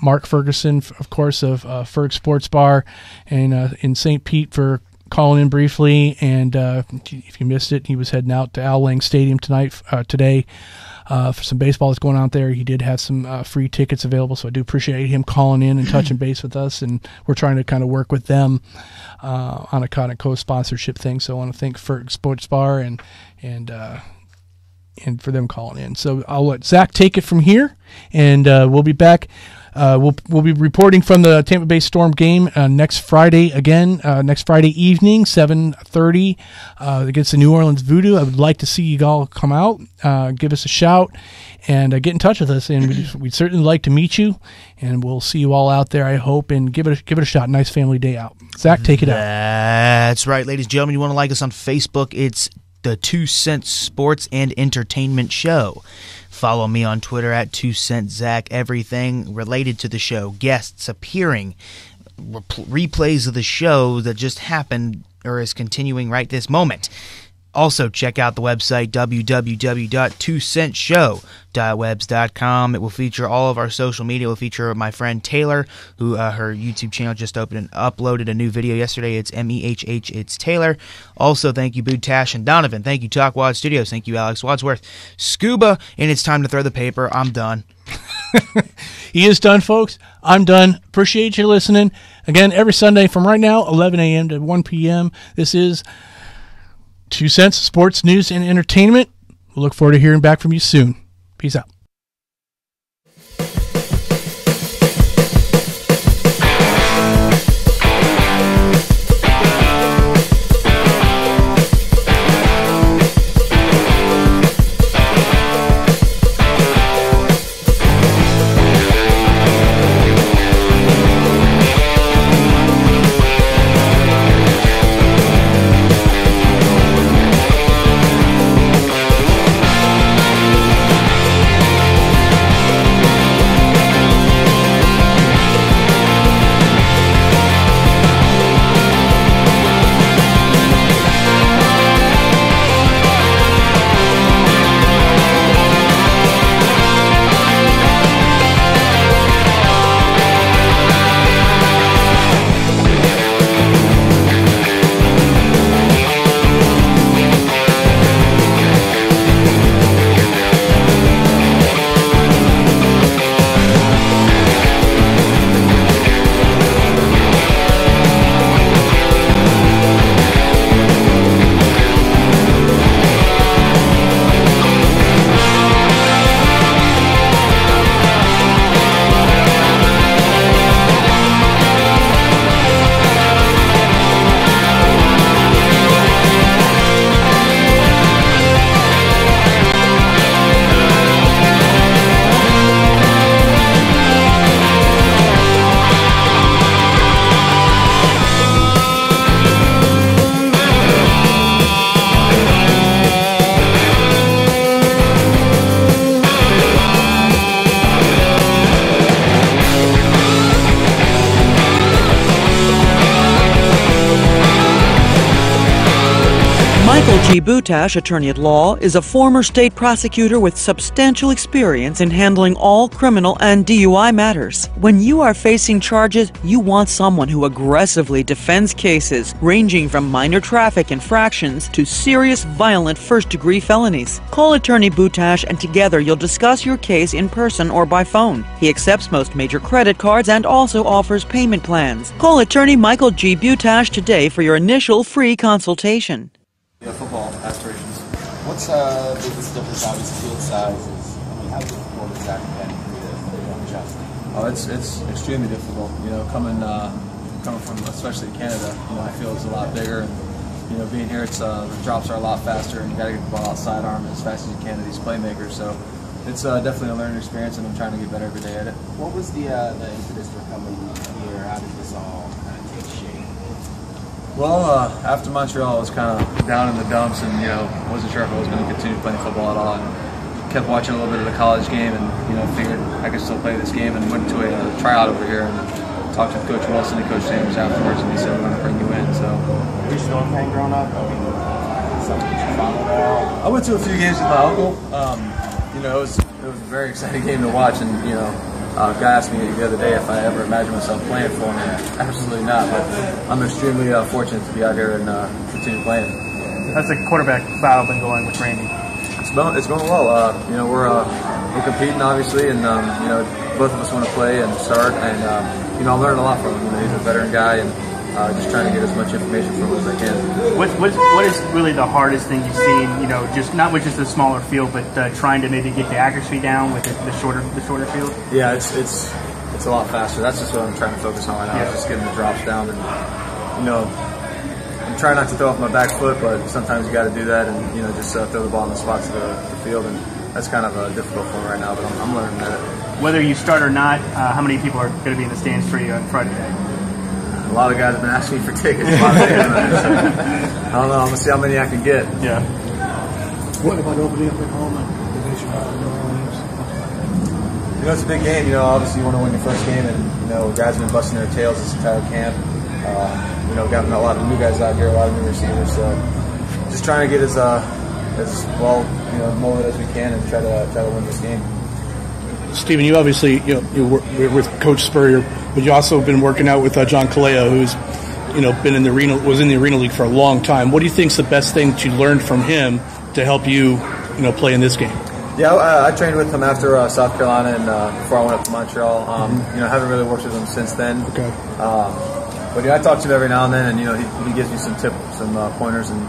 Mark Ferguson, of course, of Ferg Sports Bar in St. Pete, for calling in briefly. And if you missed it, he was heading out to Al Lang Stadium today for some baseball that's going on there. He did have some free tickets available, so I do appreciate him calling in and touching base with us. And we're trying to kind of work with them on a kind of co-sponsorship thing. So I want to thank Ferg Sports Bar and for them calling in. So I'll let Zach take it from here, and we'll be back. We'll be reporting from the Tampa Bay Storm game next Friday next Friday evening, 7:30 against the New Orleans Voodoo. I would like to see you all come out, give us a shout, and get in touch with us. And we'd certainly like to meet you, and we'll see you all out there, I hope, and give it a shot. Nice family day out. Zach, take it out. That's right, ladies and gentlemen. You want to like us on Facebook? It's the 2 Cent Sports and Entertainment Show. Follow me on Twitter at 2 Cent Zach. Everything related to the show, guests appearing, replays of the show that just happened or is continuing right this moment. Also, check out the website, www.2centshow.webs.com. It will feature all of our social media. It will feature my friend Taylor, who her YouTube channel just opened and uploaded a new video yesterday. It's MEHH, it's Taylor. Also, thank you, Bootash and Donovan. Thank you, Talk Wad Studios. Thank you, Alex Wadsworth. Scuba, and it's time to throw the paper. I'm done. He is done, folks. I'm done. Appreciate you listening. Again, every Sunday from right now, 11 a.m. to 1 p.m. This is 2 Cents Sports, News, and Entertainment. We'll look forward to hearing back from you soon. Peace out. Michael G. Butash, attorney at law, is a former state prosecutor with substantial experience in handling all criminal and DUI matters. When you are facing charges, you want someone who aggressively defends cases ranging from minor traffic infractions to serious violent first-degree felonies. Call attorney Butash and together you'll discuss your case in person or by phone. He accepts most major credit cards and also offers payment plans. Call attorney Michael G. Butash today for your initial free consultation. Football aspirations. What's the biggest difference? Obviously, field size is. I mean, how difficult is that getting for the young adjust? Oh, it's extremely difficult. You know, coming from especially Canada, you know, I feel it's a lot bigger. And, you know, being here, it's the drops are a lot faster, and you got to get the ball outside arm as fast as you can to these playmakers. So it's definitely a learning experience, and I'm trying to get better every day at it. What was the impetus for coming here? How did this all kind of take shape? Well, after Montreal, I was kind of down in the dumps, and you know, wasn't sure if I was going to continue playing football at all. And kept watching a little bit of the college game, and you know, figured I could still play this game. And went to a tryout over here and talked with Coach Wilson and Coach Sanders afterwards, and he said, "We're going to bring you in." So, were you still a fan growing up? I mean, something that you followed at all? I went to a few games with my uncle. You know, it was a very exciting game to watch, and you know. A guy asked me the other day if I ever imagined myself playing for him. Absolutely not, but I'm extremely fortunate to be out here and continue playing. How's the quarterback battle been going with Randy? It's going well. You know, we're competing obviously, and you know, both of us want to play and start, and you know, I'm learning a lot from him. You know, he's a veteran guy, and just trying to get as much information from him as I can. What is really the hardest thing you've seen? You know, just not with just the smaller field, but trying to maybe get the accuracy down with the shorter field. Yeah, it's a lot faster. That's just what I'm trying to focus on right now. Just getting the drops down, and you know, I'm trying not to throw off my back foot, but sometimes you got to do that, and you know, just throw the ball in the spots of the field, and that's kind of difficult for me right now. But I'm learning that. Whether you start or not, how many people are going to be in the stands for you on Friday night? A lot of guys have been asking me for tickets. A lot of tickets, so I don't know. I'm gonna see how many I can get. Yeah. What about opening up at home and division? You know, it's a big game. You know, obviously you want to win your first game, and you know, guys have been busting their tails this entire camp. You know, got a lot of new guys out here, a lot of new receivers. So just trying to get as well, you know, molded as we can, and try to win this game. Stephen, you obviously you're with Coach Spurrier, but you also have been working out with John Kalea, who's been in the arena league for a long time. What do you think is the best thing that you learned from him to help you play in this game? Yeah, I trained with him after South Carolina and before I went up to Montreal. I haven't really worked with him since then. Okay. But yeah, I talk to him every now and then, and he gives me some pointers, and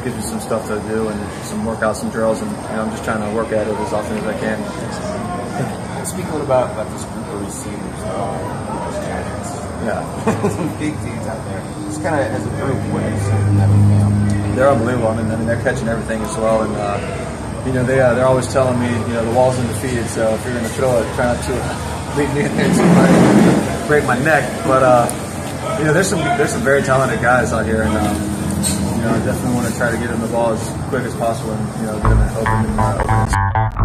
gives me some stuff to do and some workouts, some drills, and I'm just trying to work at it as often as I can. Speak a little about this group of receivers. Yeah. Some big teams out there. Just kind of as a group, what have you seen from them in camp? They're unbelievable. I mean, they're catching everything as well, and they're always telling me, the wall's undefeated. So if you're going to throw it, try not to leave me in there too much, break my neck. But there's some very talented guys out here, and I definitely want to try to get them the ball as quick as possible, and get them open.